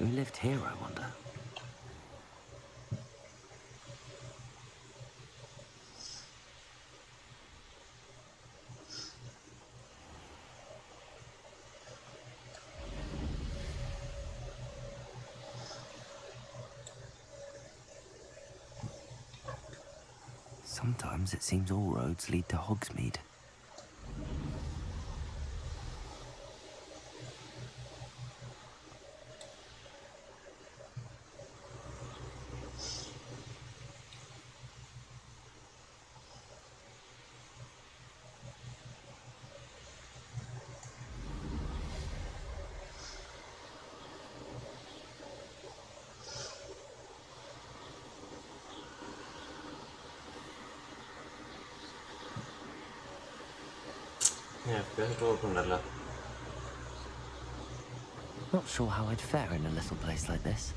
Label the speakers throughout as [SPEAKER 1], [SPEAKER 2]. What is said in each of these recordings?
[SPEAKER 1] lived here, I wonder? Sometimes it seems all roads lead to Hogsmeade. Not sure how I'd fare in a little place like this.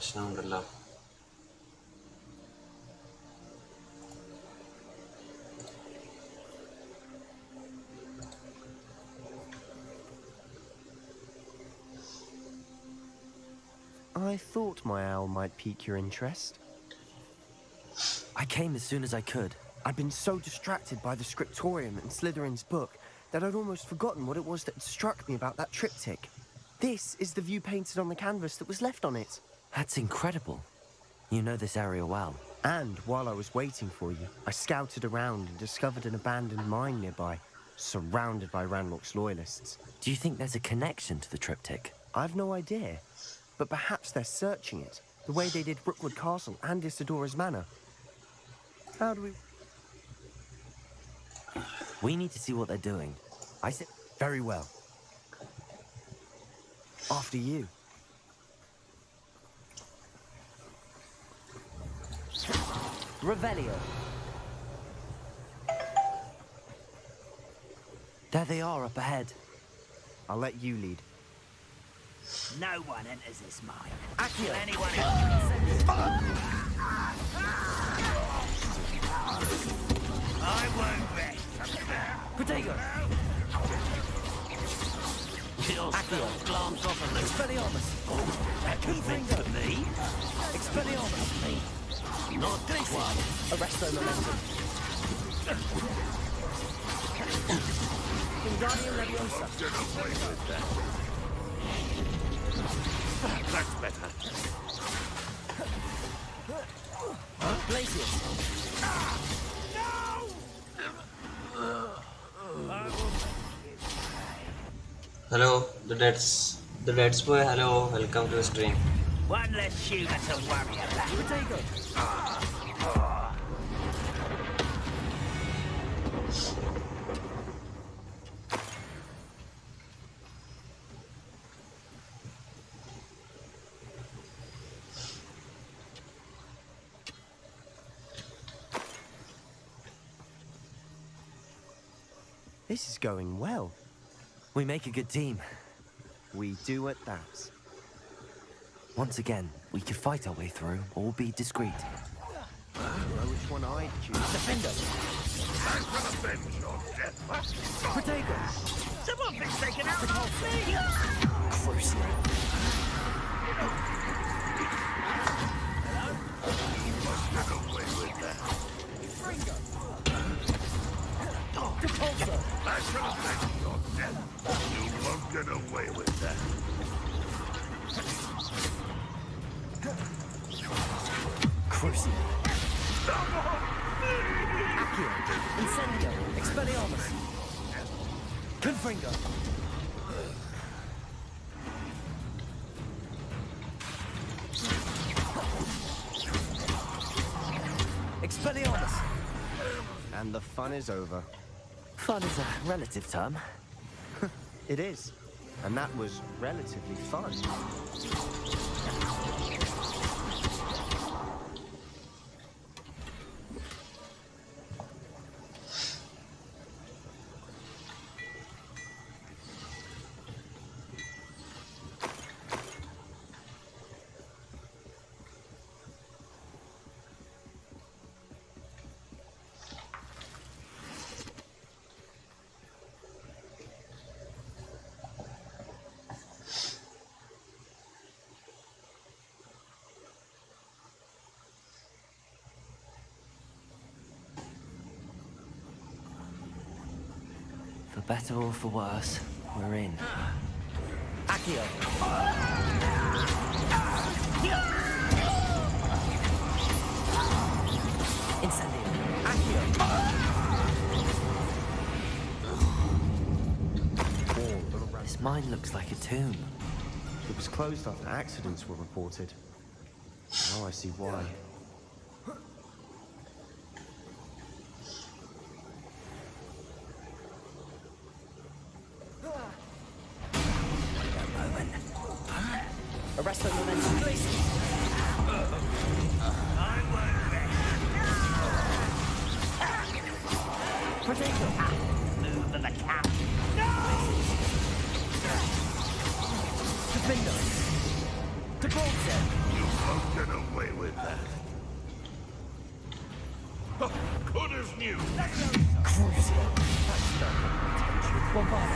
[SPEAKER 2] പ്രശ്നമുണ്ടല്ലോ.
[SPEAKER 3] I thought my owl might pique your interest.
[SPEAKER 1] I came as soon as I could.
[SPEAKER 3] I'd been so distracted by the scriptorium and Slytherin's book that I'd almost forgotten what it was that struck me about that triptych. This is the view painted on the canvas that was left on it.
[SPEAKER 1] That's incredible. You know this area well.
[SPEAKER 3] And while I was waiting for you, I scouted around and discovered an abandoned mine nearby, surrounded by Ranrock's loyalists.
[SPEAKER 1] Do you think there's a connection to the triptych?
[SPEAKER 3] I've no idea, but perhaps they're searching it, the way they did Brookwood Castle and Isidora's Manor. How do we...
[SPEAKER 1] We need to see what they're doing. I said...
[SPEAKER 3] Very well. After you.
[SPEAKER 1] Revelio. There they are up ahead.
[SPEAKER 3] I'll let you lead.
[SPEAKER 4] No one enters this mine.
[SPEAKER 3] Accio!
[SPEAKER 4] Anyone else can send it. I won't rest.
[SPEAKER 1] Protego!
[SPEAKER 4] Accio! Glance off of me.
[SPEAKER 1] Expelliarmus!
[SPEAKER 4] That could be for me.
[SPEAKER 1] Expelliarmus!
[SPEAKER 4] Not this one.
[SPEAKER 3] Arresto momentum. Wingardium Leviosa.
[SPEAKER 4] That's better.
[SPEAKER 1] Glacius!
[SPEAKER 2] Hello, the Dead's boy. Hello, welcome to the stream.
[SPEAKER 4] One less human to worry about.
[SPEAKER 1] Protego!
[SPEAKER 3] This is going well.
[SPEAKER 1] We make a good team.
[SPEAKER 3] We do at that.
[SPEAKER 1] Once again, we could fight our way through or be discreet.
[SPEAKER 3] Know which one I'd choose.
[SPEAKER 1] Defender!
[SPEAKER 4] I'm gonna avenge your death.
[SPEAKER 1] Protego!
[SPEAKER 4] Someone been taken out of me.
[SPEAKER 1] Crucial.
[SPEAKER 4] Get away with that.
[SPEAKER 1] Repulsor!
[SPEAKER 4] I'm gonna avenge your death. You won't get away with that.
[SPEAKER 1] Crucial. Accio! Incendio! Expelliarmus! Confringo! Expelliarmus!
[SPEAKER 3] And the fun is over.
[SPEAKER 1] Fun is a relative term.
[SPEAKER 3] It is. And that was relatively fun.
[SPEAKER 1] For better or for worse, we're in.
[SPEAKER 3] Accio! Incendio! Accio!
[SPEAKER 1] This mine looks like a tomb.
[SPEAKER 3] It was closed after accidents were reported. Now I see why. Arresto momentum, please. Potato.
[SPEAKER 4] Move the cap.
[SPEAKER 3] Defender. To Bolton.
[SPEAKER 4] You won't get away with that. Good as new.
[SPEAKER 3] Crucial. That's done. Bombard.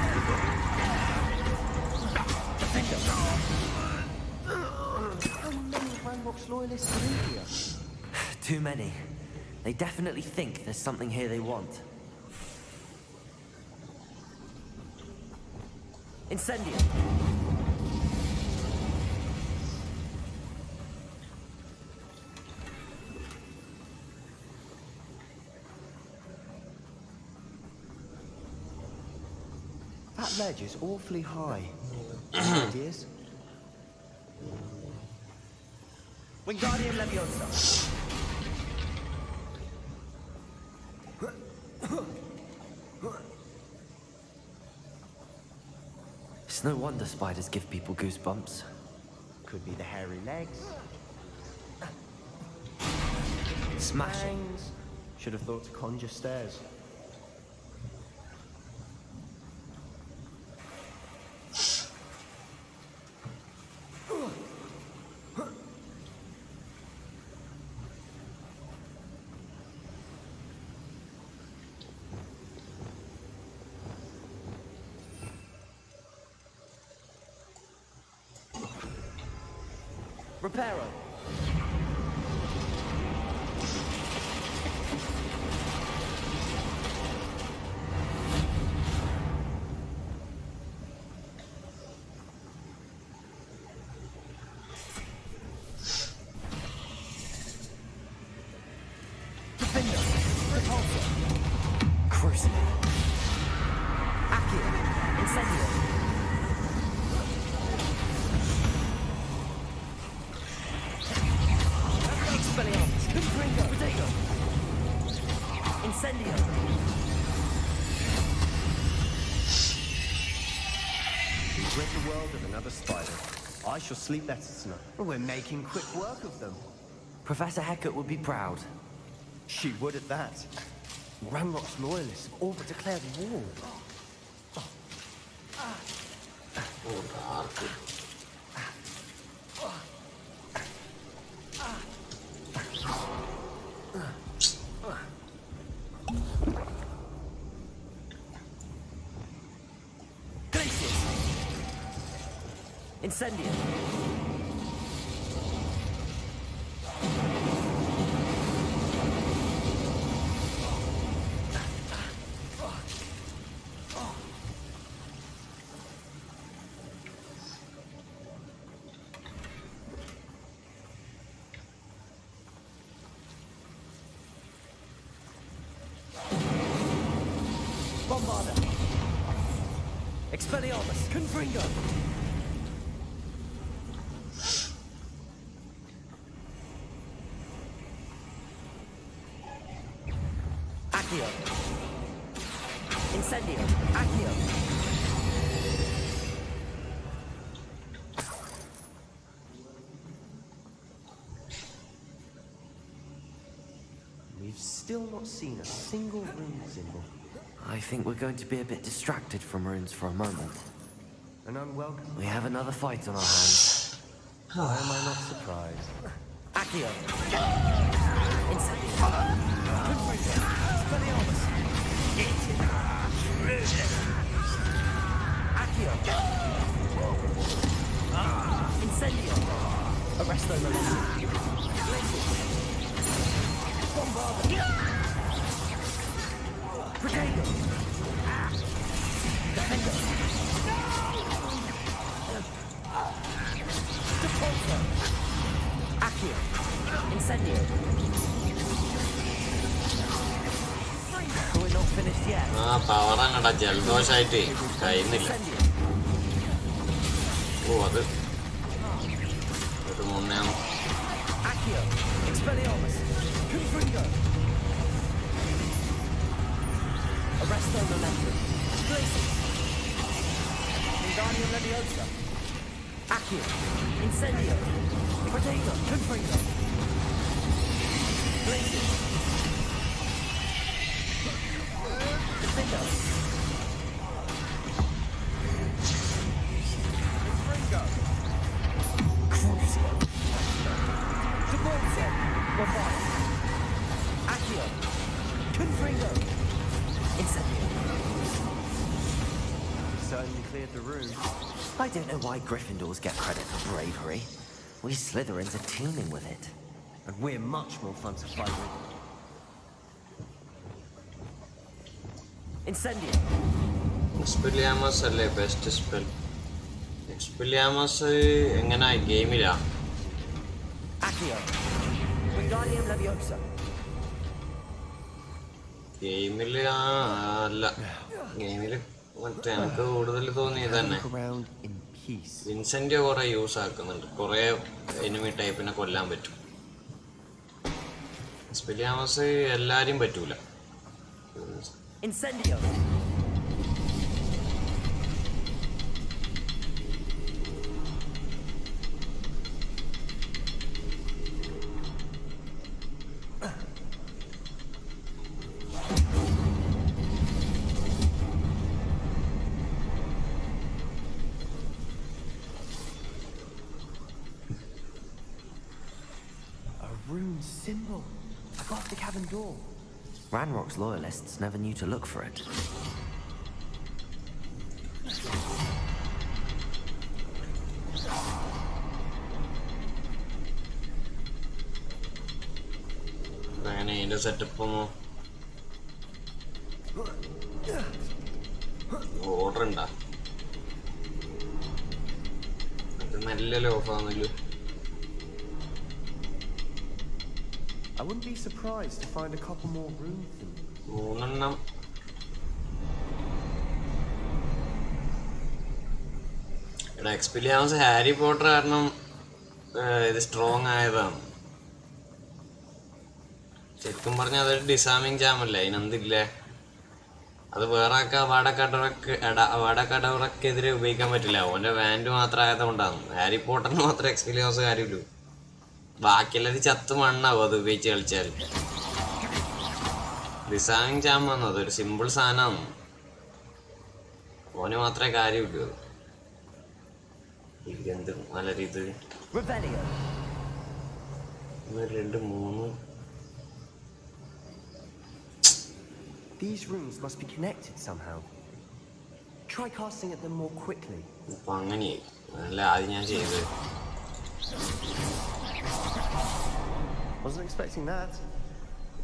[SPEAKER 3] Defender. How many Ranrock's loyalists are in here?
[SPEAKER 1] Too many. They definitely think there's something here they want.
[SPEAKER 3] Incendio. That ledge is awfully high. Ideas? Wingardium Leviosa.
[SPEAKER 1] It's no wonder spiders give people goosebumps.
[SPEAKER 3] Could be the hairy legs.
[SPEAKER 1] Smashing.
[SPEAKER 3] Fangs. Should have thought to conjure stairs. Reparo. Defender. Repulsor.
[SPEAKER 1] Crucible.
[SPEAKER 3] Accio. Incendio. Expelliarmus. Confringo. Potato. Incendio. We've rid the world of another spider. I shall sleep better tonight. We're making quick work of them.
[SPEAKER 1] Professor Hecat would be proud.
[SPEAKER 3] She would at that. Ranrock's loyalists have all but declared war. Glacius! Incendio! Bombarda! Expelliarmus! Confringo! Accio! Incendio! Accio! We've still not seen a single rune symbol.
[SPEAKER 1] I think we're going to be a bit distracted from runes for a moment.
[SPEAKER 3] An unwelcome.
[SPEAKER 1] We have another fight on our hands.
[SPEAKER 3] Why am I not surprised? Accio! Incendio! Confringo! Expelliarmus! Accio! Incendio! Arresto momentum! Bombarda! Potato!
[SPEAKER 1] yet.
[SPEAKER 2] ആ power അങ്ങടാ ജലദോഷായിട്ട് കഴിയുന്നില്ല. ഓ അത് ഒരു മുന്നേ
[SPEAKER 3] Accio, Expelliarmus, Confringo. Arresto Momentum, Glacius. Wingardium Leviosa. Accio, Incendio, Potato, Confringo. Glacius. Defendo. Confringo. Crucio. Gibraltar, Revive. Accio, Confringo. Incendio. Certainly cleared the room.
[SPEAKER 1] I don't know why Gryffindors get credit for bravery. We Slytherins are teeming with it.
[SPEAKER 3] And we're much more fun to fight with. Incendio.
[SPEAKER 2] എക്സ്പെലിയാമസ് അല്ലേ best spell. എക്സ്പെലിയാമസ് എങ്ങനെ ഗെയിമിലാ?
[SPEAKER 3] Accio, Wingardium Leviosa.
[SPEAKER 2] ഗെയിമില് അല്ല, ഗെയിമില് മറ്റേ എനിക്ക് കൂടുതൽ തോന്നിയത് തന്നെ
[SPEAKER 3] Look around in peace.
[SPEAKER 2] Vincent കുറെ use ആക്കുന്നുണ്ട്, കുറെ എനിമി ടൈപ്പിനെ കൊല്ലാൻ പറ്റും. എക്സ്പെലിയാമസ് എല്ലാരും പറ്റൂല.
[SPEAKER 3] Incendio. A rune symbol above the cabin door.
[SPEAKER 1] Ranrock's loyalists never knew to look for it.
[SPEAKER 2] അങ്ങനെ ഇതിന്റെ സെറ്റപ്പ് ഓർഡർ ഉണ്ടാ അത് നല്ല ഓഫാന്നല്ലോ.
[SPEAKER 3] I wouldn't be surprised to find a couple more rune symbols.
[SPEAKER 2] 3 എണ്ണം. എടാ എക്സ്പെലിയാമസ് ഹാരി പോട്ടർ കാരണം ഇത് strong ആയതാണ്. ശരിക്കും പറഞ്ഞാൽ അതൊരു ഡിസാമിങ് ജാമല്ലേ, അതിനെന്തില്ലേ? അത് വേറെ ആൾക്ക് അവാടക്കടവറക്കെതിരെ ഉപയോഗിക്കാൻ പറ്റില്ല. ഓൻ്റെ വാൻഡ് മാത്രം ആയതുകൊണ്ടാണ്. ഹാരി പോട്ടറിന് മാത്രമേ എക്സ്പെലിയാമസ് കാര്യമുള്ളൂ. ബാക്കിയുള്ളത് ചത്ത് മണ്ണാവും അത് ഉപയോഗിച്ച് കളിച്ചാൽ. ഡിസാമിങ് ജാമാണ്, അതൊരു സിമ്പിൾ സാധനമാണ്. ഓന് മാത്രമേ കാര്യമുള്ളൂ. എന്ത് നല്ല രീതി
[SPEAKER 3] 'Revelio.
[SPEAKER 2] 1 2 3.
[SPEAKER 3] These runes must be connected somehow. Try casting at them more quickly.
[SPEAKER 2] ഇപ്പൊ അങ്ങനെയായി. അല്ല ആദ്യം ഞാൻ ചെയ്തത്.
[SPEAKER 3] Wasn't expecting that.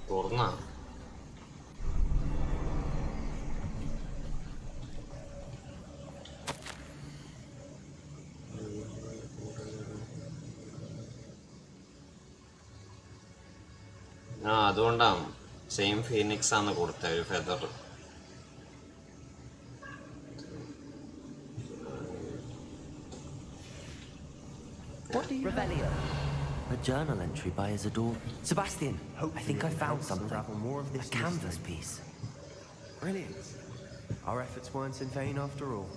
[SPEAKER 2] തുറന്നാ ആ അതുകൊണ്ടാണ് സെയിം ഫീനിക്സ് ആണ് കൊടുത്ത ഒരു feather.
[SPEAKER 3] What do you
[SPEAKER 1] Revelio. A journal entry by Isidore. Sebastian, I think I found something.
[SPEAKER 3] More of this
[SPEAKER 1] A canvas piece.
[SPEAKER 3] Brilliant. Our efforts weren't in vain after all.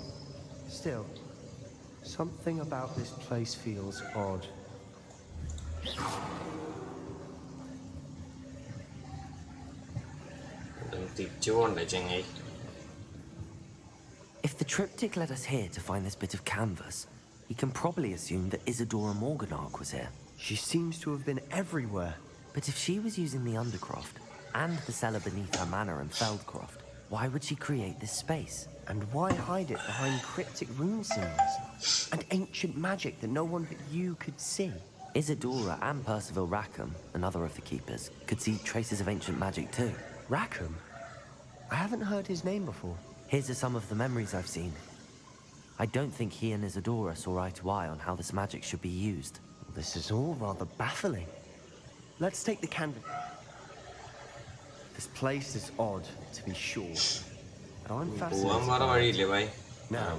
[SPEAKER 3] Still, something about this place feels odd.
[SPEAKER 2] തിരിച്ചു പോണ്ടേ ചെങ്ങായി?
[SPEAKER 1] If the triptych led us here to find this bit of canvas, he can probably assume that Isidora Morganark was here.
[SPEAKER 3] She seems to have been everywhere.
[SPEAKER 1] But if she was using the Undercroft and the cellar beneath her manor in Feldcroft, why would she create this space?
[SPEAKER 3] And why hide it behind cryptic rune symbols and ancient magic that no one but you could see?
[SPEAKER 1] Isidora and Percival Rackham, another of the keepers, could see traces of ancient magic too.
[SPEAKER 3] Rackham? I haven't heard his name before.
[SPEAKER 1] His are some of the memories I've seen. I don't think he and Isidora saw eye to eye on how this magic should be used.
[SPEAKER 3] This is all rather baffling. Let's take the canvas. This place is odd, to be sure, but I'm
[SPEAKER 2] പോവാൻ
[SPEAKER 3] fascinated
[SPEAKER 2] വേറെ
[SPEAKER 3] by it.
[SPEAKER 2] വഴിയില്ലേ bhai?
[SPEAKER 3] Now,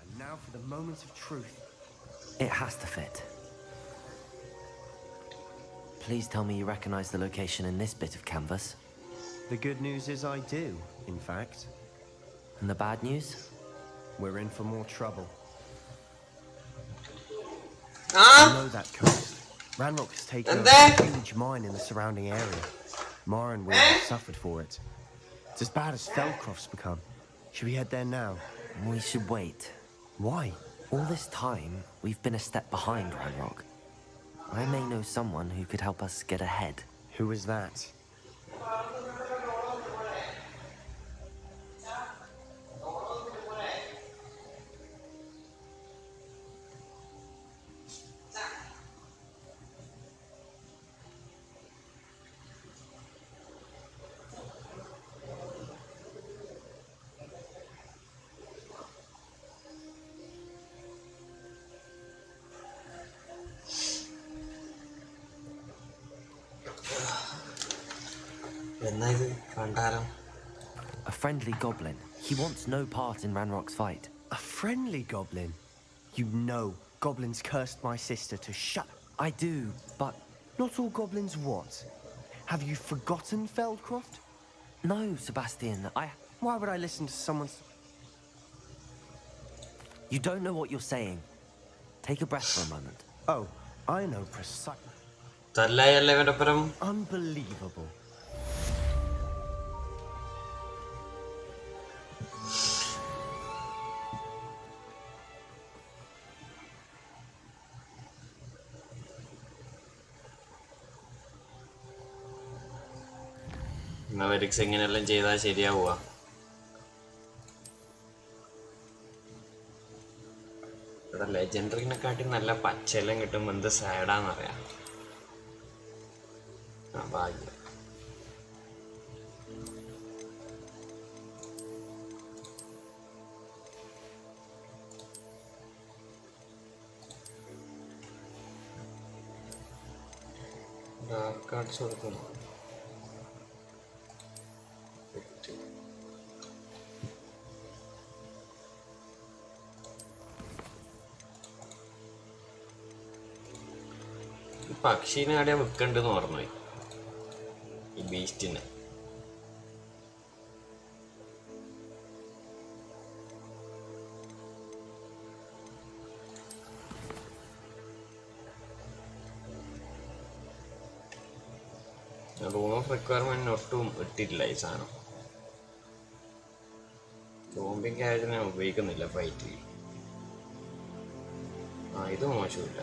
[SPEAKER 3] and now for the moment of truth.
[SPEAKER 1] It has to fit. Please tell me you recognize the location in this bit of canvas.
[SPEAKER 3] The good news is I do, in fact.
[SPEAKER 1] And the bad news?
[SPEAKER 3] We're in for more trouble.
[SPEAKER 2] Ah!
[SPEAKER 3] You know that coast. Ranrock has taken
[SPEAKER 2] And
[SPEAKER 3] over
[SPEAKER 2] there-
[SPEAKER 3] a huge mine in the surrounding area. Mara and Will have suffered for it. It's as bad as Feldcroft's become. Should we head there now?
[SPEAKER 1] We should wait.
[SPEAKER 3] Why?
[SPEAKER 1] All this time, we've been a step behind Ranrock. I may know someone who could help us get ahead.
[SPEAKER 3] Who is that?
[SPEAKER 2] എന്നാ ഇത് കണ്ടാലോ?
[SPEAKER 1] A friendly goblin. He wants no part in Ranrock's fight.
[SPEAKER 3] A friendly goblin? You know goblins cursed my sister to shut...
[SPEAKER 1] I do, but
[SPEAKER 3] Not all goblins what? Have you forgotten Feldcroft?
[SPEAKER 1] no, Sebastian.
[SPEAKER 3] Why would I listen to someone's...
[SPEAKER 1] You don't know what you're saying. Take a breath for a moment.
[SPEAKER 3] Oh, I know precisely.
[SPEAKER 2] തല്ലായല്ലേ ഇവന്റെ ഒപ്പരം?
[SPEAKER 3] Unbelievable.
[SPEAKER 2] മെവരിക്സ് ഇങ്ങനെയെല്ലാം ചെയ്താൽ ശരിയാവുക? ഇവിടെ ലെജൻഡറിനെക്കാട്ടി നല്ല പച്ചയെല്ലാം കിട്ടുമ്പോൾ എന്ത് സാഡാന്നറിയാം. ആ ഭാഗ്യം. Dark arts കൊടുക്കുന്നു. പക്ഷീനെ ആടെ വെക്കണ്ടെന്ന് പറഞ്ഞുപോയി, ഈ ബീസ്റ്റിനെ. റൂം ഓഫ് റിക്വയർമെന്റ് ഒട്ടും ഇട്ടിട്ടില്ല ഈ സാധനം. ബോംബിങ് കാര്യത്തിന് ഞാൻ ഉപയോഗിക്കുന്നില്ല ഫൈറ്റിൽ. ആ ഇത് മോശമില്ല.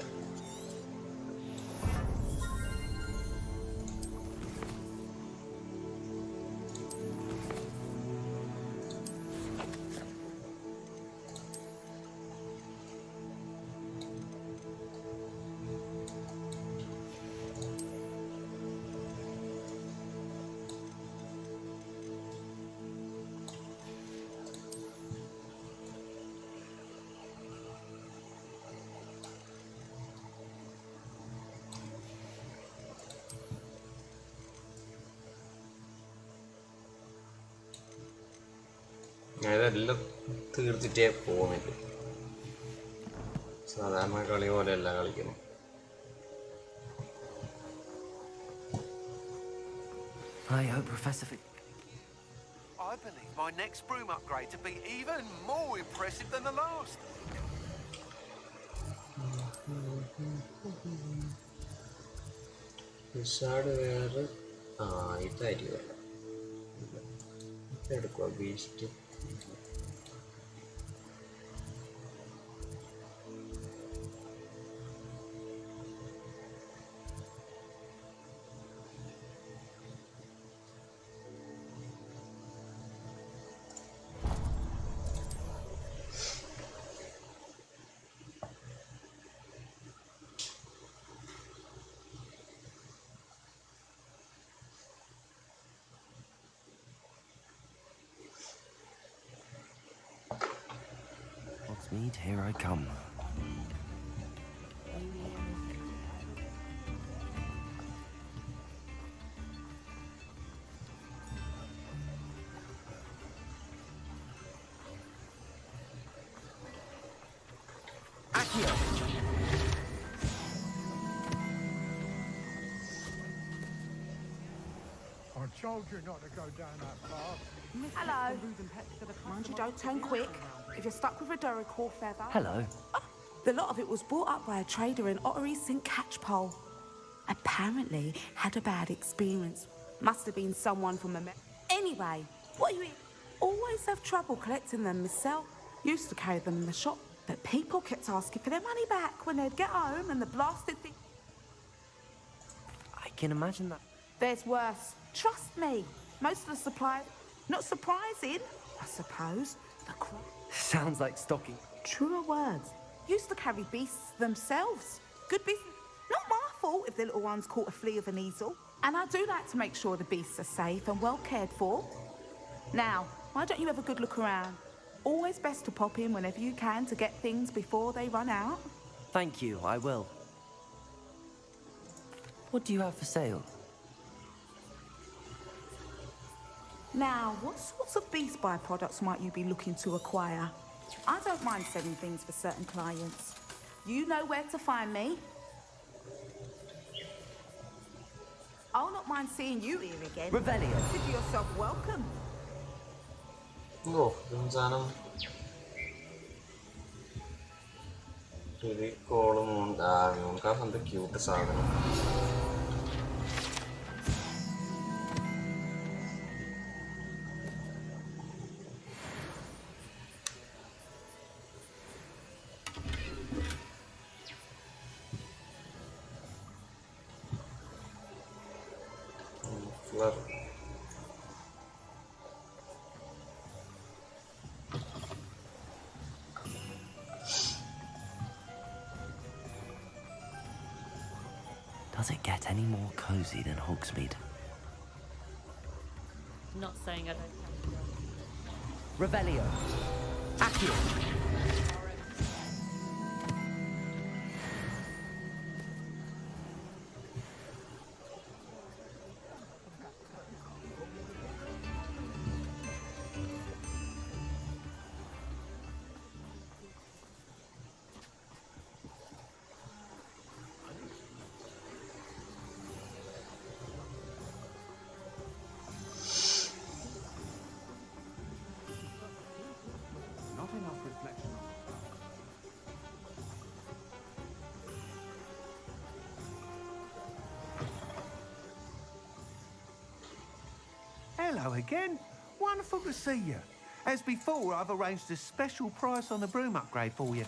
[SPEAKER 2] ഞാൻ ഇതെല്ലാം തീർത്തിട്ടേ പോകുന്നില്ല. സാധാരണ കളി പോലെയല്ല കളിക്കുന്നു.
[SPEAKER 1] I hope Professor
[SPEAKER 5] I believe my next broom upgrade to be even more impressive than the last.
[SPEAKER 2] Wizard വേറെ. ആ ഇതായിരിക്കും എടുക്കുക beast.
[SPEAKER 1] Hogsmeade, here I come.
[SPEAKER 3] Accio!
[SPEAKER 4] I told you not to go down that path.
[SPEAKER 6] Hello. Mind you, don't turn quick. If you're stuck with a Durrick or feather...
[SPEAKER 1] Hello.
[SPEAKER 6] The lot of it was brought up by a trader in Ottery St. Catchpole. Apparently had a bad experience. Must have been someone from America. Anyway, what are you in? Always have trouble collecting them myself. Used to carry them in the shop, but people kept asking for their money back when they'd get home and the blasted thing...
[SPEAKER 1] I can imagine that.
[SPEAKER 6] There's worse. Trust me. Most of the supplies... Not surprising, I suppose. The crop...
[SPEAKER 1] Sounds like stocking.
[SPEAKER 6] Truer words. Used to carry beasts themselves. Good business. Not my fault if the little ones caught a flea of an easel. And I do like to make sure the beasts are safe and well cared for. Now, why don't you have a good look around? Always best to pop in whenever you can to get things before they run out.
[SPEAKER 1] Thank you, I will. What do you have for sale?
[SPEAKER 6] Now, what sorts of beast byproducts might you be looking to acquire? I don't mind selling things for certain clients. You know where to find me. I'll not mind seeing you here again.
[SPEAKER 1] Revelio.
[SPEAKER 6] Consider yourself welcome.
[SPEAKER 2] ഓ ഇതും സാധനം call മൂൺകാഫ് എന്ത് cute സാധനം. Fleur.
[SPEAKER 1] Does it get any more cozy than Hogsmeade?
[SPEAKER 7] Not saying I don't.
[SPEAKER 1] Revelio. Accio.
[SPEAKER 5] Hello again. Wonderful to see you. As before, I've arranged a special price on the broom upgrade for you.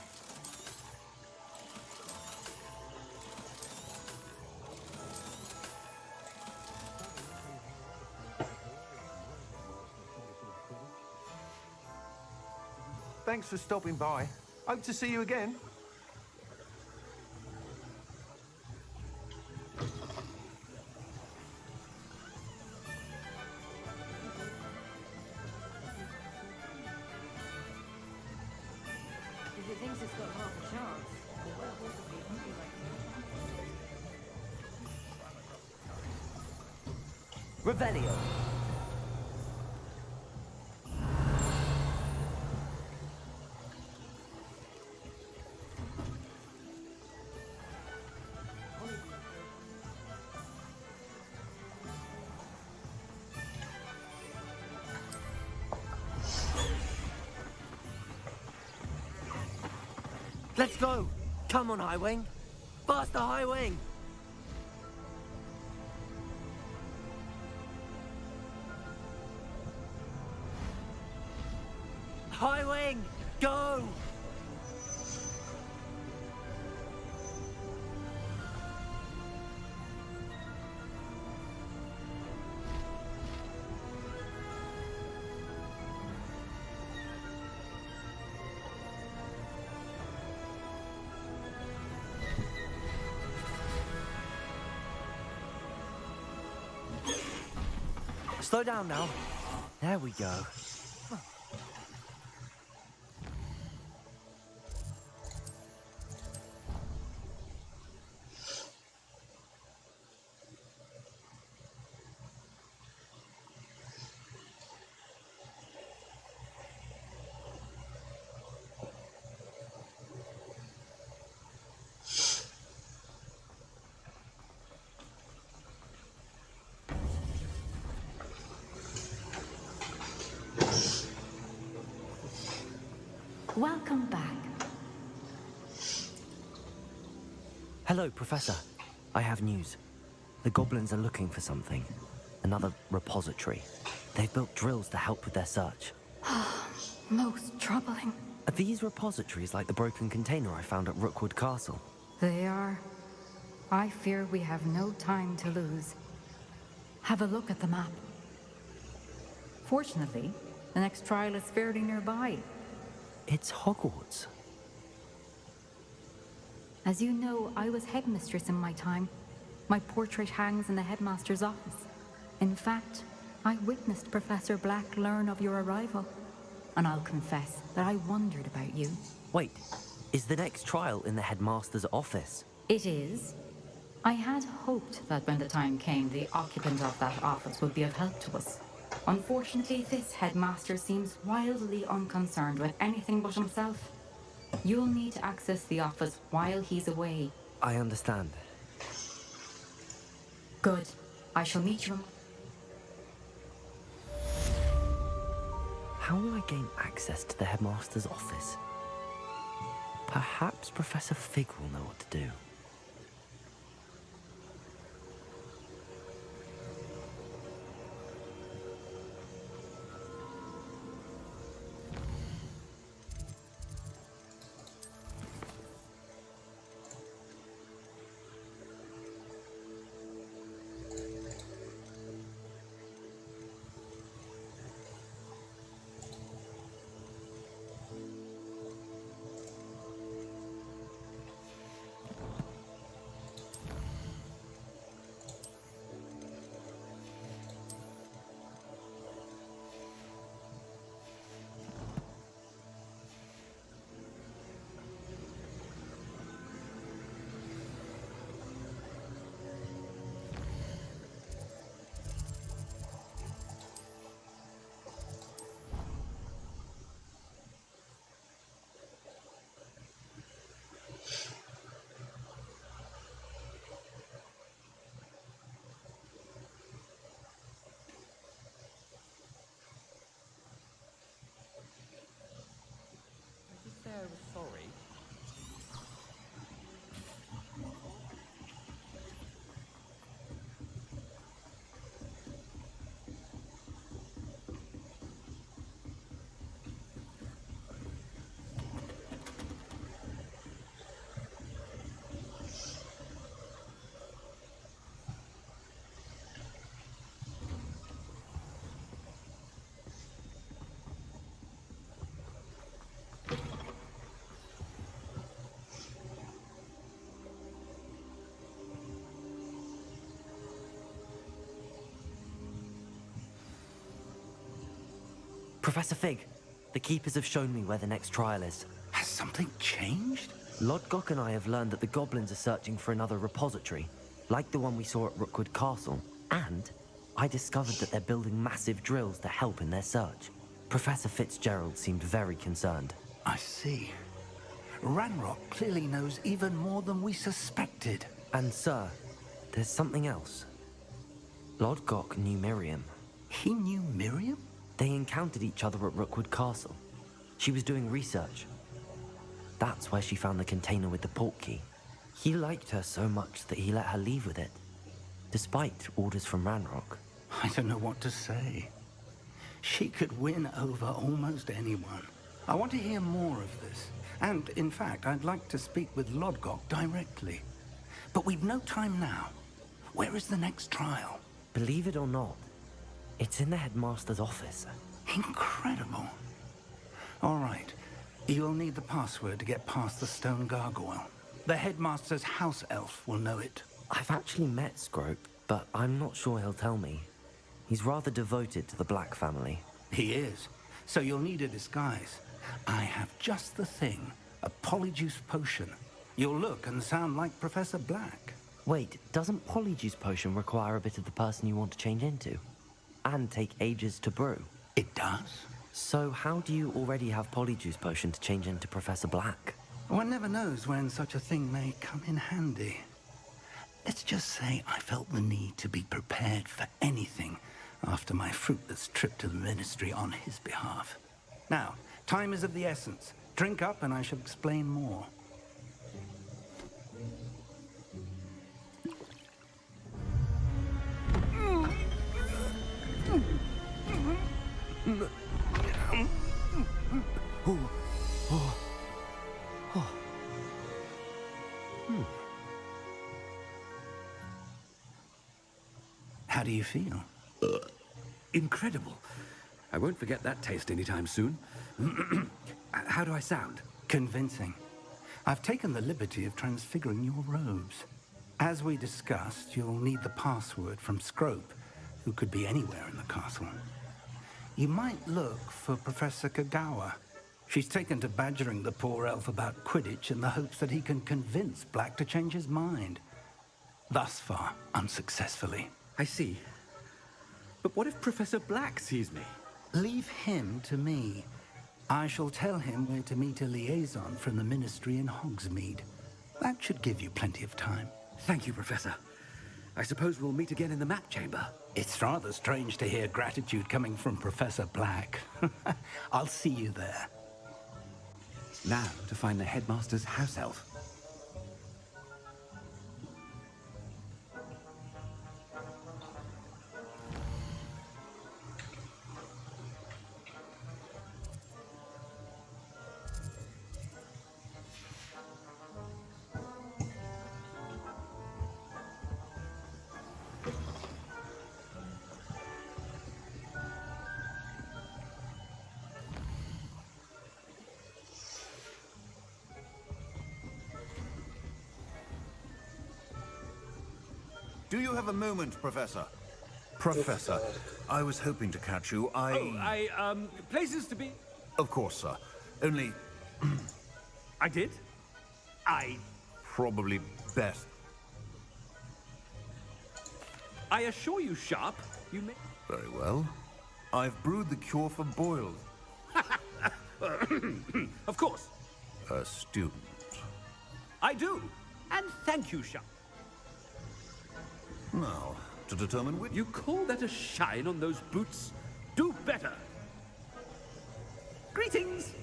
[SPEAKER 5] Thanks for stopping by. Hope to see you again.
[SPEAKER 7] If it thinks it's got half a chance, then well, possibly it won't be like
[SPEAKER 1] Revelio. Let's go! Come on, High Wing! Faster, High Wing! High Wing! Go! Slow down now. There we go.
[SPEAKER 7] Welcome back.
[SPEAKER 1] Hello, Professor. I have news. The goblins are looking for something. Another repository. They've built drills to help with their search.
[SPEAKER 8] Most troubling.
[SPEAKER 1] Are these repositories like the broken container I found at Rookwood Castle?
[SPEAKER 8] They are. I fear we have no time to lose. Have a look at the map. Fortunately, the next trial is fairly nearby.
[SPEAKER 1] It's Hogwarts.
[SPEAKER 8] As you know, I was headmistress in my time. My portrait hangs in the headmaster's office. In fact, I witnessed Professor Black learn of your arrival. And I'll confess that I wondered about you.
[SPEAKER 1] Wait, is the next trial in the headmaster's office?
[SPEAKER 8] It is. I had hoped that when the time came, the occupant of that office would be of help to us. Unfortunately, this headmaster seems wildly unconcerned with anything but himself. You'll need to access the office while he's away.
[SPEAKER 1] I understand.
[SPEAKER 8] Good. I shall meet you.
[SPEAKER 1] How will I gain access to the headmaster's office? Perhaps Professor Fig will know what to do.
[SPEAKER 9] Sorry.
[SPEAKER 1] Professor Fig, the Keepers have shown me where the next trial is.
[SPEAKER 4] Has something changed?
[SPEAKER 1] Lodgok and I have learned that the goblins are searching for another repository, like the one we saw at Rookwood Castle. And I discovered that they're building massive drills to help in their search. Professor Fitzgerald seemed very concerned.
[SPEAKER 4] I see. Ranrock clearly knows even more than we suspected.
[SPEAKER 1] And sir, there's something else. Lodgok knew Miriam.
[SPEAKER 4] He knew Miriam?
[SPEAKER 1] They encountered each other at Rookwood Castle. She was doing research. That's where she found the container with the port key. He liked her so much that he let her leave with it, despite orders from Ranrock.
[SPEAKER 4] I don't know what to say. She could win over almost anyone. I want to hear more of this. And, in fact, I'd like to speak with Lodgok directly. But we've no time now. Where is the next trial?
[SPEAKER 1] Believe it or not, it's in the headmaster's office.
[SPEAKER 4] Incredible. All right. You'll need the password to get past the stone gargoyle. The headmaster's house elf will know it.
[SPEAKER 1] I've actually met Scrope, but I'm not sure he'll tell me. He's rather devoted to the Black family.
[SPEAKER 4] He is. So you'll need a disguise. I have just the thing. A polyjuice potion. You'll look and sound like Professor Black.
[SPEAKER 1] Wait, doesn't Polyjuice Potion require a bit of the person you want to change into? And take ages to brew?
[SPEAKER 4] It does.
[SPEAKER 1] So how do you already have Polyjuice Potion to change into Professor Black?
[SPEAKER 4] One never knows when such a thing may come in handy. Let's just say I felt the need to be prepared for anything after my fruitless trip to the Ministry on his behalf. Now, time is of the essence. Drink up and I shall explain more. How do you feel?
[SPEAKER 9] Incredible. I won't forget that taste anytime soon. How do I sound?
[SPEAKER 4] Convincing. I've taken the liberty of transfiguring your robes. As we discussed, you'll need the password from Scrope, who could be anywhere in the castle. You might look for Professor Kagawa. She's taken to badgering the poor elf about Quidditch in the hopes that he can convince Black to change his mind. Thus far, unsuccessfully.
[SPEAKER 9] I see. But what if Professor Black sees me?
[SPEAKER 4] Leave him to me. I shall tell him where to meet a liaison from the Ministry in Hogsmeade. That should give you plenty of time.
[SPEAKER 9] Thank you, Professor. I suppose we'll meet again in the map chamber.
[SPEAKER 4] It's rather strange to hear gratitude coming from Professor Black. I'll see you there.
[SPEAKER 9] Now to find the headmaster's house elf.
[SPEAKER 10] Do you have a moment, Professor? Professor, I was hoping to catch you.
[SPEAKER 9] Places to be...
[SPEAKER 10] Of course, sir. Only...
[SPEAKER 9] I did?
[SPEAKER 10] Probably best.
[SPEAKER 9] I assure you, Sharp, you may...
[SPEAKER 10] Very well. I've brewed the cure for boils.
[SPEAKER 9] Of course.
[SPEAKER 10] A student.
[SPEAKER 9] I do. And thank you, Sharp.
[SPEAKER 10] Now, to determine which...
[SPEAKER 9] You call that a shine on those boots? Do better. Greetings.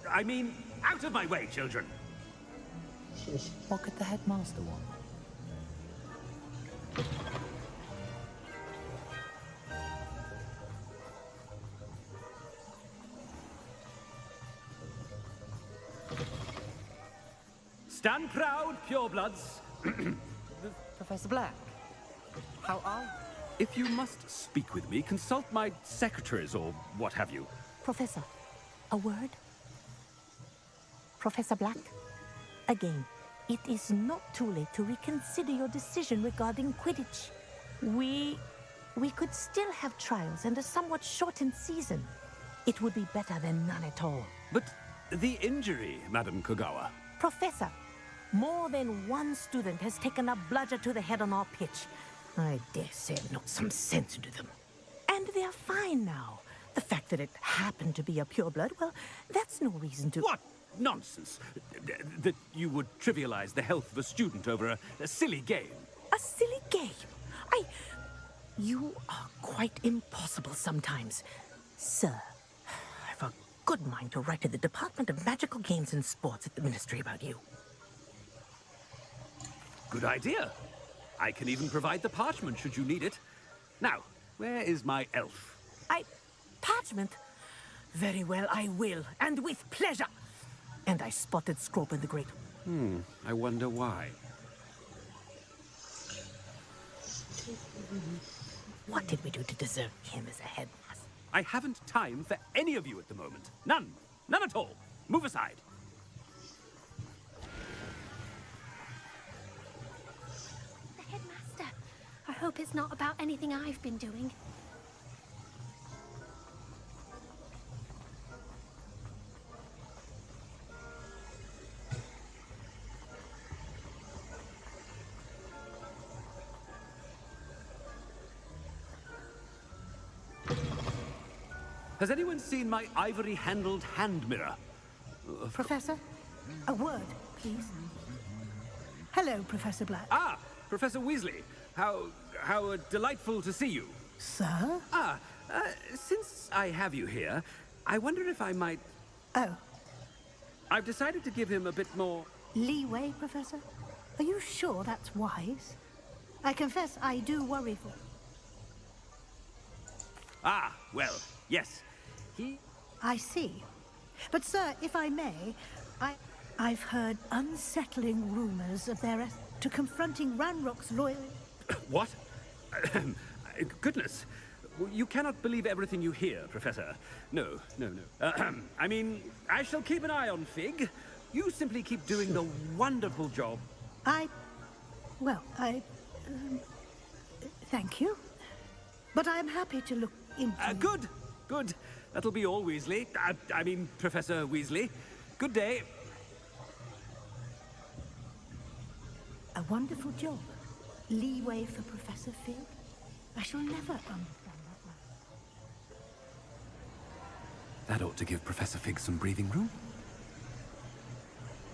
[SPEAKER 9] I mean, out of my way, children.
[SPEAKER 1] What could the headmaster want?
[SPEAKER 9] Stand proud, purebloods.
[SPEAKER 7] Professor Black, how are you?
[SPEAKER 9] If you must speak with me, consult my secretaries or what have you.
[SPEAKER 11] Professor, a word? Professor Black, again, it is not too late to reconsider your decision regarding Quidditch. We could still have trials and a somewhat shortened season. It would be better than none at all.
[SPEAKER 9] But the injury, Madam Kogawa.
[SPEAKER 11] Professor, more than one student has taken a bludger to the head on our pitch. I dare say I've knocked some sense into them. And they're fine now. The fact that it happened to be a pureblood, well, that's no reason to...
[SPEAKER 9] What nonsense! That you would trivialize the health of a student over a silly game.
[SPEAKER 11] A silly game? You are quite impossible sometimes. Sir, I've a good mind to write to the Department of Magical Games and Sports at the Ministry about you.
[SPEAKER 9] Good idea. I can even provide the parchment should you need it. Now, where is my elf?
[SPEAKER 11] Parchment? Very well, I will, and with pleasure. And I spotted Scrope in the grate.
[SPEAKER 9] I wonder why.
[SPEAKER 11] What did we do to deserve him as a headmaster?
[SPEAKER 9] I haven't time for any of you at the moment. None. None at all. Move aside.
[SPEAKER 12] The headmaster. I hope it's not about anything I've been doing.
[SPEAKER 9] Has anyone seen my ivory-handled hand mirror?
[SPEAKER 13] Professor, a word, please. Hello, Professor Black.
[SPEAKER 9] Ah, Professor Weasley. How delightful to see you.
[SPEAKER 13] Sir?
[SPEAKER 9] Since I have you here, I wonder if I might...
[SPEAKER 13] Oh.
[SPEAKER 9] I've decided to give him a bit more...
[SPEAKER 13] Leeway, Professor? Are you sure that's wise? I confess I do worry for...
[SPEAKER 9] Ah, well, yes.
[SPEAKER 13] I see. But, sir, if I may, I've heard unsettling rumors of their to confronting Ranrock's loyal...
[SPEAKER 9] What? Goodness. You cannot believe everything you hear, Professor. No. I mean, I shall keep an eye on Fig. You simply keep doing the wonderful job.
[SPEAKER 13] Thank you. But I'm happy to look into...
[SPEAKER 9] Good. That'll be all, Weasley. I mean, Professor Weasley. Good day.
[SPEAKER 13] A wonderful job. Leeway for Professor Fig. I shall never understand that man.
[SPEAKER 9] That ought to give Professor Fig some breathing room.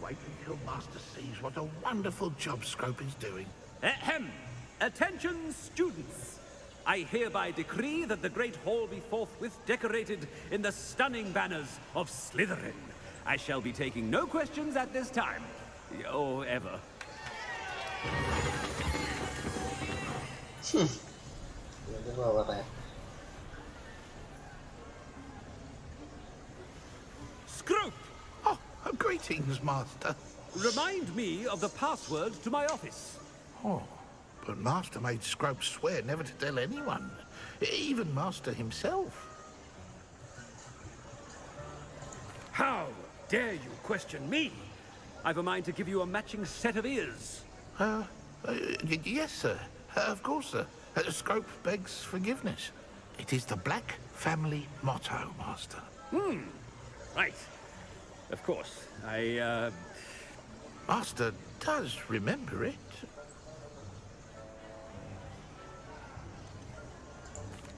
[SPEAKER 14] Wait until Master sees what a wonderful job Scrope is doing.
[SPEAKER 9] Ahem! Attention, students! I hereby decree that the Great Hall be forthwith decorated in the stunning banners of Slytherin. I shall be taking no questions at this time. Or ever. Scrope!
[SPEAKER 14] Oh, greetings, Master.
[SPEAKER 9] Remind me of the password to my office.
[SPEAKER 14] Oh, but Master made Scrope swear never to tell anyone. Even Master himself.
[SPEAKER 9] How dare you question me? I've a mind to give you a matching set of ears.
[SPEAKER 14] Yes, sir. Of course, sir. Scrope begs forgiveness. It is the Black family motto, Master.
[SPEAKER 9] Right. Of course.
[SPEAKER 14] Master does remember it.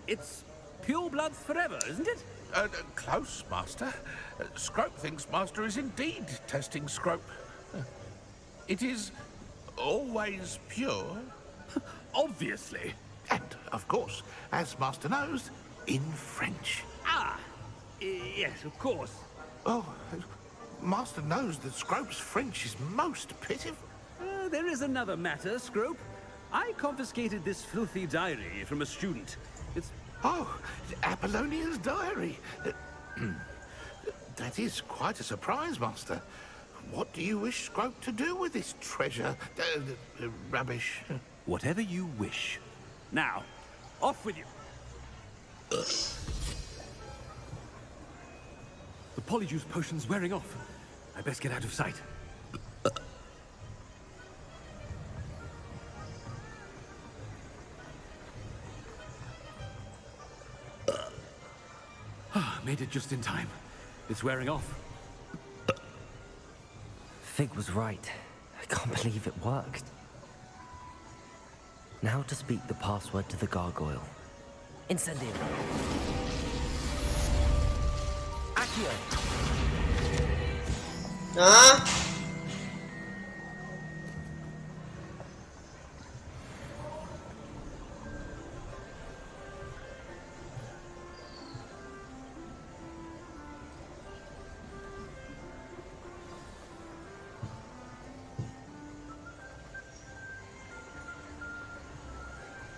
[SPEAKER 9] It's pure bloods forever, isn't it?
[SPEAKER 14] Close, Master. Scrope thinks Master is indeed testing Scrope. It is always pure.
[SPEAKER 9] Obviously.
[SPEAKER 14] And, of course, as Master knows, in French.
[SPEAKER 9] Yes, of course.
[SPEAKER 14] Oh, Master knows that Scrope's French is most pitiful.
[SPEAKER 9] There is another matter, Scrope. I confiscated this filthy diary from a student. It's...
[SPEAKER 14] Oh, Apollonia's diary. That is quite a surprise, Master. What do you wish Scrope to do with this treasure? Rubbish.
[SPEAKER 9] Whatever you wish. Now, off with you. The polyjuice potion's wearing off. I best get out of sight. Made it just in time. It's wearing off.
[SPEAKER 1] Fig was right. I can't believe it worked. Now to speak the password to the gargoyle. Incendio. Accio.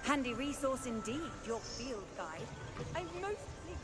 [SPEAKER 7] Handy resource indeed, your field guide. I'm most pleased.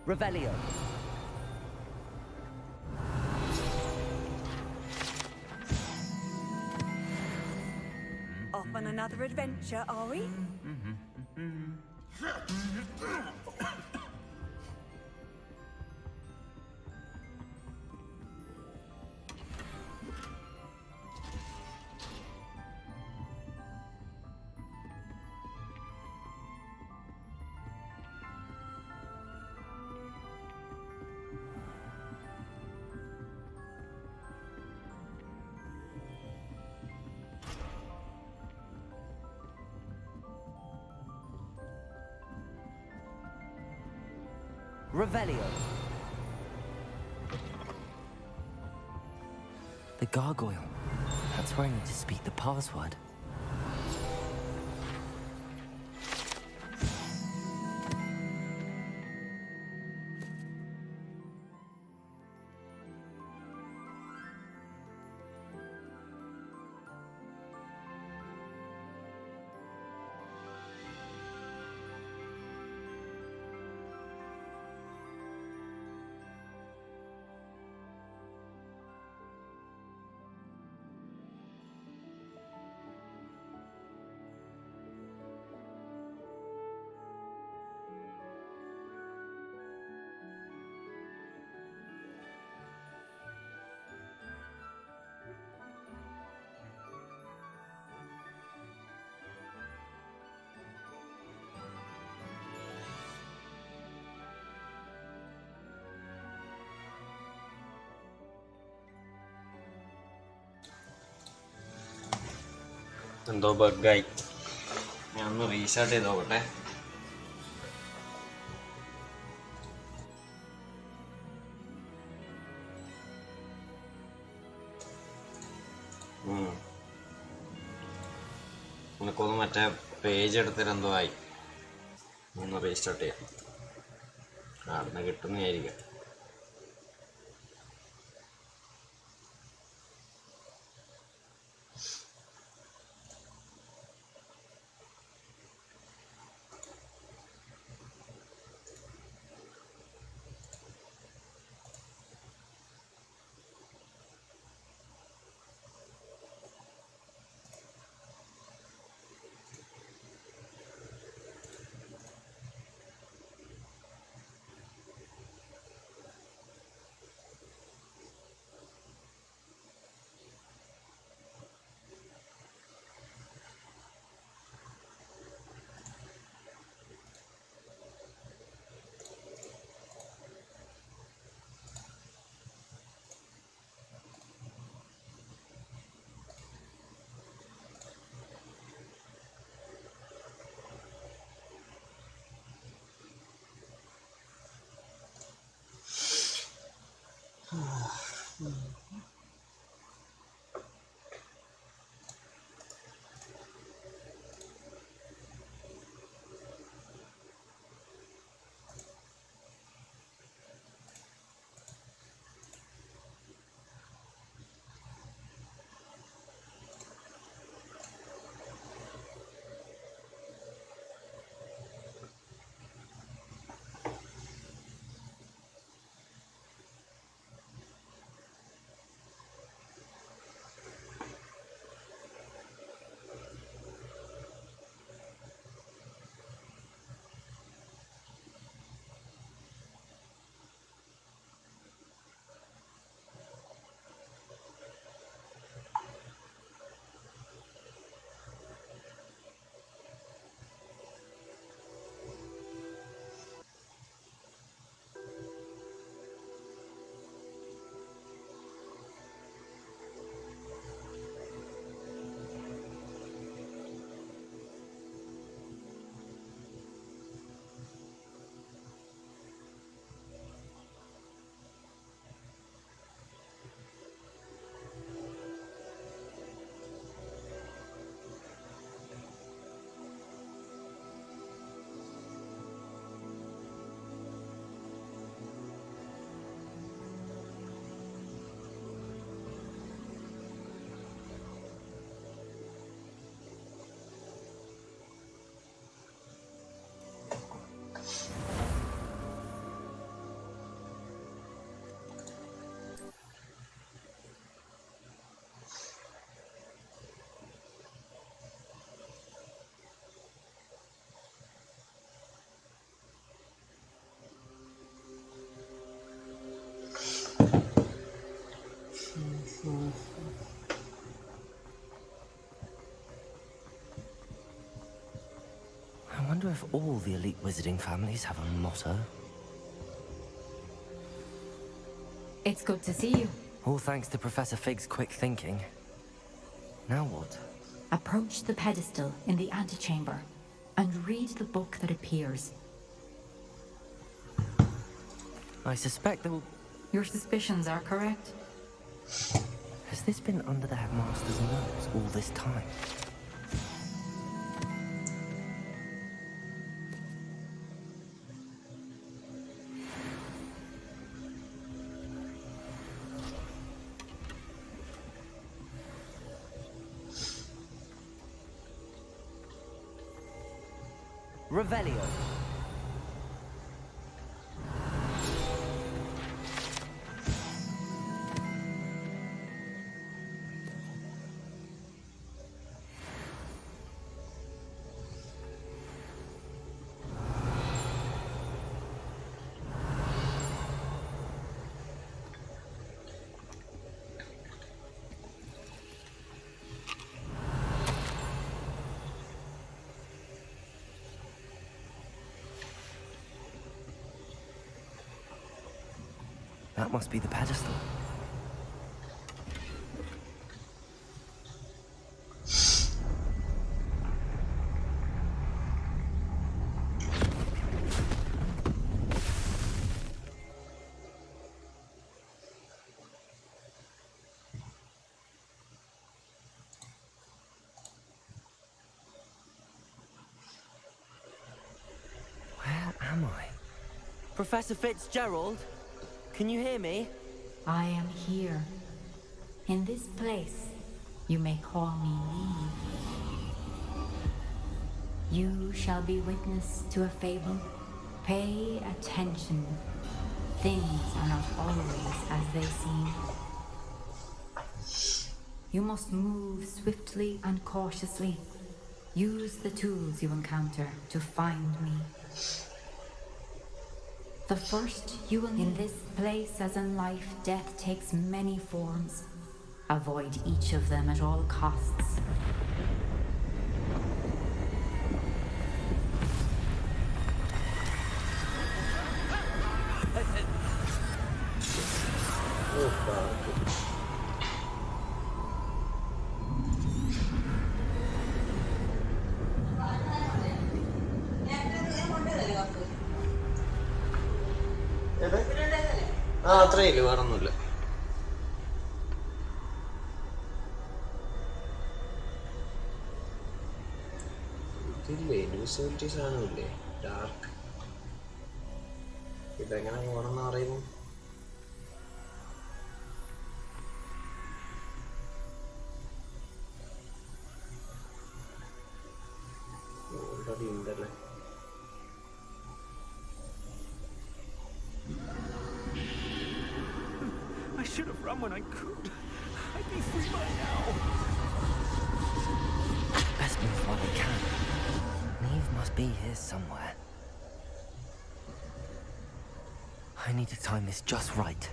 [SPEAKER 1] Revelio.
[SPEAKER 15] Off on another adventure, are we?
[SPEAKER 1] Revelio. The gargoyle. That's where I need to speak the password.
[SPEAKER 2] എന്തോ ബഗ്ഗായി. ഞാൻ ഒന്ന് restart ചെയ്ത് നോക്കട്ടെ. നിനക്കൊന്ന് മറ്റേ page എടുത്തിട്ട് എന്തോ ആയി. ഒന്ന് റീസ്റ്റാർട്ട് ചെയ്യാം. അവിടുന്ന് കിട്ടുന്നതായിരിക്കും.
[SPEAKER 1] wonder if all the elite wizarding families have a motto.
[SPEAKER 8] It's good to see you.
[SPEAKER 1] All thanks to Professor Fig's quick thinking. Now what?
[SPEAKER 8] Approach the pedestal in the antechamber and read the book that appears.
[SPEAKER 1] I suspect there will...
[SPEAKER 8] Your suspicions are correct.
[SPEAKER 1] Has this been under the headmaster's nose all this time? Revelio. That must be the pedestal. Where am I? Professor Fitzgerald? Can you hear me?
[SPEAKER 8] I am here. In this place, you may call me Lee. You shall be witness to a fable. Pay attention. Things are not always as they seem. You must move swiftly and cautiously. Use the tools you encounter to find me. The first you will need. In this place, as in life, death takes many forms. Avoid each of them at all costs.
[SPEAKER 2] അത്രയില്ല, വേറൊന്നുമില്ല. ഇതില്ലേ invisibility സാധനമില്ലേ? Dark ഇതെങ്ങനെ പോകണമെന്ന് അറിയുന്നു. Already ഉണ്ടല്ലേ.
[SPEAKER 9] I should have run when I could. I'd be free by now.
[SPEAKER 1] Best move while we can. Neve must be here somewhere. I need to time this just right.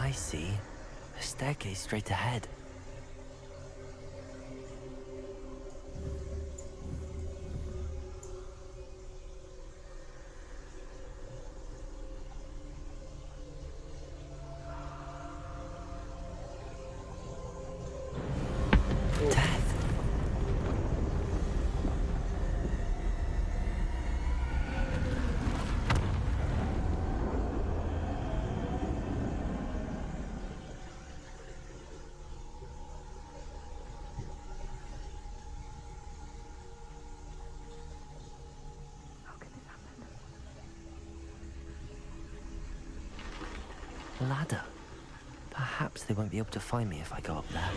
[SPEAKER 1] I see. A staircase straight ahead. Ladder. Perhaps they won't be able to find me if I go up there.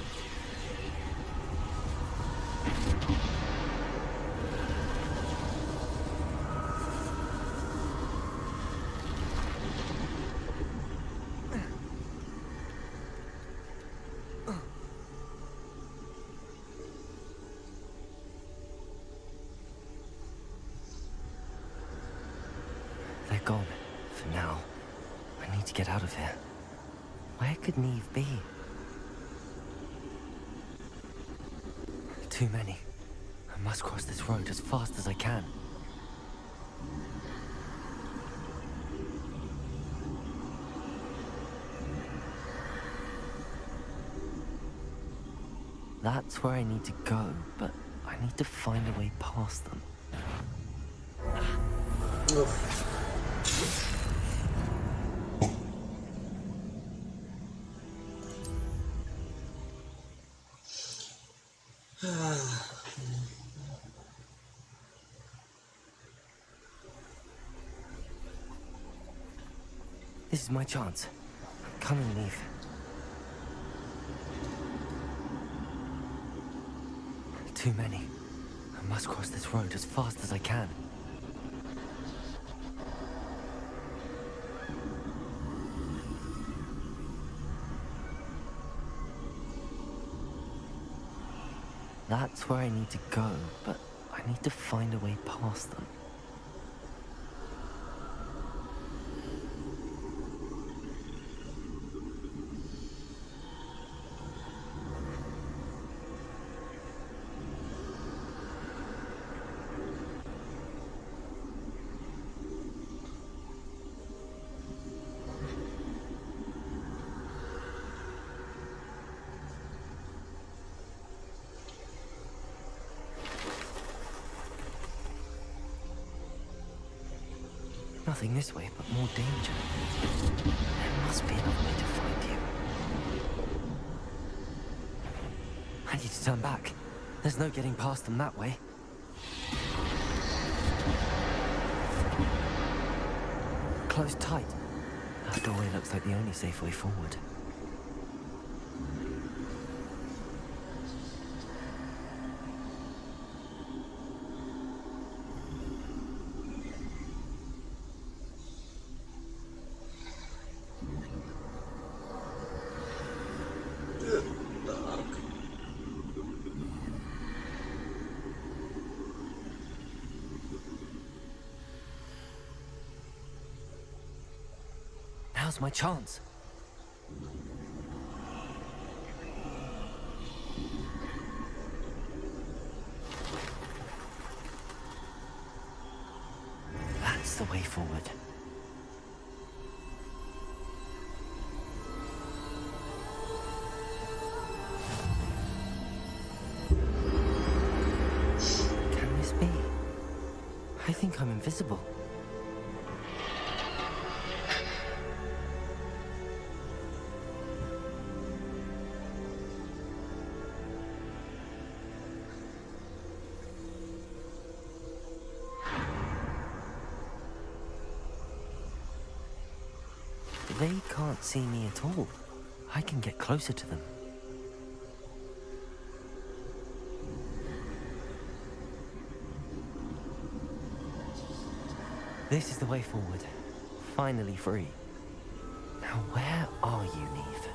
[SPEAKER 1] gone. For now. I need to get out of here. Where could Neve be? Too many. I must cross this road as fast as I can. That's where I need to go, but I need to find a way past them. This is my chance. Come on, Neve. Too many. I must cross this road as fast as I can. That's where I need to go, but I need to find a way past them. Nothing this way, but more danger. There must be another way to find you. I need to turn back. There's no getting past them that way. Close tight. That doorway looks like the only safe way forward. Now's my chance. That's the way forward. Can this be? I think I'm invisible. They can't see me at all. I can get closer to them. This is the way forward. Finally free. Now where are you, Neve?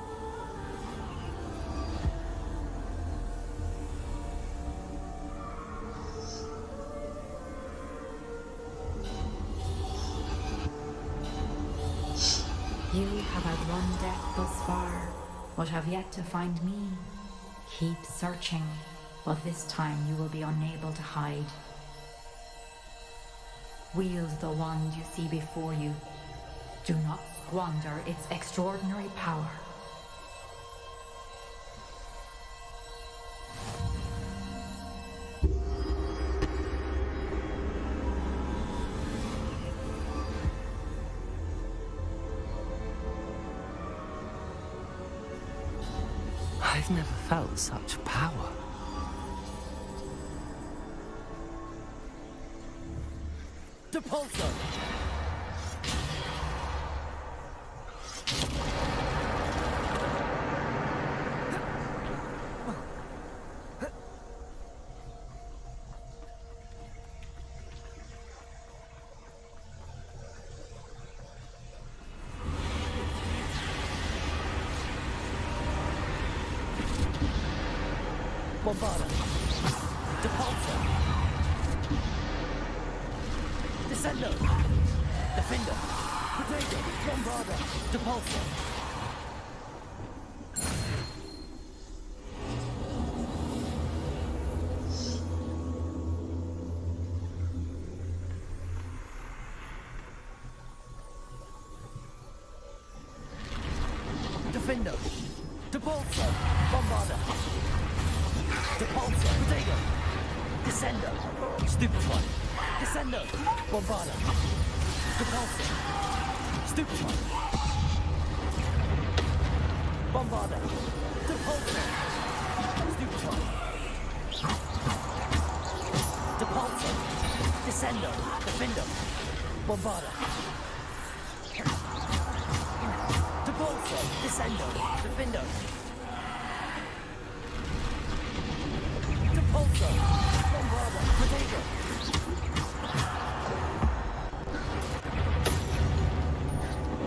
[SPEAKER 8] You have outrun death thus far, but have yet to find me. Keep searching, but this time you will be unable to hide. Wield the wand you see before you. Do not squander its extraordinary power.
[SPEAKER 1] I've never felt such power. Depulso! Bombarda. Depulso. Descendo. Defender. Potato. Bombarder. Depulsor. Defender. Depulsor. Bombarder. Depulsor. Potato. Descender. Stupefy. Descender. Bombarder. Depulsor. Stupefy. Bombarder. Depulsor. Stupefy. Depulsor. Descender. Defender. Bombarder. Depulsor. Descender. Defender. Depulsor. Bombarder. Potato.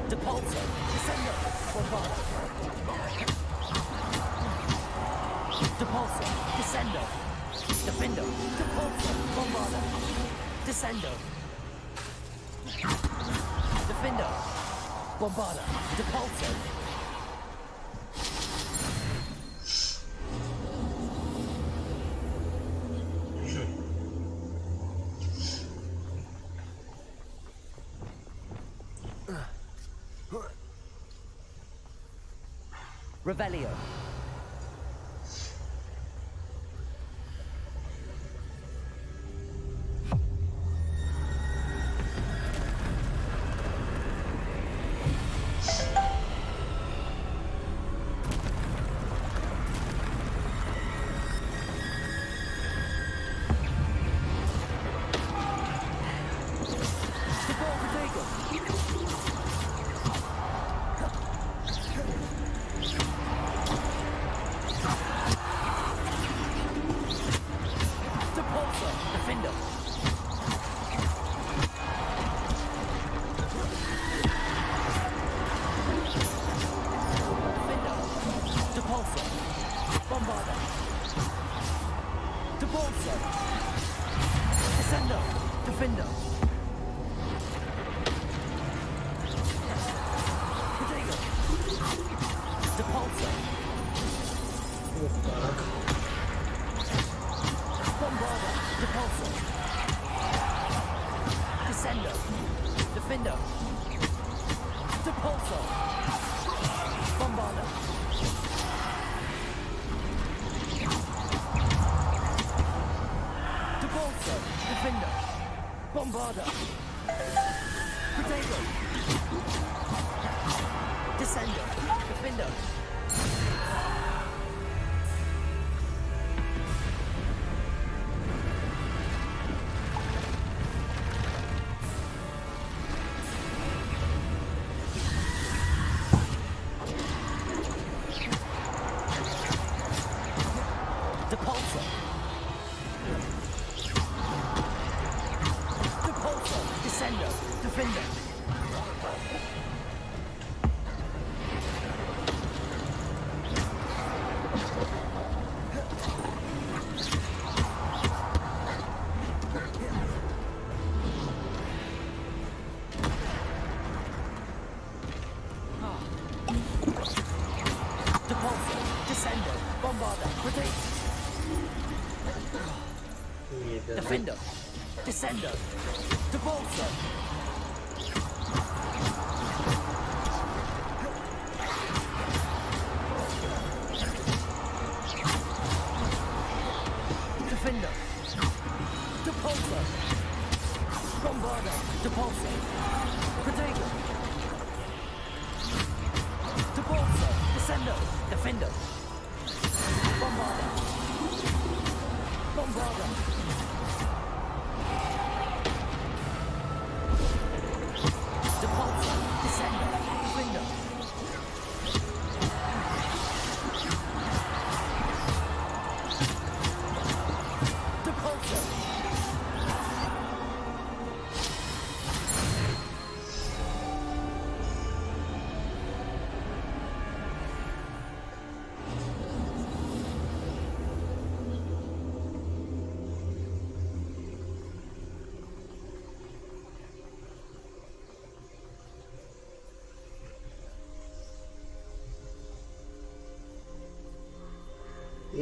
[SPEAKER 1] Depulsor. Descender. Bombarder. Depulsor. Descender. Defender. Depulsor. Bombarder. Descender. Defender. Bombarder. Depulsor. Revelio. Bombarder. Potato. Descender. Defender. Depulsor. Depulsor. Descender. Defender. Depulsor. Descender. Bombarder. Rotate. Defender. Descender. Depulsor. Defender. Depulsor. Bombarder. Depulsor. Potato. Depulsor. Descender. Defender. Bombarder. Bombarder. Depulsor. Descender. Defender. Depulsor.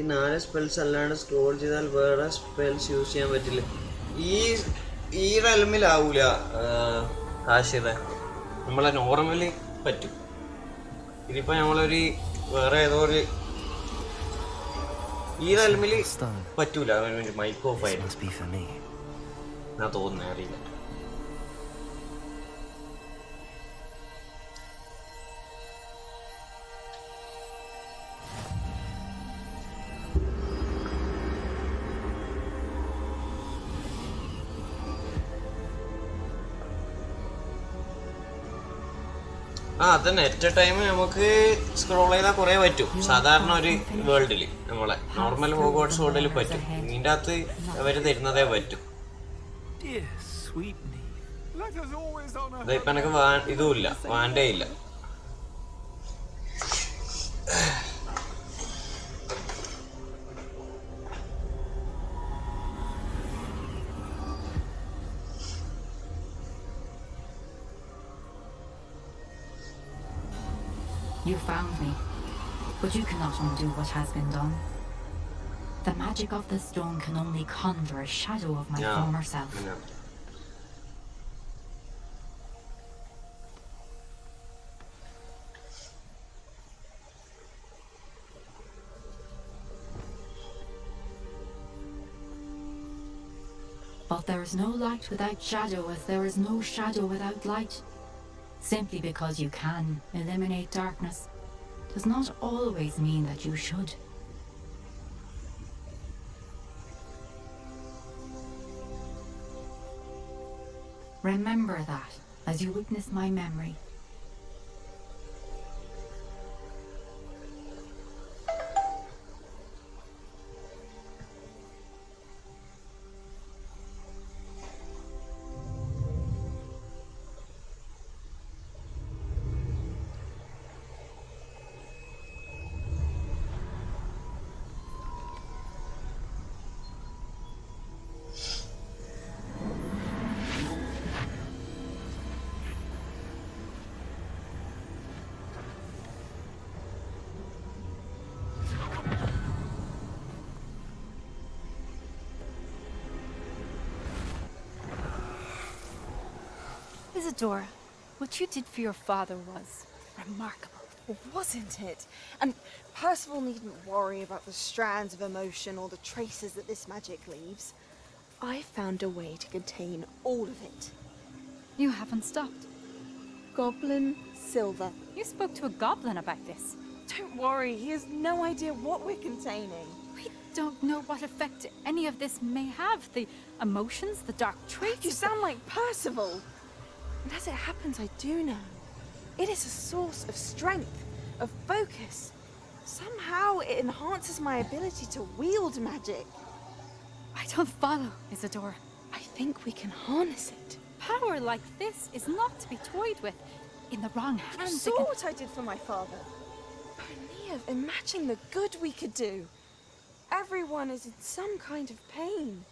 [SPEAKER 2] ഈ 4 spells അല്ലാണ്ട് scroll ചെയ്താൽ വേറെ spells use ചെയ്യാൻ പറ്റില്ല. ഈ റെൽമിലാവൂല കാശിയുടെ. നമ്മളെ normally പറ്റും. ഇതിപ്പോൾ നമ്മളൊരു വേറെ ഏതോ ഒരു ഈ റെൽമിൽ പറ്റൂല. മൈക്ക് ഓഫ് ആയിരുന്നു ഞാൻ തോന്നുന്നേ, അറിയില്ല. അതന്നെ അറ്റ് എ ടൈം നമുക്ക് സ്ക്രോൾ ചെയ്താൽ കുറേ പറ്റും. സാധാരണ ഒരു വേൾഡിൽ നമ്മളെ നോർമൽ ഹോഗ്വാർട്സ് വേൾഡിൽ പറ്റും. ഇതിൻ്റെ അകത്ത് അവർ തരുന്നതേ പറ്റും. ഇതിപ്പോ എനിക്ക് ഇതുമില്ല, വാണ്ടേ ഇല്ല.
[SPEAKER 8] You found me, but you cannot undo what has been done. The magic of the stone can only conjure a shadow of my former self. But there is no light without shadow, as there is no shadow without light. Simply because you can eliminate darkness does not always mean that you should. Remember that as you witness my memory.
[SPEAKER 16] Isadora, what you did for your father was remarkable.
[SPEAKER 15] Wasn't it? And Percival needn't worry about the strands of emotion or the traces that this magic leaves. I found a way to contain all of it.
[SPEAKER 16] You haven't stopped.
[SPEAKER 15] Goblin Silver.
[SPEAKER 16] You spoke to a goblin about this.
[SPEAKER 15] Don't worry, he has no idea what we're containing.
[SPEAKER 16] We don't know what effect any of this may have. The emotions, the dark traits.
[SPEAKER 15] You sound like Percival. And as it happens, I do know. It is a source of strength, of focus. Somehow it enhances my ability to wield magic.
[SPEAKER 16] I don't follow, Isadora.
[SPEAKER 15] I think we can harness it.
[SPEAKER 16] Power like this is not to be toyed with. In the wrong hands,
[SPEAKER 15] You saw what I did for my father. Neve, imagine the good we could do. Everyone is in some kind of pain.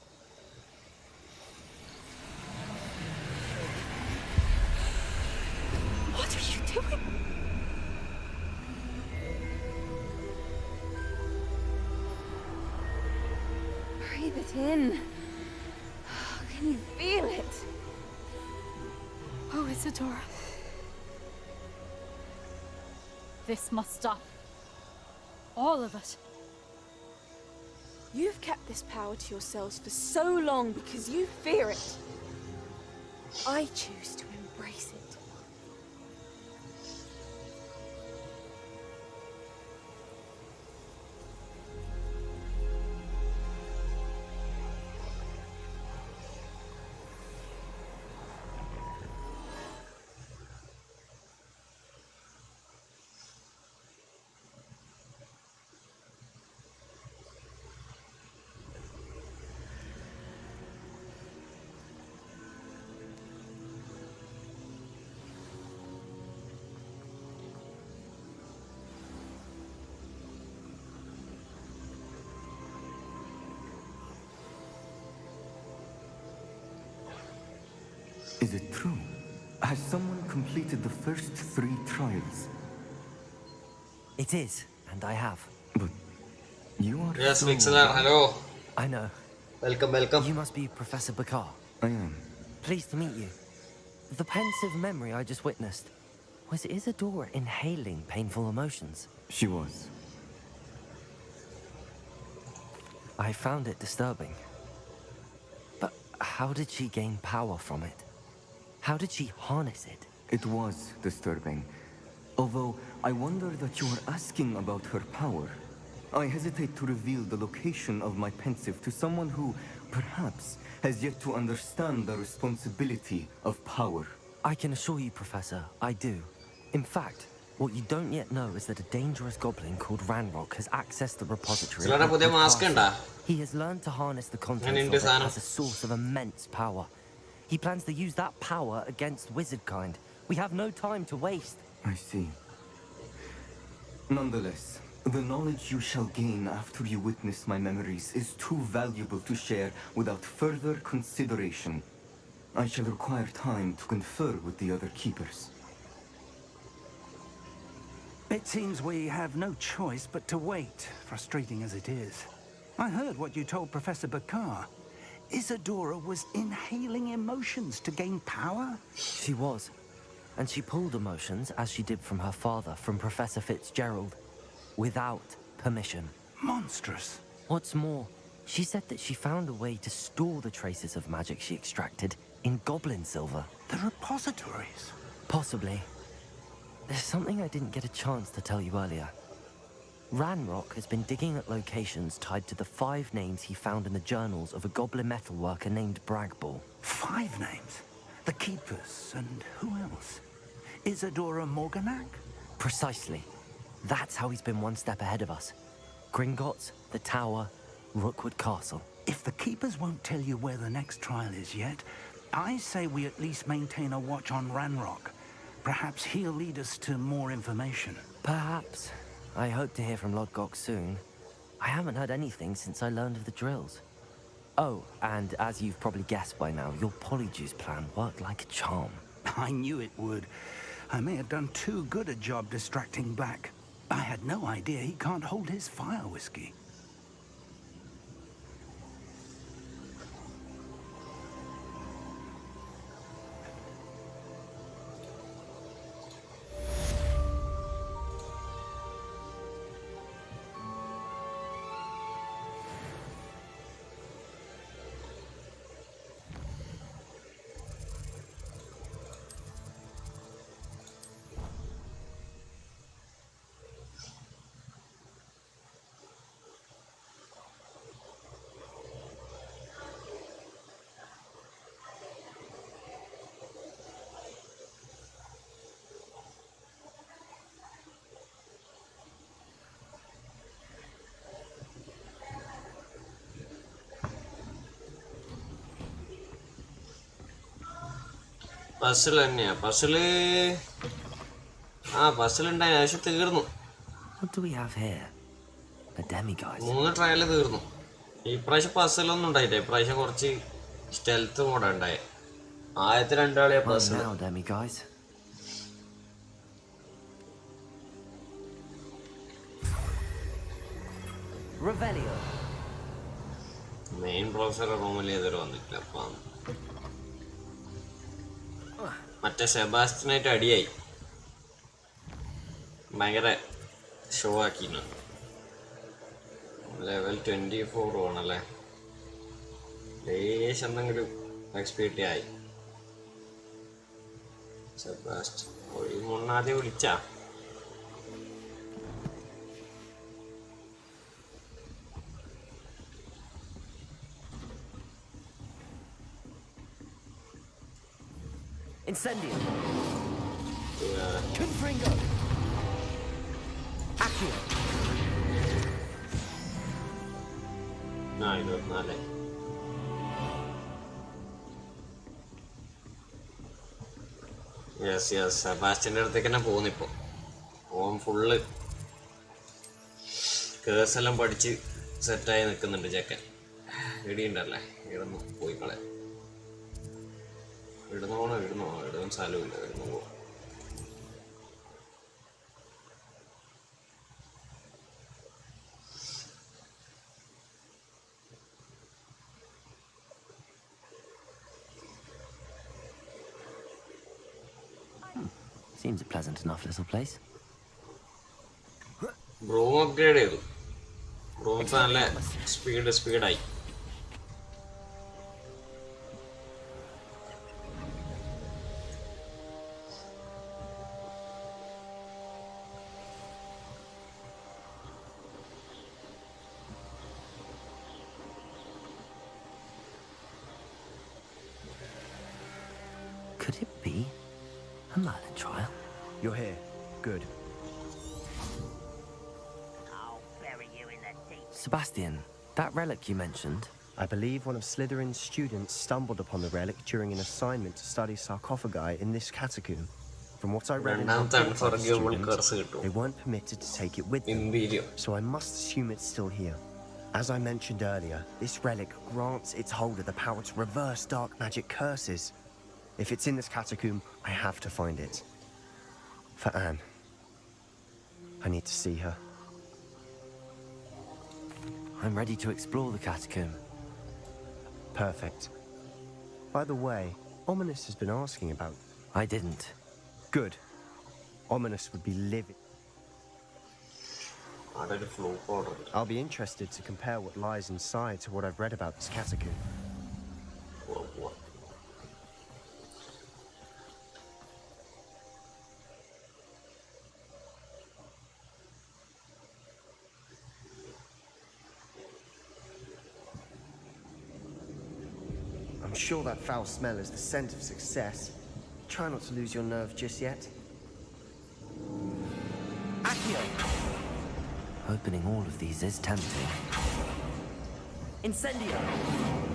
[SPEAKER 16] What are you doing?
[SPEAKER 15] Breathe it in. Can you feel it?
[SPEAKER 16] Oh, Isadora. This must stop. All of it.
[SPEAKER 15] You've kept this power to yourselves for so long because you fear it. I choose to embrace it.
[SPEAKER 17] Is it true? Has someone completed the first 3 trials?
[SPEAKER 1] It is, and I have.
[SPEAKER 17] But You are
[SPEAKER 2] Yes,
[SPEAKER 17] so
[SPEAKER 2] Vixeler, hello.
[SPEAKER 1] I know.
[SPEAKER 2] Welcome, welcome.
[SPEAKER 1] You must be Professor Bakar.
[SPEAKER 17] I am.
[SPEAKER 1] Pleased to meet you. The pensive memory I just witnessed, was Isadora inhaling painful emotions?
[SPEAKER 17] She was.
[SPEAKER 1] I found it disturbing. But how did she gain power from it? How did she harness it?
[SPEAKER 17] It was disturbing. Although I wonder that you are asking about her power. I hesitate to reveal the location of my pensive to someone who, perhaps, has yet to understand the responsibility of power.
[SPEAKER 1] I can assure you, Professor, I do. In fact, what you don't yet know is that a dangerous goblin called Ranrock has accessed the repository.
[SPEAKER 2] Sir, put a mask on.
[SPEAKER 1] He has learned to harness the contents
[SPEAKER 2] And
[SPEAKER 1] of it
[SPEAKER 2] in
[SPEAKER 1] as a source of immense power. He plans to use that power against wizardkind. We have no time to waste.
[SPEAKER 17] I see. Nonetheless, the knowledge you shall gain after you witness my memories is too valuable to share without further consideration. I shall require time to confer with the other keepers.
[SPEAKER 4] It seems we have no choice but to wait, frustrating as it is. I heard what you told Professor Bakar. Isadora was inhaling emotions to gain power?
[SPEAKER 1] She was. And she pulled emotions, as she did from her father, from Professor Fitzgerald, without permission.
[SPEAKER 4] Monstrous.
[SPEAKER 1] What's more, she said that she found a way to store the traces of magic she extracted in goblin silver.
[SPEAKER 4] The repositories?
[SPEAKER 1] Possibly. There's something I didn't get a chance to tell you earlier. Ranrock has been digging at locations tied to the 5 names he found in the journals of a goblin metalworker named Bragball.
[SPEAKER 4] 5 names? The Keepers, and who else? Isadora Morganac?
[SPEAKER 1] Precisely. That's how he's been one step ahead of us. Gringotts, the Tower, Rookwood Castle.
[SPEAKER 4] If the Keepers won't tell you where the next trial is yet, I say we at least maintain a watch on Ranrock. Perhaps he'll lead us to more information.
[SPEAKER 1] Perhaps. I hope to hear from Lodgok soon. I haven't heard anything since I learned of the drills. Oh, and as you've probably guessed by now, your Polyjuice plan worked like a charm.
[SPEAKER 4] I knew it would. I may have done too good a job distracting Black. I had no idea he can't hold his fire whiskey.
[SPEAKER 2] Puzzle തന്നെയാ puzzle puzzle ഉണ്ടായി പക്ഷെ തീർന്നു.
[SPEAKER 1] What do we have here? A demiguise.
[SPEAKER 2] 3 trial തീർന്നു. ഇപ്രാവശ്യം പസിലൊന്നും ഉണ്ടായില്ല. ഇപ്രാവശ്യം കുറച്ച് stealth മോഡാ ഉണ്ടായേ. ആദ്യത്തെ 2 കളിയാ puzzle.
[SPEAKER 1] Now, demiguise. Revelio.
[SPEAKER 2] Main professor റൂമിൽ ഇതുവരെ വന്നിട്ടില്ല. അപ്പം മറ്റേ സെബാസ്റ്റ്യനായിട്ട് അടിയായി. ഭയങ്കര ഷോ ആക്കിന്. ലെവൽ 24 ആണല്ലേ. ലേശം എന്തെങ്കിലും എക്സ്പീരിയൻസ് ആയി. സെബാസ്റ്റ്യൻ ഒരു മുന്നാദ്യം വിളിച്ചാ.
[SPEAKER 1] Incendio. Confringo. Accio.
[SPEAKER 2] No, 24. Yes സെബാസ്റ്റ്യൻ്റെ അടുത്തേക്ക് തന്നെ പോകുന്നിപ്പോ. ഓൻ ഫുള്ള് കേസെല്ലാം പഠിച്ച് സെറ്റായി നിൽക്കുന്നുണ്ട് ചെക്കൻ. ഇടിയുണ്ടല്ലേ, ഇടന്നു പോയി കളെ. ഇടുന്നോ ഇടുന്ന സ്ഥലമില്ല. ഇടുന്നു പോ.
[SPEAKER 1] Seems a pleasant enough little place.
[SPEAKER 2] Broom upgrade ചെയ്തു. Broom നല്ല സ്പീഡായി.
[SPEAKER 1] Could it be a Merlin trial?
[SPEAKER 3] You're here. Good.
[SPEAKER 1] Sebastian, that relic you mentioned.
[SPEAKER 3] I believe one of Slytherin's students stumbled upon the relic during an assignment to study sarcophagi in this catacomb. From what I read in
[SPEAKER 2] Unforgivable
[SPEAKER 3] students, they weren't permitted to take it with them, so I must assume it's still here. As I mentioned earlier, this relic grants its holder the power to reverse dark magic curses. If it's in this catacomb, I have to find it. For Anne. I need to see her.
[SPEAKER 1] I'm ready to explore the catacomb.
[SPEAKER 3] Perfect. By the way, Ominous has been asking about...
[SPEAKER 1] I didn't.
[SPEAKER 3] Good. Ominous would be livid. I'll be interested to compare what lies inside to what I've read about this catacomb. I'm sure that foul smell is the scent of success. Try not to lose your nerve just yet.
[SPEAKER 1] Accio! Opening all of these is tempting. Incendio!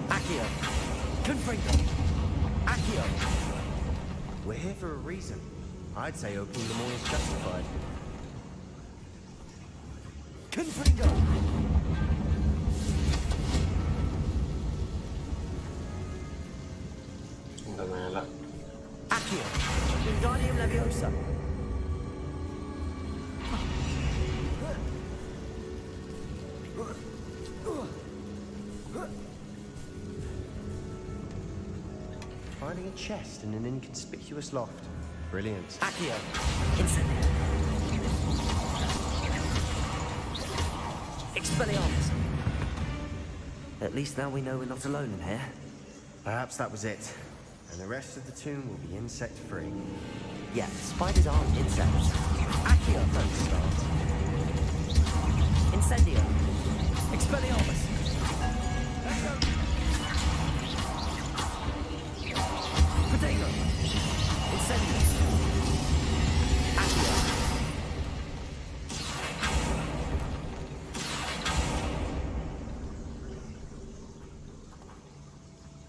[SPEAKER 1] Accio! Confringo! Accio!
[SPEAKER 3] We're here for a reason. I'd say opening them all is justified.
[SPEAKER 1] Confringo! Accio! Wingardium Leviosa!
[SPEAKER 3] Finding a chest in an inconspicuous loft. Brilliant.
[SPEAKER 1] Accio! Incendio! Expelliarmus! At least now we know we're not alone in here.
[SPEAKER 3] Perhaps that was it. And the rest of the tomb will be insect-free.
[SPEAKER 1] Yeah, spiders aren't insects. Accio!
[SPEAKER 3] Don't start.
[SPEAKER 1] Incendio! Expelliarmus! Potato! Incendio! Accio!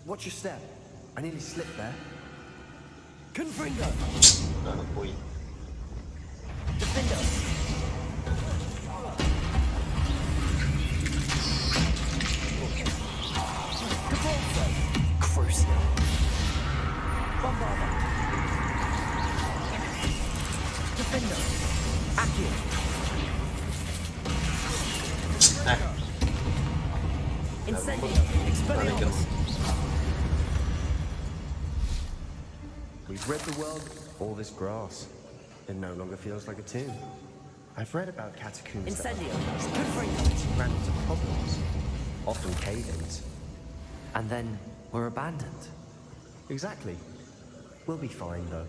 [SPEAKER 3] Watch your step. I nearly slipped there.
[SPEAKER 1] Confringo! Defendo! Cabalso! Crucio! Bombarda! Defendo! Accio! Incendio! Expelliarmus!
[SPEAKER 3] We've rid the world of all this grass. It no longer feels like a tomb. I've read about catacombs
[SPEAKER 1] Incendio!
[SPEAKER 3] that ran into problems, often cave-ins.
[SPEAKER 1] And then we're abandoned.
[SPEAKER 3] Exactly. We'll be fine, though.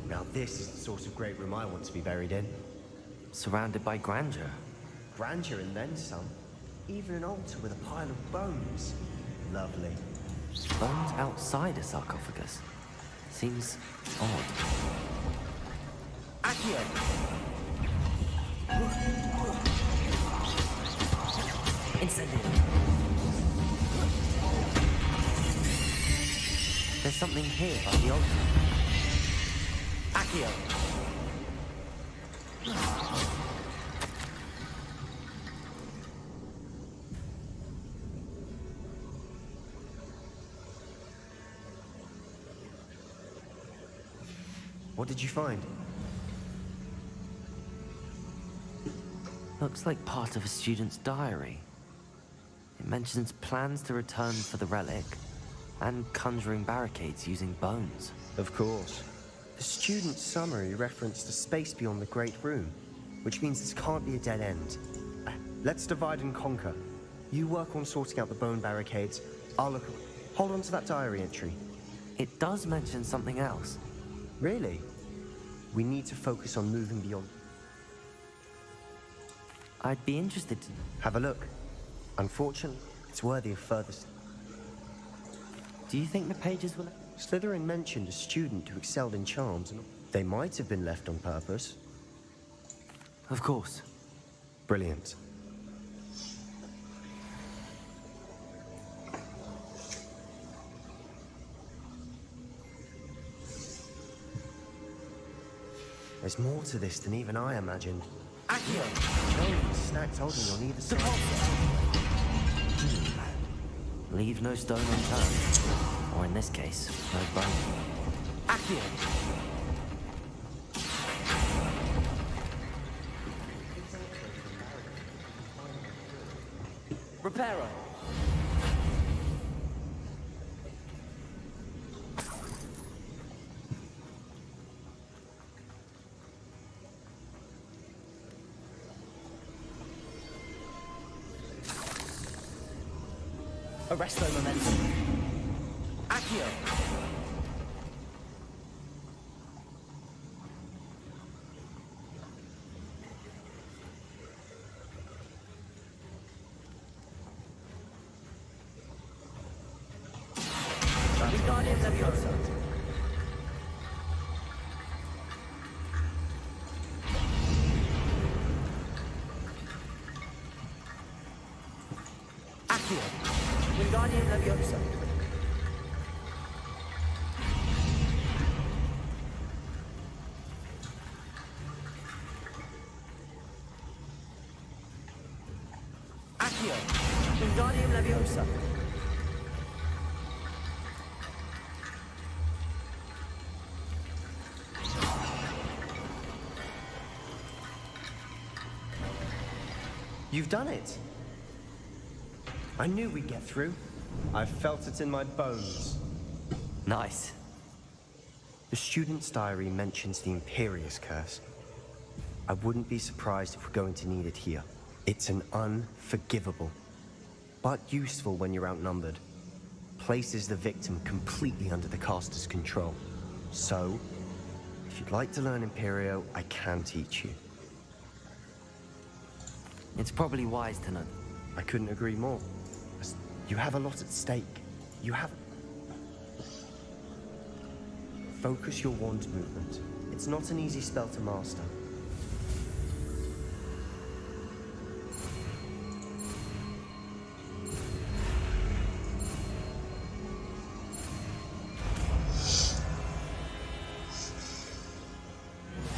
[SPEAKER 3] Now this is the sort of great room I want to be buried in.
[SPEAKER 1] Surrounded by grandeur.
[SPEAKER 3] Grandeur and then some. Even an altar with a pile of bones. Lovely.
[SPEAKER 1] Bones outside a sarcophagus. Seems odd.
[SPEAKER 3] Accio!
[SPEAKER 1] Incendio! There's something here by the altar. Accio!
[SPEAKER 3] What did you find?
[SPEAKER 1] Looks like part of a student's diary. It mentions plans to return for the relic and conjuring barricades using bones.
[SPEAKER 3] Of course. The student summary referenced a space beyond the Great Room, which means this can't be a dead end. Let's divide and conquer. You work on sorting out the bone barricades. I'll look... Hold on to that diary entry.
[SPEAKER 1] It does mention something else.
[SPEAKER 3] Really? We need to focus on moving beyond...
[SPEAKER 1] I'd be interested to...
[SPEAKER 3] Have a look. Unfortunately, it's worthy of further...
[SPEAKER 1] Do you think the pages will...
[SPEAKER 3] Slytherin mentioned a student who excelled in charms, and they might have been left on purpose.
[SPEAKER 1] Of course.
[SPEAKER 3] Brilliant. There's more to this than even I imagined. Accio! No, snacks holding on either side.
[SPEAKER 1] Leave no stone unturned. Or in this case, no bone.
[SPEAKER 3] Accio!
[SPEAKER 1] Reparo!
[SPEAKER 3] Arresto momentum. Accio!
[SPEAKER 1] Wingardium Leviosa.
[SPEAKER 3] Accio!
[SPEAKER 1] Wingardium Leviosa.
[SPEAKER 3] Accio!
[SPEAKER 1] Wingardium Leviosa.
[SPEAKER 3] You've done it! I knew we'd get through. I felt it in my bones.
[SPEAKER 1] Nice.
[SPEAKER 3] The student's diary mentions the Imperious Curse. I wouldn't be surprised if we're going to need it here. It's an unforgivable, but useful when you're outnumbered. Places the victim completely under the caster's control. So, if you'd like to learn Imperio, I can teach you.
[SPEAKER 1] It's probably wise to know.
[SPEAKER 3] I couldn't agree more. You have a lot at stake. You have... Focus your wand movement. It's not an easy spell to master.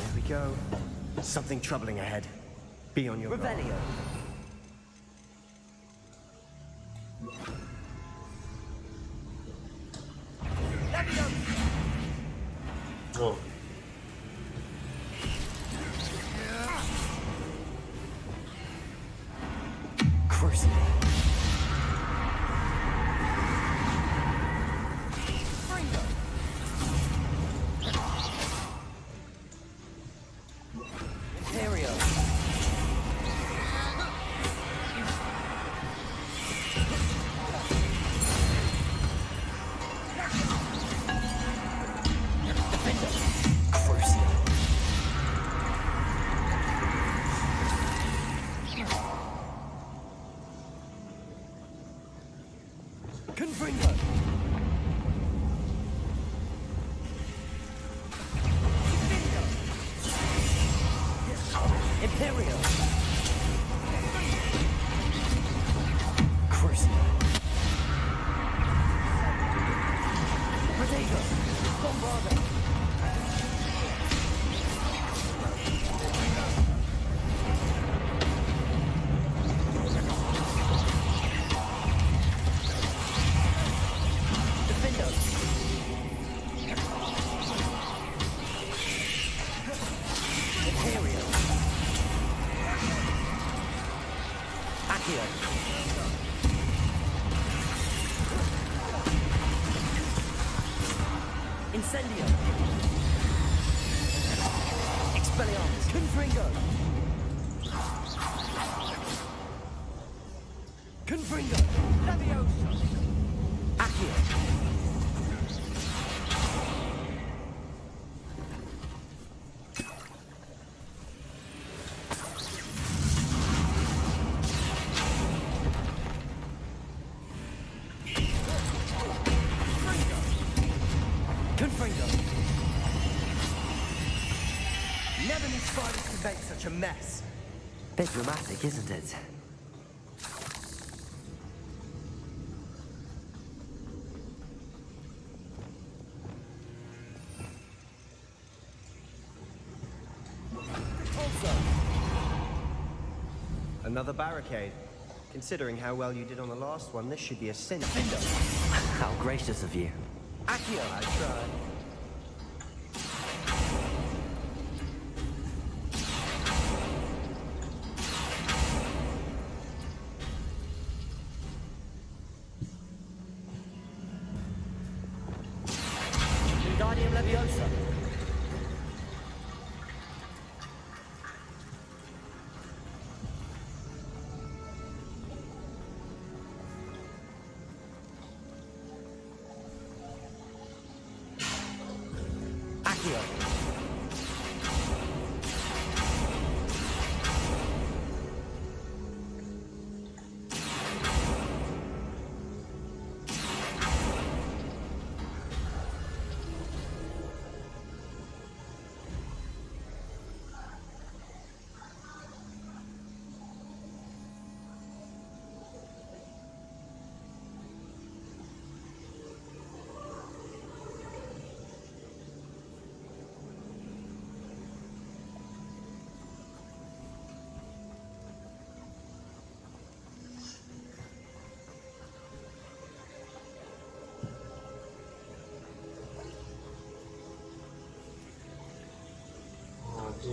[SPEAKER 3] There we go. Something troubling ahead. Be on your guard.
[SPEAKER 1] Revelio.
[SPEAKER 2] Oh.
[SPEAKER 1] Crucible. Imperio. Confringo! Imperio! Crucible! Protego! Bombardo! Incendio! Expelliarmus! Confringo! Confringo! Leviosa! Accio!
[SPEAKER 3] Never knew spiders could make such a mess.
[SPEAKER 1] Bit dramatic, isn't it?
[SPEAKER 3] Another barricade. Considering how well you did on the last one, this should be a cinch.
[SPEAKER 1] How gracious of you.
[SPEAKER 3] Accio, I tried.
[SPEAKER 1] Wingardium Leviosa. Accio.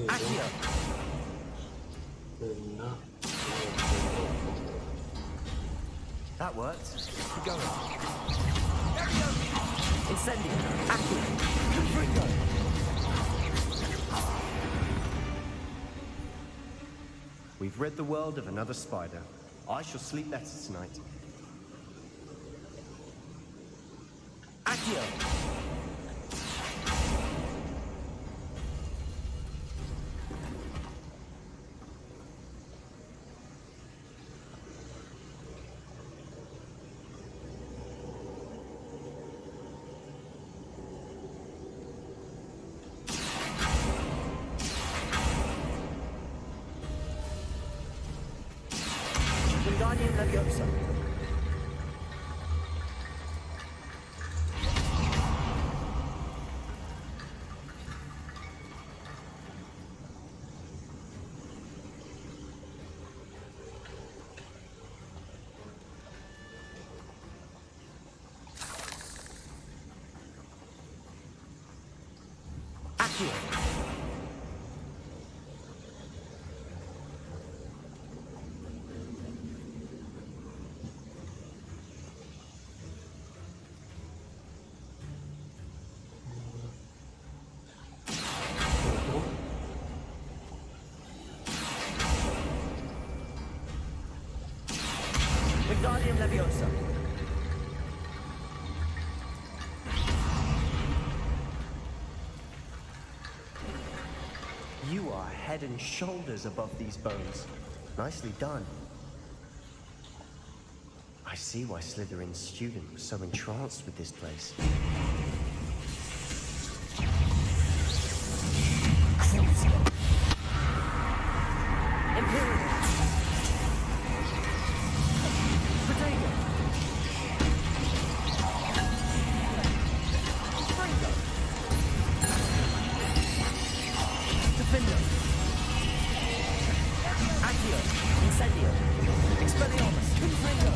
[SPEAKER 1] Accio.
[SPEAKER 3] That worked. Keep going.
[SPEAKER 1] Incendio. Accio. Confringo.
[SPEAKER 3] We've rid the world of another spider. I shall sleep better tonight.
[SPEAKER 1] Accio. Wingardium Leviosa. Accio. Wingardium Leviosa.
[SPEAKER 3] You are head and shoulders above these bones. Nicely done. I see why Slytherin's student was so entranced with this place.
[SPEAKER 1] Imperial. Potato. Fringo. Defendo. Accio. Incendio. Expelliarmus. Confringo.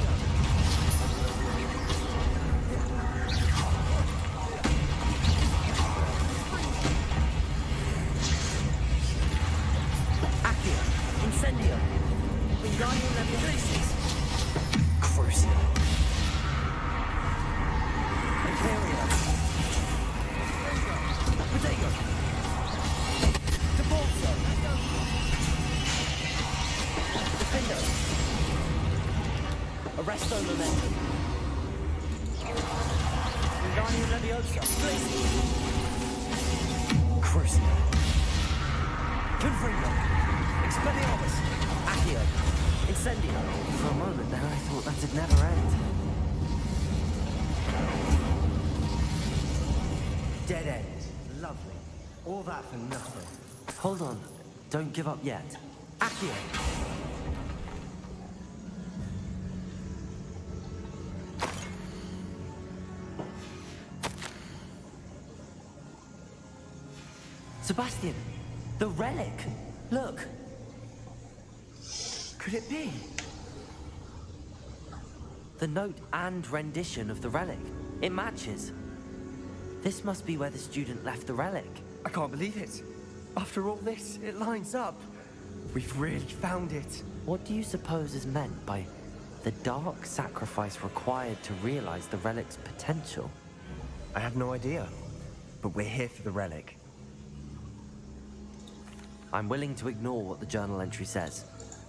[SPEAKER 1] Presto momentum. Wingardium Leviosa. Crucio. Confringo. Expelliarmus. Accio. Incendio. For a moment there, I thought that'd never end.
[SPEAKER 3] Dead end. Lovely. All that for nothing.
[SPEAKER 1] Hold on. Don't give up yet. Accio. Sebastian, the relic. Look.
[SPEAKER 3] Could it be?
[SPEAKER 1] The note and rendition of the relic. It matches. This must be where the student left the relic.
[SPEAKER 3] I can't believe it. After all this, it lines up. We've really found it.
[SPEAKER 1] What do you suppose is meant by the dark sacrifice required to realize the relic's potential?
[SPEAKER 3] I have no idea. But we're here for the relic.
[SPEAKER 1] I'm willing to ignore what the journal entry says.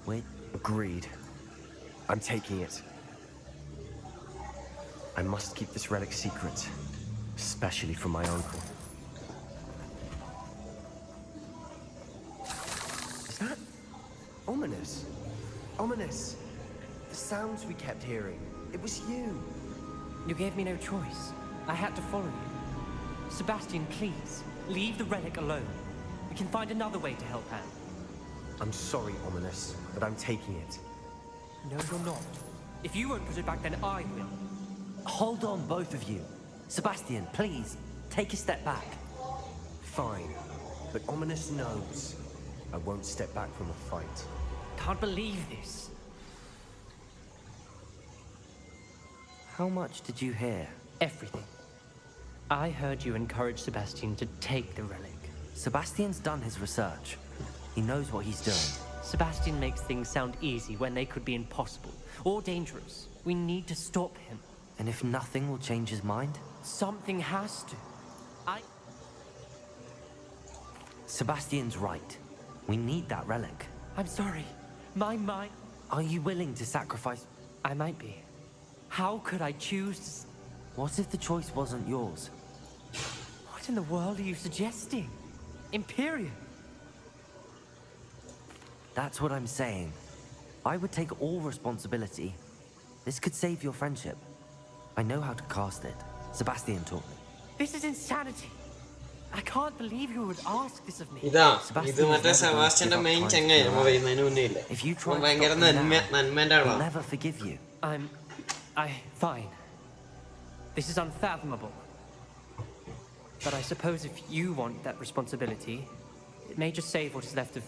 [SPEAKER 1] We're...
[SPEAKER 3] Agreed. I'm taking it. I must keep this relic secret. Especially from my uncle. Is that... ominous? Ominous. The sounds we kept hearing. It was you.
[SPEAKER 18] You gave me no choice. I had to follow you. Sebastian, please, leave the relic alone. We can find another way to help Anne.
[SPEAKER 3] I'm sorry, Ominous, but I'm taking it.
[SPEAKER 18] No, you're not. If you won't put it back, then I will.
[SPEAKER 1] Hold on, both of you. Sebastian, please, take a step back.
[SPEAKER 3] Fine, but Ominous knows I won't step back from a fight.
[SPEAKER 18] Can't believe this.
[SPEAKER 1] How much did you hear?
[SPEAKER 18] Everything. I heard you encourage Sebastian to take the relic.
[SPEAKER 1] Sebastian's done his research. He knows what he's doing.
[SPEAKER 18] Sebastian makes things sound easy when they could be impossible or dangerous. We need to stop him.
[SPEAKER 1] And if nothing will change his mind?
[SPEAKER 18] Something has to.
[SPEAKER 1] Sebastian's right. We need that relic.
[SPEAKER 18] I'm sorry. My mind...
[SPEAKER 1] Are you willing to sacrifice?
[SPEAKER 18] I might be. How could I choose to...
[SPEAKER 1] What if the choice wasn't yours?
[SPEAKER 18] What in the world are you suggesting? Imperium?
[SPEAKER 1] That's what I'm saying. I would take all responsibility. This could save your friendship. I know how to cast it. Sebastian taught me.
[SPEAKER 18] This is insanity. I can't believe you would ask this of me.
[SPEAKER 2] ഇതാ ഇത് മറ്റേ സെബാസ്റ്റ്യന്റെ main ചങ്ങായിരുന്നു വരുന്നതിന് മുന്നേ ഇല്ലേ ഭയങ്കര നന്മേന്റെ ആളാണ്.
[SPEAKER 1] Never forgive you.
[SPEAKER 18] Fine. This is unfathomable. But I suppose if you want that responsibility, it may just save what is left of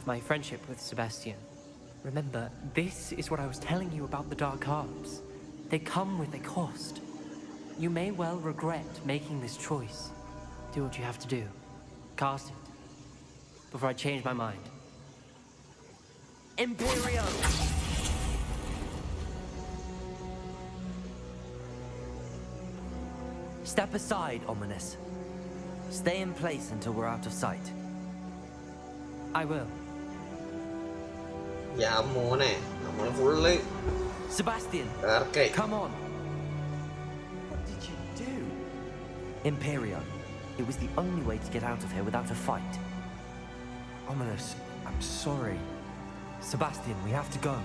[SPEAKER 18] my friendship with Sebastian. Remember, this is what I was telling you about the dark arts. They come with a cost. You may well regret making this choice. Do what you have to do. Cast it. Before I change my mind.
[SPEAKER 1] Imperium! Step aside, Ominous. Stay in place until we're out of sight.
[SPEAKER 18] I will.
[SPEAKER 2] Yeah, മോനെ നമ്മള് full
[SPEAKER 1] Sebastian, come on.
[SPEAKER 3] What did you do?
[SPEAKER 1] Imperio. It was the only way to get out of here without a fight.
[SPEAKER 3] Ominous, I'm sorry.
[SPEAKER 1] Sebastian, we have to go.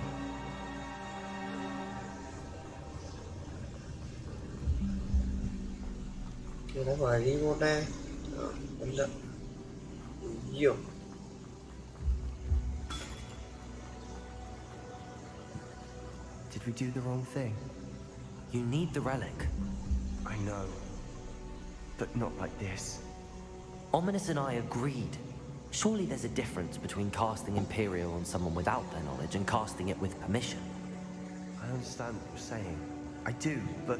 [SPEAKER 2] വഴി പോട്ടെ ഇല്ല അയ്യോ
[SPEAKER 3] Did we do the wrong thing?
[SPEAKER 1] You need the relic.
[SPEAKER 3] I know. But not like this.
[SPEAKER 1] Ominous and I agreed. Surely there's a difference between casting Imperial on someone without their knowledge and casting it with permission.
[SPEAKER 3] I understand what you're saying. I do, but...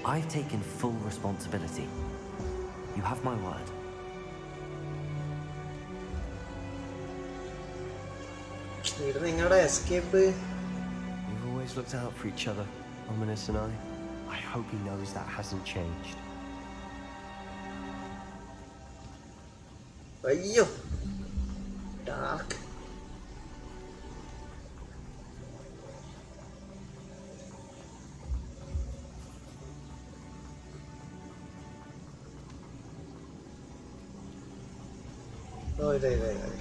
[SPEAKER 1] I've taken full responsibility. You have my word.
[SPEAKER 2] നിങ്ങളുടെ escape
[SPEAKER 3] We've always looked out for each other, Ominous and I. I hope he knows that hasn't changed.
[SPEAKER 2] അയ്യോ dark ഓ ഇതാ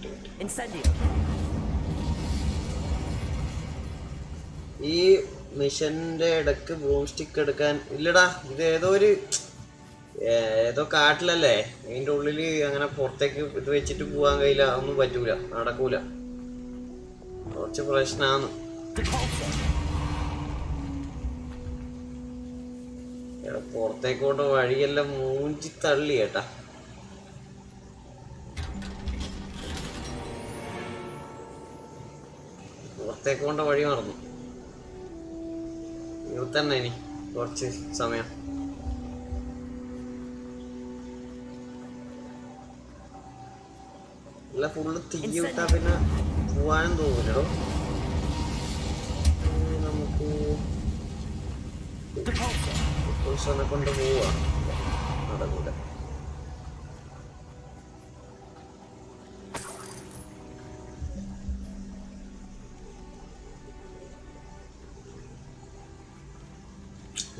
[SPEAKER 2] കിട്ടി.
[SPEAKER 1] Incendio.
[SPEAKER 2] ഈ മിഷന്റെ ഇടക്ക് broom stick എടുക്കാൻ ഇല്ലടാ, ഇത് ഏതോ കാട്ടിലല്ലേ, അതിന്റെ ഉള്ളില് അങ്ങനെ പുറത്തേക്ക് ഇത് വെച്ചിട്ട് പോവാൻ കഴിയില്ല, ഒന്നും പറ്റൂല, നടക്കൂല, കുറച്ച് പ്രശ്നാണ്. പുറത്തേക്കോട്ട് വഴിയെല്ലാം മൂഞ്ചി തള്ളി കേട്ടാ. പുറത്തേക്കോണ്ട വഴി മറന്നു. ഇവിടെ തന്നെ ഇനി കുറച്ച് സമയം. എല്ലാം ഫുള്ള് തീ വിട്ടാ പിന്നെ പോവാനും തോന്നില്ലടോ. നമുക്ക് ഉത്സവനെ കൊണ്ട് പോവാ, നടക്കൂല.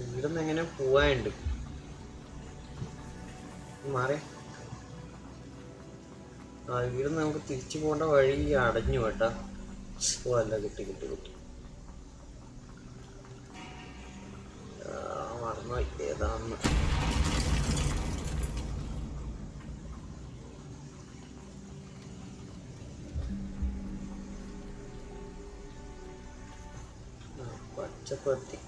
[SPEAKER 2] ഇവിടുന്ന് എങ്ങനെ പോവാനുണ്ട്? മാറി ഇവിടുന്ന് നമുക്ക് തിരിച്ചു പോകേണ്ട വഴി അടഞ്ഞു കേട്ടാ. ഓ അല്ല, കിട്ടി. മറന്നു ഏതാന്ന്. പച്ചപ്പത്തി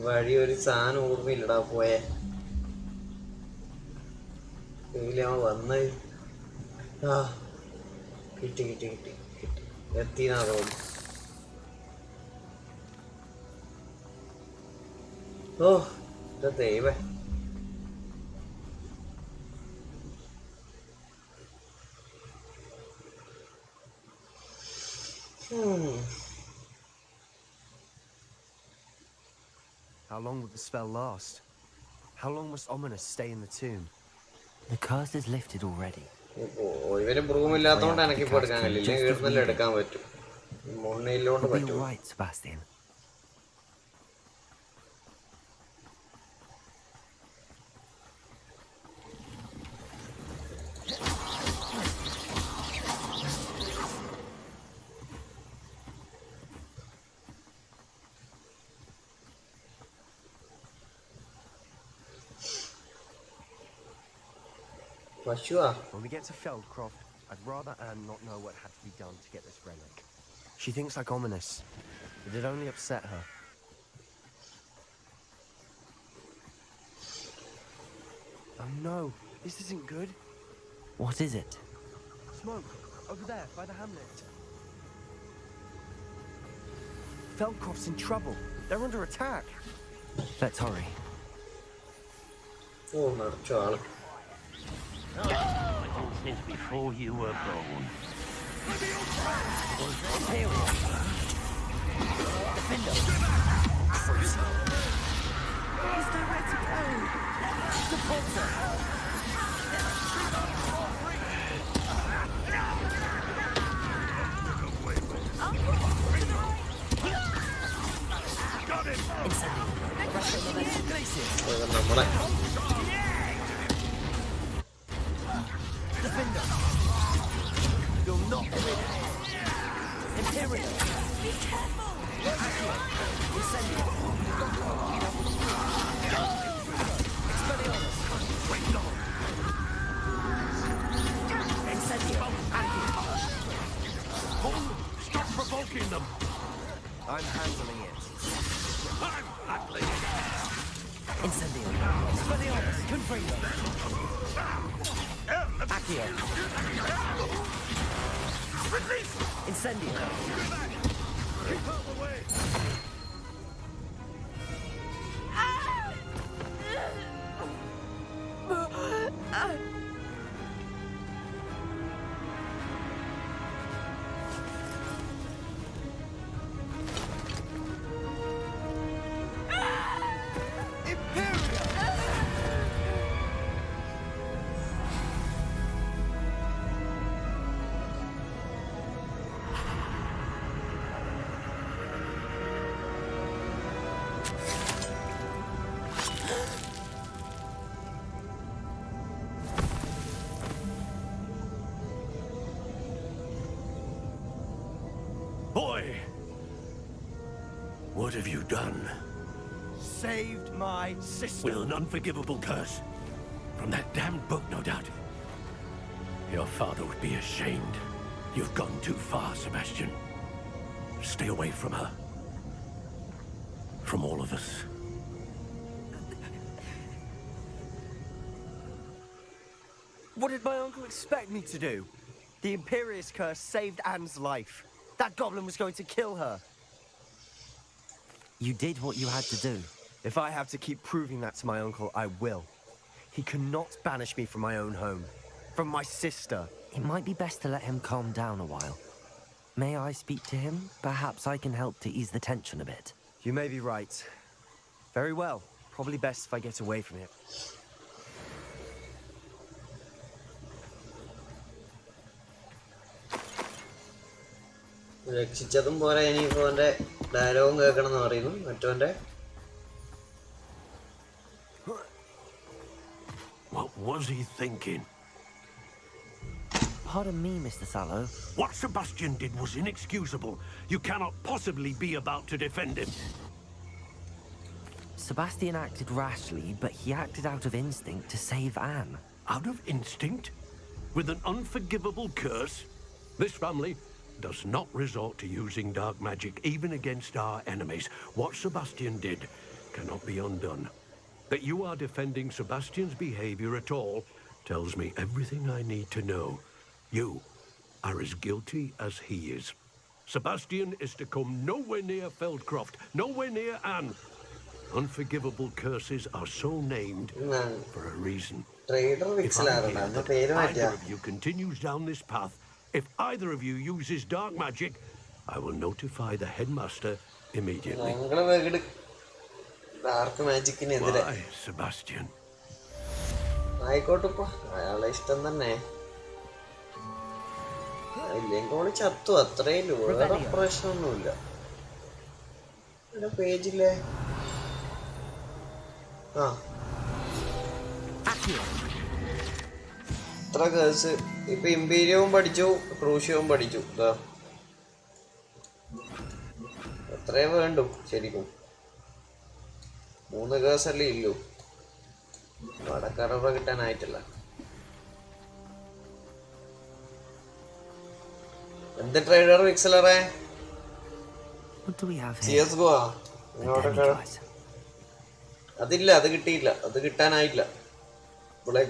[SPEAKER 2] വഴി ഒരു സാധനം ഓർമ്മയില്ലടാ പോയെ. എങ്കിലാണ് വന്നത്. കിട്ടി എത്തിനാ തോന്നി. ഓ ഇത് ദൈവേ.
[SPEAKER 3] How long would the spell last? How long must Ominous stay in the tomb?
[SPEAKER 1] The curse is lifted already.
[SPEAKER 2] ഇവന് ബ്രൂമില്ലാത്തോണ്ട് എനിക്കിപ്പോ എടുക്കാൻ കഴിയില്ല. വീട്ടിൽ എടുക്കാൻ പറ്റും, മുന്നയിലോണ്ട് പറ്റും.
[SPEAKER 1] Right, Sebastian.
[SPEAKER 3] When we get to Feldcroft, I'd rather Anne not know what had to be done to get this relic. She thinks like Ominous. It'd only upset her. Oh no, this isn't good.
[SPEAKER 1] What is it?
[SPEAKER 3] Smoke, over there, by the hamlet. Feldcroft's in trouble. They're under attack.
[SPEAKER 1] Let's hurry.
[SPEAKER 2] Oh, no, Charlie.
[SPEAKER 19] Since before you were born.
[SPEAKER 1] Defender.
[SPEAKER 6] There's nowhere to go.
[SPEAKER 1] Suppulsor.
[SPEAKER 19] Got it!
[SPEAKER 1] Incendio. Rush on the left places. Defender. You'll not win. Imperial. Be careful. Incendio. Expelliarmus. Incendio.
[SPEAKER 19] Hold! Stop provoking them!
[SPEAKER 3] I'm handling it.
[SPEAKER 19] I'm handling it!
[SPEAKER 1] Incendio. Expelliarmus. Confringo. Accio.
[SPEAKER 19] Release!
[SPEAKER 1] Incendio.
[SPEAKER 19] Keep out the way! What have you done?
[SPEAKER 3] Saved my sister.
[SPEAKER 19] With an unforgivable curse. From that damned book, no doubt. Your father would be ashamed. You've gone too far, Sebastian. Stay away from her. From all of us.
[SPEAKER 3] What did my uncle expect me to do? The Imperious curse saved Anne's life. That goblin was going to kill her.
[SPEAKER 1] You did what you had to do.
[SPEAKER 3] If I have to keep proving that to my uncle, I will. He cannot banish me from my own home. From my sister.
[SPEAKER 1] It might be best to let him calm down a while. May I speak to him? Perhaps I can help to ease the tension a bit.
[SPEAKER 3] You may be right. Very well. Probably best if I get away from him.
[SPEAKER 2] രക്ഷിച്ചതും പോരാ ഇനിയിപ്പോ അവന്റെ ഡയലോഗും കേൾക്കണം എന്ന് പറയുന്നു മറ്റവന്റെ.
[SPEAKER 19] What was he thinking?
[SPEAKER 1] Pardon me, Mr. Sallow.
[SPEAKER 19] What Sebastian did was inexcusable. You cannot possibly be about to defend him.
[SPEAKER 1] Sebastian acted rashly, but he acted out of instinct to save Anne.
[SPEAKER 19] Out of instinct? With an unforgivable curse? This family does not resort to using dark magic even against our enemies. What Sebastian did cannot be undone. That you are defending Sebastian's behavior at all tells me everything I need to know. You are as guilty as he is. Sebastian is to come nowhere near Feldcroft, nowhere near Anne. Unforgivable curses are so named for a reason. If either of you continues down this path, if either of you uses dark magic, I will notify the headmaster immediately. Why, Sebastian?
[SPEAKER 2] ആയിക്കോട്ടിപ്പോ അയാളെ ഇഷ്ടം തന്നെ. ഇല്ലെങ്കിൽ ഓള് ചത്തു, അത്രയും വേറെ പ്രശ്നമൊന്നുമില്ല. പേജില്ലേ ഇത്ര case ഇപ്പൊ ഇമ്പീരിയവും പഠിച്ചു, ക്രൂഷ്യവും പഠിച്ചു. എത്രയേ വേണ്ടു ശരിക്കും? 3 കേസല്ലേ ഇല്ലു. വടക്കറവ കിട്ടാനായിട്ടില്ല. എന്ത് ട്രേഡർ വിക്സലറേ? CS:GO അതില്ല, അത് കിട്ടിയില്ല, അത് കിട്ടാനായില്ല. ഇവിടെ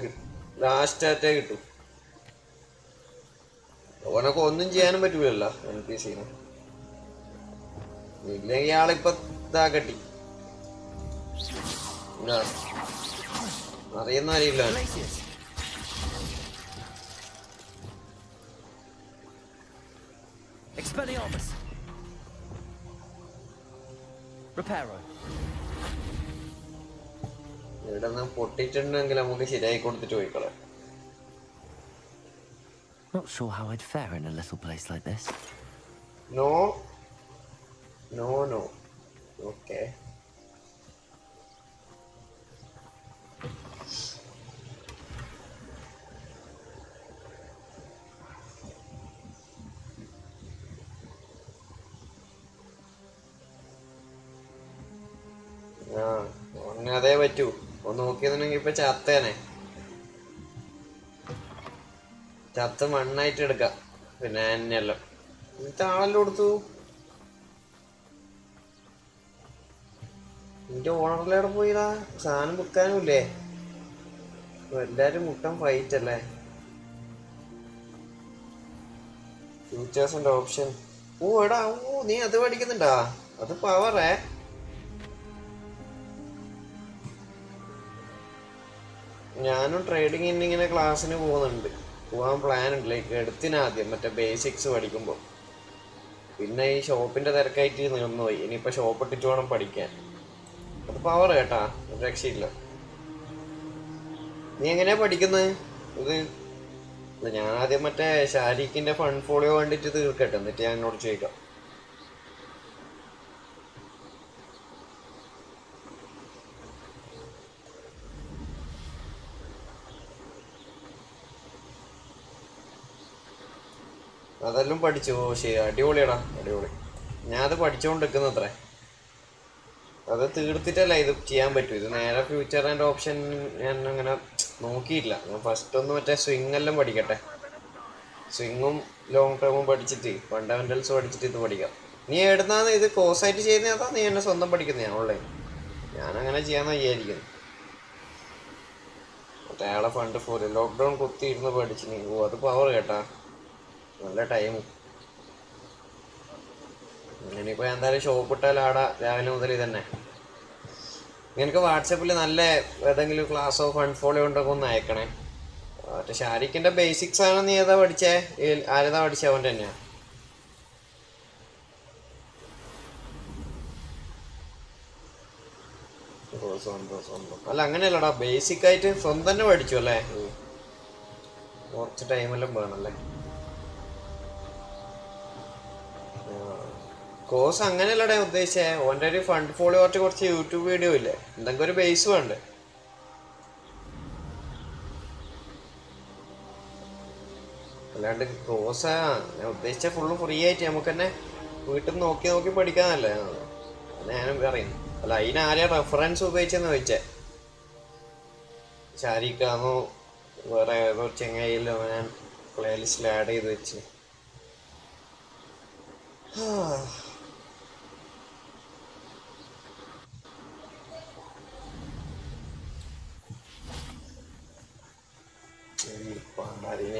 [SPEAKER 2] ലാസ്റ്റ് ആയിട്ടേ കിട്ടും. ഓനൊക്കെ ഒന്നും ചെയ്യാനും പറ്റൂലല്ലോ NPC-ന്. ഇല്ലെങ്കിൽ ഇയാളിപ്പോ ഇതാ കെട്ടി അറിയുന്ന അറിയില്ല.
[SPEAKER 3] Expelliarmus. Reparo.
[SPEAKER 2] ഇവിടെ നിന്ന് പൊട്ടിട്ടുണ്ടെങ്കിൽ നമുക്ക് ശരിയായി കൊടുത്തിട്ട് പോയിക്കളെ.
[SPEAKER 1] Not sure how I'd fare in a little place like this.
[SPEAKER 2] No. Okay. അതേ പറ്റൂ. ഒന്ന് നോക്കിയെന്നുണ്ടെങ്കിൽ ഇപ്പൊ ചത്തേനെ. ചത്ത് മണ്ണായിട്ട് എടുക്കാം. പിന്നെ എന്നെയല്ലോ ഇന്നത്തെ ആളെല്ലാം കൊടുത്തു. നിന്റെ ഓണറിലേടെ പോയിടാ. സാധനം വിൽക്കാനും ഇല്ലേ? എല്ലാരും മുട്ടൻ ഫൈറ്റ് അല്ലേ? Futures and option. എടാ നീ അത് പഠിക്കുന്നുണ്ടാ? അത് പവറേ. ഞാനും ട്രേഡിങ് ഇങ്ങനെ ക്ലാസ്സിന് പോകുന്നുണ്ട്. പോകാൻ പ്ലാൻ ഉണ്ട്. ലൈക്ക് എടുത്തിനാദ്യം മറ്റേ ബേസിക്സ് പഠിക്കുമ്പോൾ. പിന്നെ ഈ ഷോപ്പിന്റെ തിരക്കായിട്ട് നിന്നുപോയി. ഇനിയിപ്പോൾ ഷോപ്പ് ഇട്ടിട്ട് വേണം പഠിക്കാൻ. അത് പവർ കേട്ടാ, രക്ഷയില്ല. നീ എങ്ങനെയാ പഠിക്കുന്നത് ഇത്? ഞാൻ ആദ്യം മറ്റേ ഷാരിഖിന്റെ ഫണ്ട് ഫോളിയോ കണ്ടിട്ട് തീർക്കട്ടെ, എന്നിട്ട് ഞാൻ എന്നോട് ചോദിക്കാം. അതെല്ലാം പഠിച്ചു. ശരി, അടിപൊളിയാടാ, അടിപൊളി. ഞാൻ അത് പഠിച്ചുകൊണ്ട് നിൽക്കുന്നത്രേ. അത് തീർത്തിട്ടല്ല ഇത് ചെയ്യാൻ പറ്റും. ഇത് നേരെ ഫ്യൂച്ചർ ആൻഡ് ഓപ്ഷൻ ഞാൻ അങ്ങനെ നോക്കിയില്ല. ഞാൻ ഫസ്റ്റ് ഒന്ന് മറ്റേ സ്വിങ് എല്ലാം പഠിക്കട്ടെ. സ്വിങ്ങും ലോങ് ടേമും പഠിച്ചിട്ട് ഫണ്ടമെന്റൽസ് പഠിച്ചിട്ട് ഇത് പഠിക്കാം. നീ എവിടുന്നാണ് ഇത് കോഴ്സായിട്ട് ചെയ്യുന്നത്? അതാ നീ എന്നെ സ്വന്തം പഠിക്കുന്നതാണ് ഓൺലൈൻ? ഞാനങ്ങനെ ചെയ്യാമെന്ന് വിചാരിക്കുന്നു. മറ്റേ അയാളെ ഫണ്ട് പോലെ ലോക്ക്ഡൗൺ കുത്തി ഇരുന്ന് പഠിച്ച് നീ അത് പവർ കേട്ടാ, നല്ല ടൈം. ഇനിയിപ്പോൾ എന്തായാലും ഷോപ്പ് ഇട്ടാലാടാ രാവിലെ മുതൽ തന്നെ. നിനക്ക് വാട്സപ്പിൽ നല്ല ഏതെങ്കിലും ക്ലാസ്സോ ഫണ്ട് ഫോളിയോ ഉണ്ടോ ഒന്ന് അയക്കണേ. മറ്റേ ഷാരിക്കിന്റെ ബേസിക്സ് ആണ്. നീ ഏതാ പഠിച്ചേ? ആരേതാ പഠിച്ചേ? അവൻ്റെ തന്നെയാ? അല്ല അങ്ങനെയല്ലടാ, ബേസിക് ആയിട്ട് സ്വന്തം തന്നെ പഠിച്ചു അല്ലേ? കുറച്ച് ടൈമെല്ലാം വേണല്ലേ കോഴ്സ്? അങ്ങനെയല്ലടാ ഉദ്ദേശിച്ചേ. ഓൻ്റെ ഒരു ഫണ്ട് ഫോളിയോ കുറച്ച് യൂട്യൂബ് വീഡിയോ ഇല്ലേ, എന്തെങ്കിലും ഒരു ബേസ് വേണ്ടേ? അല്ലാണ്ട് കോഴ്സാ ഞാൻ ഉദ്ദേശിച്ച ഫുള്ള് ഫ്രീ ആയിട്ട് നമുക്ക് തന്നെ വീട്ടിൽ നിന്ന് നോക്കി നോക്കി പഠിക്കാന്നല്ലേ ഞാനും പറയുന്നു. അല്ല അതിനാരെയാ റെഫറൻസ് ഉപയോഗിച്ചെന്ന് ചോദിച്ചേ? ഷാരിക്കാന്നോ വേറെ ഏതോ ചെങ്ങായില്ലോ ഞാൻ പ്ലേലിസ്റ്റിൽ ആഡ് ചെയ്ത് വെച്ച്.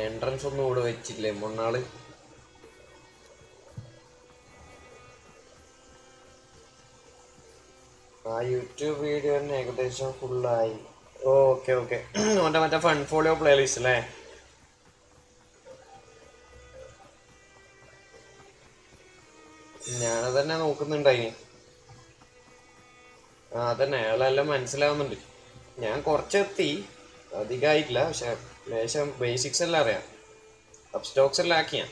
[SPEAKER 2] എൻട്രൻസ് ഒന്നും ഇവിടെ വെച്ചില്ലേ മൊന്നാള്? ആ യൂട്യൂബ് വീഡിയോ തന്നെ ഏകദേശം ഫുള്ളായി. Okay okay. ഓൻ്റെ മറ്റേ ഫണ്ട് ഫോളിയോ പ്ലേലിസ്റ്റ് അല്ലേ? ഞാനത് തന്നെ നോക്കുന്നുണ്ടായി. ആ അതന്നെ, അയാളെല്ലാം മനസ്സിലാവുന്നുണ്ട്. ഞാൻ കുറച്ചെത്തി, അധികമായിട്ടില്ല. പക്ഷെ ലേശം ബേസിക്സ് എല്ലാം അറിയാം. അപ്പ് സ്റ്റോക്സ് എല്ലാം ആക്കിയാ.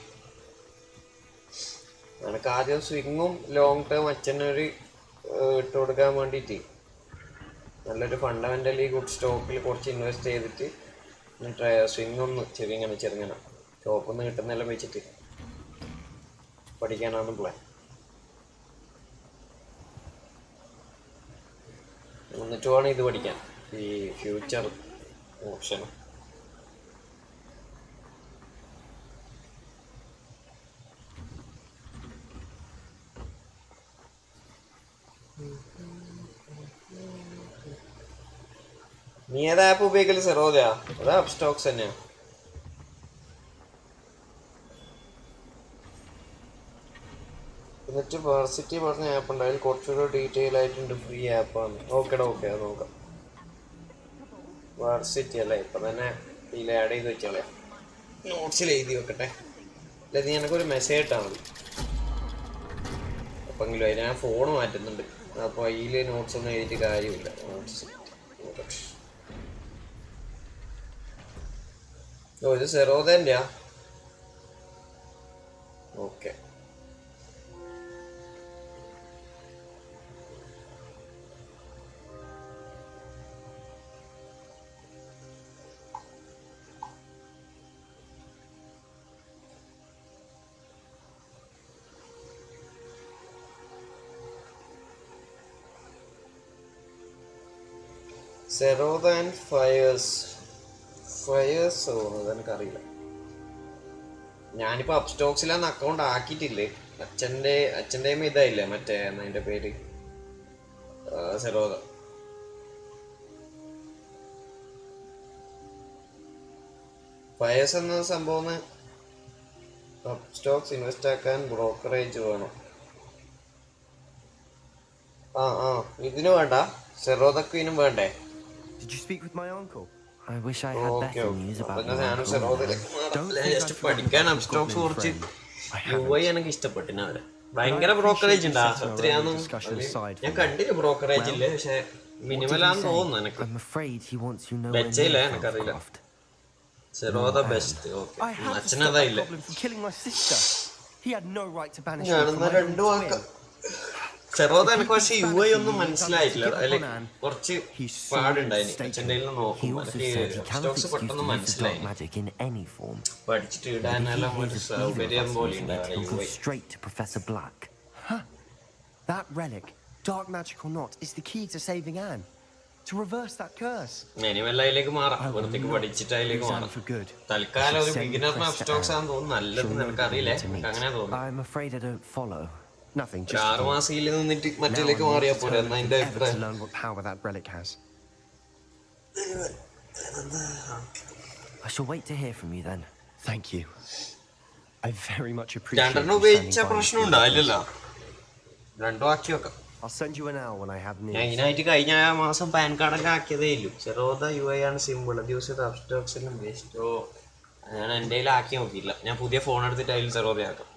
[SPEAKER 2] എനിക്ക് ആദ്യം സ്വിങ്ങും ലോങ് ടേം അച്ഛനൊരു ഇട്ട് കൊടുക്കാൻ വേണ്ടിയിട്ട് നല്ലൊരു ഫണ്ടമെൻ്റലി ഗുഡ് സ്റ്റോക്കിൽ കുറച്ച് ഇൻവെസ്റ്റ് ചെയ്തിട്ട് എന്നിട്ട് സ്വിങ് ഒന്ന് ചെറുങ്ങനെ ഷോപ്പിൽ നിന്ന് കിട്ടുന്നതെല്ലാം വെച്ചിട്ട് പഠിക്കാനാണ് പ്ലാൻ. എന്നിട്ട് വേണം ഇത് പഠിക്കാൻ, ഈ ഫ്യൂച്ചർ ഓപ്ഷൻ. നീ ഏതാ ആപ്പ് ഉപയോഗിക്കല്? സെറോദയാ അതാ അപ്പ് സ്റ്റോക്സ് തന്നെയാ? എന്നിട്ട് വേഴ്സിറ്റി പറഞ്ഞ ആപ്പ് ഉണ്ട്, അതിൽ കുറച്ചുകൂടെ ഡീറ്റെയിൽ ആയിട്ടുണ്ട്. ഫ്രീ ആപ്പാണ്. ഓക്കേടാ ഓക്കെ, അത് നോക്കാം. വേഴ്സിറ്റി അല്ലേ? ഇപ്പം തന്നെ ഇതിൽ ആഡ് ചെയ്ത് വെച്ചാളേ, നോട്ട്സിൽ എഴുതി വെക്കട്ടെ. അല്ല നീ എനിക്കൊരു മെസ്സേജ് ഇട്ടാൽ മതി. അപ്പെങ്കിലും അതിന് ഞാൻ ഫോൺ മാറ്റുന്നുണ്ട്, അപ്പോൾ അതിൽ നോട്ട്സ് ഒന്നും എഴുതിയിട്ട് കാര്യമില്ല. നോട്ട്സ് ഓ ഇത് സെറോദൻ്റെയാ? ഓക്കെ. സെറോദ ആൻഡ് ഫയേഴ്സോ അതെനിക്കറിയില്ല. ഞാനിപ്പോൾ അപ്പ് സ്റ്റോക്സിലൊന്നും അക്കൗണ്ട് ആക്കിയിട്ടില്ലേ. അച്ഛൻ്റെയും ഇതായില്ലേ മറ്റേ അതിൻ്റെ പേര് സെറോദ. ഫയേഴ്സ് എന്ന സംഭവം അപ്പ് സ്റ്റോക്സ് ഇൻവെസ്റ്റ് ആക്കാൻ ബ്രോക്കറേജ് വേണം. ആ ഇതിന് വേണ്ട, സെറോദക്ക് ഇതിനും വേണ്ടേ?
[SPEAKER 3] Did you speak with my uncle?
[SPEAKER 1] I wish I had better news about your
[SPEAKER 2] just പഠിക്കാൻ അപ്പ് സ്റ്റോക്സ് കുറച്ച് യുഐ എനിക്ക് ഇഷ്ടപ്പെട്ടിന് അവരെ. ഭയങ്കര ബ്രോക്കറേജ് ഉണ്ടാ എത്രയാന്നും ഞാൻ കണ്ടില്ല. ബ്രോക്കറേജ് ഇല്ലേ, പക്ഷെ മിനിമലാന്ന് തോന്നുന്നു എനിക്ക്. വെച്ചയില്ല, എനിക്കറിയില്ല. സെറോദ ബെസ്റ്റ്. ഓക്കെ, അച്ഛനതാ ഇല്ലേ? ഞാനെന്നാ രണ്ടു വാക്കാം. സെറോദ എനിക്ക് പക്ഷെ യു ഐ ഒന്നും മനസ്സിലായിട്ടില്ല. അതിൽ കുറച്ച് പാടുണ്ടായിന്. അച്ഛൻ്റെ നോക്കുമ്പോൾ സ്റ്റോക്സ് പെട്ടെന്ന് മനസ്സിലായി. പഠിച്ചിട്ട് ഇടാനെല്ലാം ഒരു സൗകര്യം പോലെ ഉണ്ടായിരുന്നു.
[SPEAKER 3] That relic, Dark magic or not, is the key to saving Anne. To reverse that curse.
[SPEAKER 2] ഇനി വല്ല അതിലേക്ക് മാറാം. വൃത്തിക്ക് പഠിച്ചിട്ട് അതിലേക്ക് മാറാം. തൽക്കാലം ഒരു ബിഗിനറിന് അബ്സ്ട്രോക്സ് ആണെന്ന് തോന്നുന്നു. നല്ലത് നിനക്കറിയില്ലേ? അങ്ങനെ തോന്നുന്നു.
[SPEAKER 1] I'm afraid I don't follow.
[SPEAKER 3] Nothing,
[SPEAKER 2] just 6 മാസത്തിൽ നിന്നിട്ട് മറ്റേലേക്ക് മാറിയാ പോരെ എന്നാ എന്റെ അഭിപ്രായം.
[SPEAKER 3] To learn what power that relic has.
[SPEAKER 1] I shall wait to hear from you then.
[SPEAKER 3] Thank you. I very much appreciate you
[SPEAKER 2] രണ്ടെണ്ണം ഉപയോഗിച്ച പ്രശ്നം ഉണ്ടാവില്ലല്ലോ. രണ്ടും ആക്കി വെക്കാം.
[SPEAKER 3] I'll send you an hour when I have news.
[SPEAKER 2] ഞാൻ ഇതിനായിട്ട് കഴിഞ്ഞ മാസം പാൻ കാർഡൊക്കെ ആക്കിയതേ ഇല്ലു. ചെറുത UI ആണ് സിമ്പിൾ. ദിവസത്തെ അബ്സ്ട്രോക്സ് എല്ലാം വേസ്റ്റോ. ഞാൻ എൻ്റെ കയ്യിൽ ആക്കി നോക്കിയില്ല. ഞാൻ പുതിയ ഫോൺ എടുത്തിട്ട് അതിൽ ചെറുതയാക്കാം.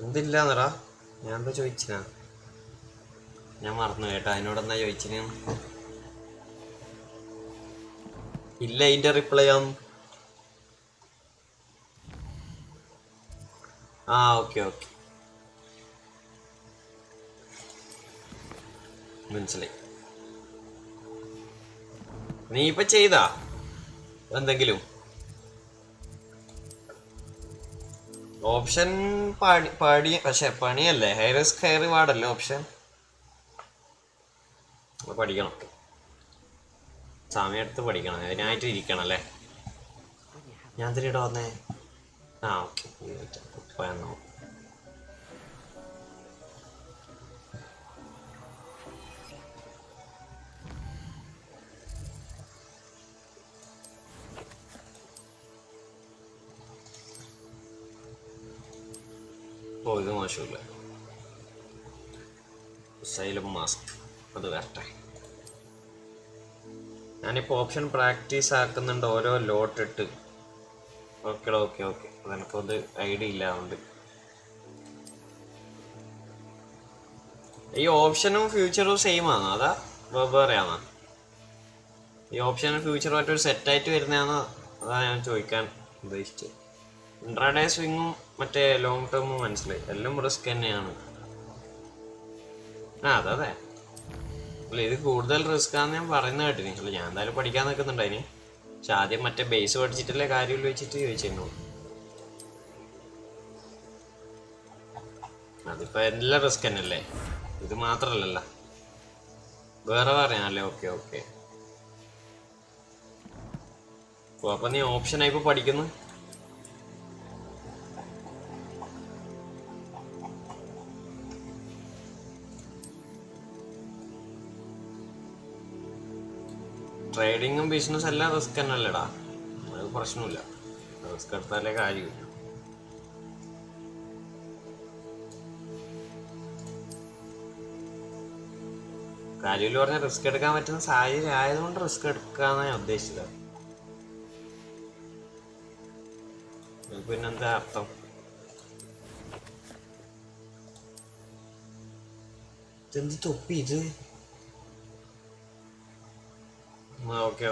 [SPEAKER 2] എന്തില്ലാന്നറാ? ഞാൻ എന്താ ചോദിച്ചിനാ? ഞാൻ മറന്നു കേട്ടോ. അതിനോടെന്നാ ചോദിച്ചിന്? ഇല്ല, അതിന്റെ റിപ്ലൈ ആണ്. ഓക്കെ മനസ്സിലായി. നീ ഇപ്പൊ ചെയ്താ എന്തെങ്കിലും? ഓപ്ഷൻ പക്ഷെ പണിയല്ലേ? ഹൈ റിസ്ക് ഹൈ റിവാർഡല്ലേ ഓപ്ഷൻ? പഠിക്കണം, സമയം എടുത്ത് പഠിക്കണം. അതിനായിട്ട് ഇരിക്കണം അല്ലേ? ഞാൻ തിരിയുടെ വന്നേ. ഓക്കെ പോയെന്നോ. ഇത് മോശമില്ല. സൈലം മാസ്ക് അത് വരട്ടെ. ഞാനിപ്പോൾ ഓപ്ഷൻ പ്രാക്ടീസ് ആക്കുന്നുണ്ട്, ഓരോ ലോട്ട് ഇട്ട്. ഓക്കെ അതെനിക്കത് ഐഡിയ ഇല്ല. അതുകൊണ്ട് ഈ ഓപ്ഷനും ഫ്യൂച്ചറും സെയിം ആണോ അതാ വേറെയാണോ? ഈ ഓപ്ഷനും ഫ്യൂച്ചറുമായിട്ട് ഒരു സെറ്റായിട്ട് വരുന്നതാണോ? അതാ ഞാൻ ചോദിക്കാൻ ഉദ്ദേശിച്ചത്. ഇൻട്രാഡേ സ്വിങ്ങും മറ്റേ ലോങ് ടേമും മനസ്സിലായി. എല്ലാം റിസ്ക് തന്നെയാണ്. അതെ അല്ല, ഇത് കൂടുതൽ റിസ്ക് ആണെന്ന് ഞാൻ പറയുന്നത് കേട്ടിനി. അല്ല, ഞാൻ എന്തായാലും പഠിക്കാൻ നിൽക്കുന്നുണ്ട് അതിന്. പക്ഷെ ആദ്യം മറ്റേ ബേസ് പഠിച്ചിട്ടല്ലേ കാര്യമില്ല വെച്ചിട്ട് ചോദിച്ചിരുന്നു. അതിപ്പോ എല്ലാം റിസ്ക് തന്നെയല്ലേ, ഇത് മാത്രല്ലല്ലോ, വേറെ പറയാനല്ലേ. ഓക്കെ അപ്പൊ നീ ഓപ്ഷനായി ഇപ്പൊ പഠിക്കുന്നു. ട്രേഡിങ്ങും ബിസിനസ് എല്ലാം റിസ്ക് തന്നെ അല്ലേടാ, അത് പ്രശ്നമില്ല. റിസ്ക് എടുത്താലേ കാര്യമില്ല. കാര്യമില്ല പറഞ്ഞാൽ റിസ്ക് എടുക്കാൻ പറ്റുന്ന സാഹചര്യം ആയതുകൊണ്ട് റിസ്ക് എടുക്കാന്നാണ് ഞാൻ ഉദ്ദേശിച്ചത്. പിന്നെന്താ അർത്ഥം? ഇതെന്ത് തൊപ്പി ഇത്? ഓക്കെ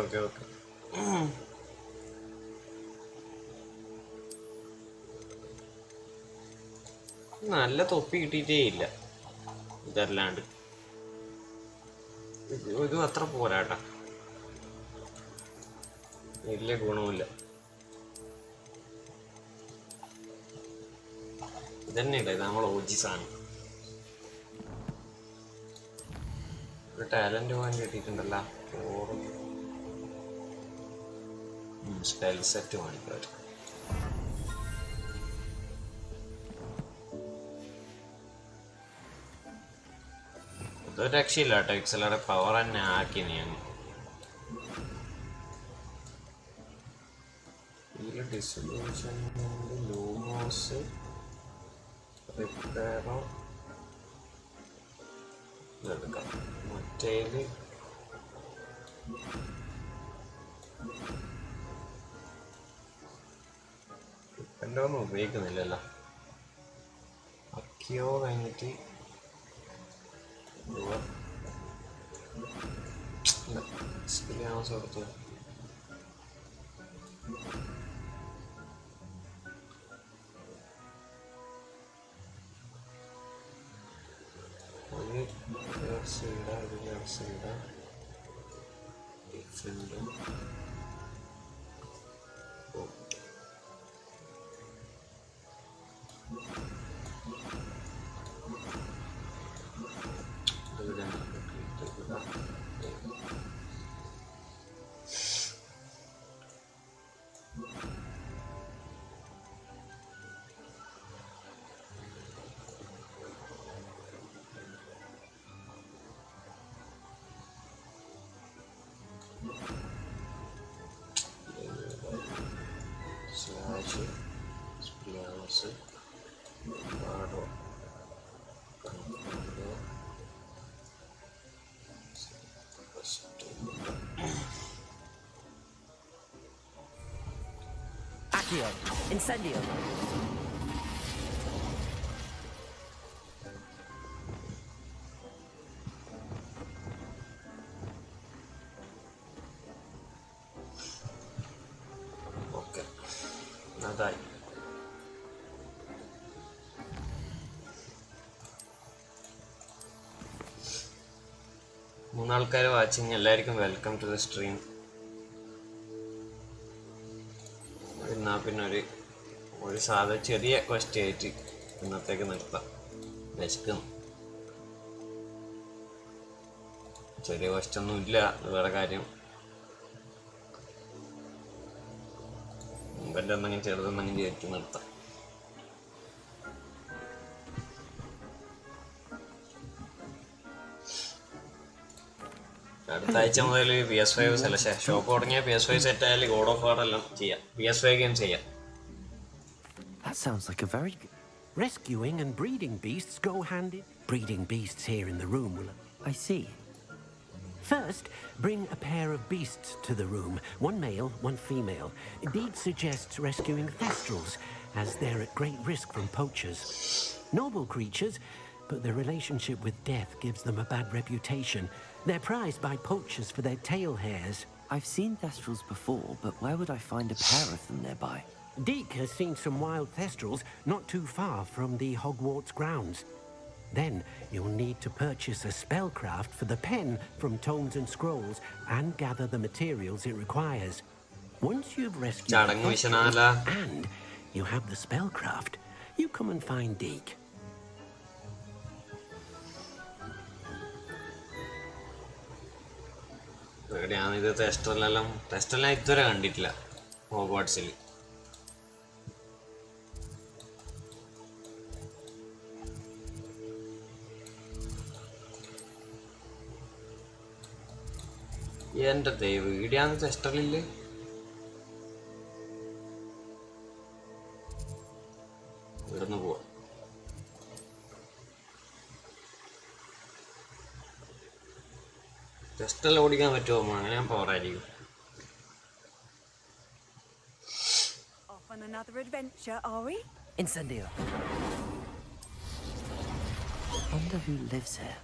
[SPEAKER 2] നല്ല തൊപ്പി കിട്ടിയിട്ടേ ഇല്ല. ഇതല്ലാണ്ട് ഇത് അത്ര പോരാട്ടാ, വലിയ ഗുണമില്ല. ഇതന്നെയല്ലേ ഇത് നമ്മളെ ഓജി സാധനം. ഒരു ടാലന്റ് പോകാൻ കിട്ടിയിട്ടുണ്ടല്ലോ. സ്പെൽ സെറ്റ് കാണിക്കാം. ഇതൊരു രക്ഷയില്ല കേട്ടോ. എക്സലറെ പവർ തന്നെ ആക്കി ഞാൻ. Distribution Lumos റിപ്പയറോ ഇതെടുക്കാം. മറ്റേല് എൻ്റെ ഒന്നും ഉപയോഗിക്കുന്നില്ലല്ലോ. അക്കിയോ കഴിഞ്ഞിട്ട് കൊടുത്തു.
[SPEAKER 1] Accio, incendio.
[SPEAKER 2] Okay, അതായി. മൂന്നാൾക്കാർ വാച്ചിങ്, എല്ലാവർക്കും വെൽക്കം ടു ദ സ്ട്രീം. എന്നാ പിന്നെ ഒരു സാധാ ചെറിയ ക്വസ്റ്റ്യൻ ആയിട്ട് ഇന്നത്തേക്ക് നിർത്താം. വിശക്കുന്നു. ചെറിയ ക്വസ്റ്റ്യൻ ഒന്നും ഇല്ല, വേറെ കാര്യം. മുമ്പൻ്റെ എന്തെങ്കിലും ചെറുതെന്തെങ്കിലും ചേർത്ത് നിർത്താം. അടുത്ത ആഴ്ച മുതൽ PS5 സെലക്ഷൻ ഷോപ്പ് തുടങ്ങിയ PS5 സെറ്റ് ആയാലും ഗോഡ് ഓഫ് വാർ എല്ലാം ചെയ്യാം. PS5 ഗെയിം ചെയ്യാം.
[SPEAKER 19] That sounds like a very good... Rescuing and breeding beasts go hand in... Breeding beasts here in the room will...
[SPEAKER 1] I see.
[SPEAKER 19] First, bring a pair of beasts to the room. One male, one female. Deed suggests rescuing thestrals, as they're at great risk from poachers. Noble creatures, but their relationship with death gives them a bad reputation. They're prized by poachers for their tail hairs.
[SPEAKER 1] I've seen thestrals before, but where would I find a pair of them nearby?
[SPEAKER 19] Deke has seen some wild thestrals not too far from the Hogwarts grounds. Then you'll need to purchase a spellcraft for the pen from Tomes and Scrolls and gather the materials it requires. Once you've rescued the thestrals and you have the spellcraft, you come and find Deke.
[SPEAKER 2] എവിടെയാണിത്? ടെസ്റ്റെല്ലാം ഇതുവരെ കണ്ടിട്ടില്ല ഹോഗ്വാർട്സിൽ. എന്റെ ദൈവം, ഇവിടെയാണ് ടെസ്റ്ററില്ലേ? ഇവിടുന്ന് പോവാ. ടെസ്റ്റെല്ലാം ഓടിക്കാൻ പറ്റുമോ? അങ്ങനെ പവറായിരിക്കും.
[SPEAKER 20] Off on another adventure, are we?
[SPEAKER 1] Incendio. Wonder who lives here.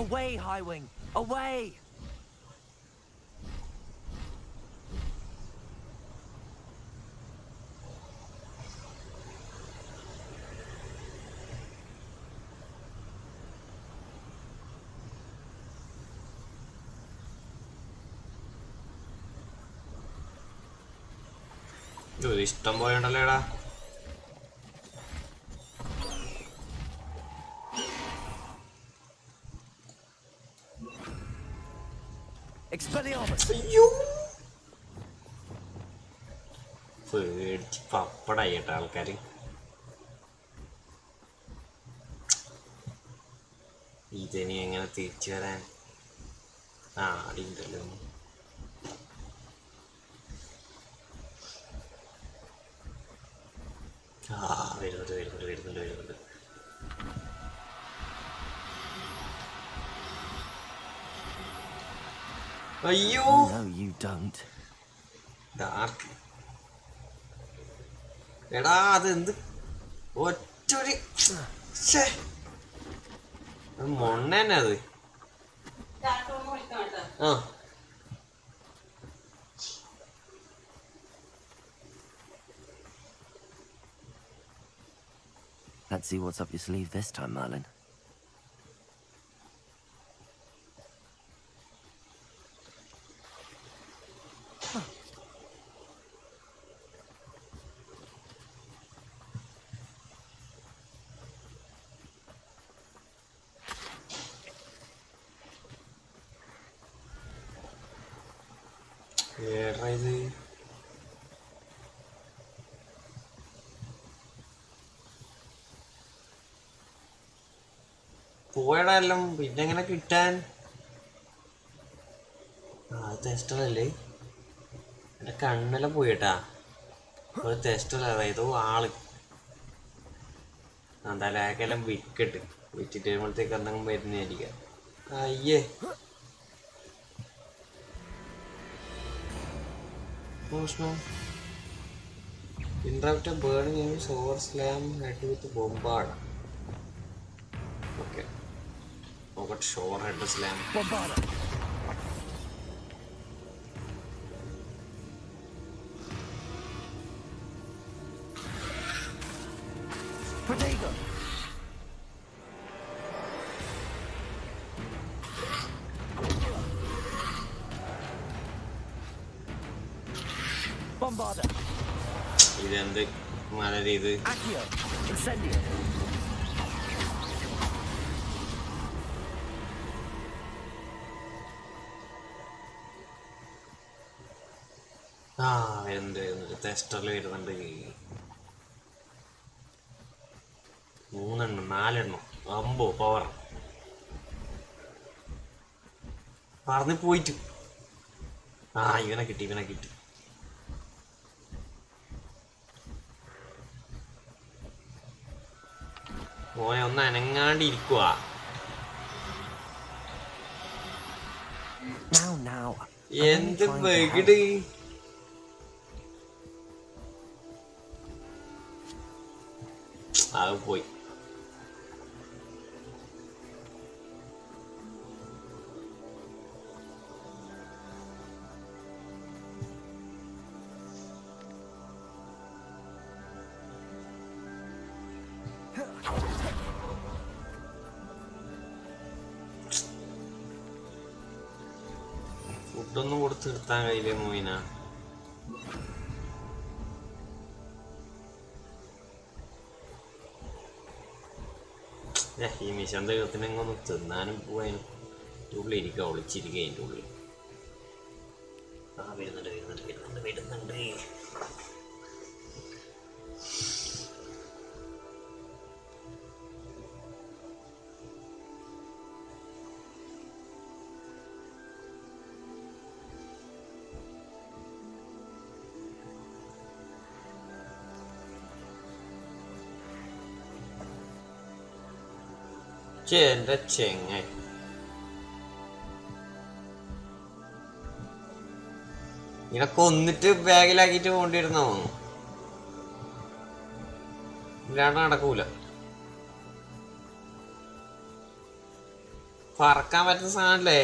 [SPEAKER 1] Away, Highwing! Away!
[SPEAKER 2] ഇഷ്ടം പോലെ ഉണ്ടല്ലേടാ. പേടിച്ച് പപ്പടായി കേട്ടോ ആൾക്കാര്. ഇതിനി എങ്ങനെ തിരിച്ചു വരാൻ? അടിയുണ്ടല്ലോ. വരുന്നുണ്ട്. അയ്യോ,
[SPEAKER 1] no you don't.
[SPEAKER 2] ഡാർക്ക്. എടാ അതെന്ത് ഒറ്റൊരു മൊണ്ണേനത്.
[SPEAKER 1] Let's see what's up your sleeve this time, Merlin.
[SPEAKER 2] പോയടാലും പിന്നെ എങ്ങനെ കിട്ടാൻ? ടെസ്റ്ററല്ലേ? എൻ്റെ കണ്ണെല്ലാം പോയിട്ടാ. ഒരു ടെസ്റ്ററല്ല, ഏതോ ആള്. എന്തായാലും അയാൾക്കെല്ലാം വിക്കട്ട് വിറ്റിട്ട് വരുമ്പോഴത്തേക്ക് എന്തെങ്കിലും വരുന്നതായിരിക്കാം. അയ്യേ Interrupt a burning image over slam head with bombard. Okay. Oh, but shower head to slam. Bombard.
[SPEAKER 3] Protego. Bombarder.
[SPEAKER 2] ഇതെന്ത് മല ഇത്? വരുന്നുണ്ട് ടെസ്റ്ററിൽ വരുന്നുണ്ട്. 3 എണ്ണം 4 എണ്ണം അമ്പോ പവർ പറന്ന് പോയിട്ട്. ഇവനെ കിട്ടി. മോനെ ഒന്ന് അനങ്ങാണ്ടിരിക്കുക. എന്ത് വെകിട്. അത് പോയി. ഫുഡൊന്നും കൊടുത്ത് നിർത്താൻ കഴിയില്ലേ മോയിന? ഈ മിഷൻ ദൈവത്തിനെങ്ങൊന്ന് തിന്നാനും പോവാനും ഉള്ളിരിക്കുക, ഒളിച്ചിരിക്കുക അതിൻ്റെ ഉള്ളിൽ. വരുന്നുണ്ട്. എന്റെ ചെങ്ങായി ഇങ്ങനെ കൊന്നിട്ട് ബാഗിലാക്കിട്ട് കൊണ്ടിരുന്നോ? ഇല്ലാണ്ട് നടക്കൂല. പറക്കാൻ പറ്റുന്ന സാധനല്ലേ?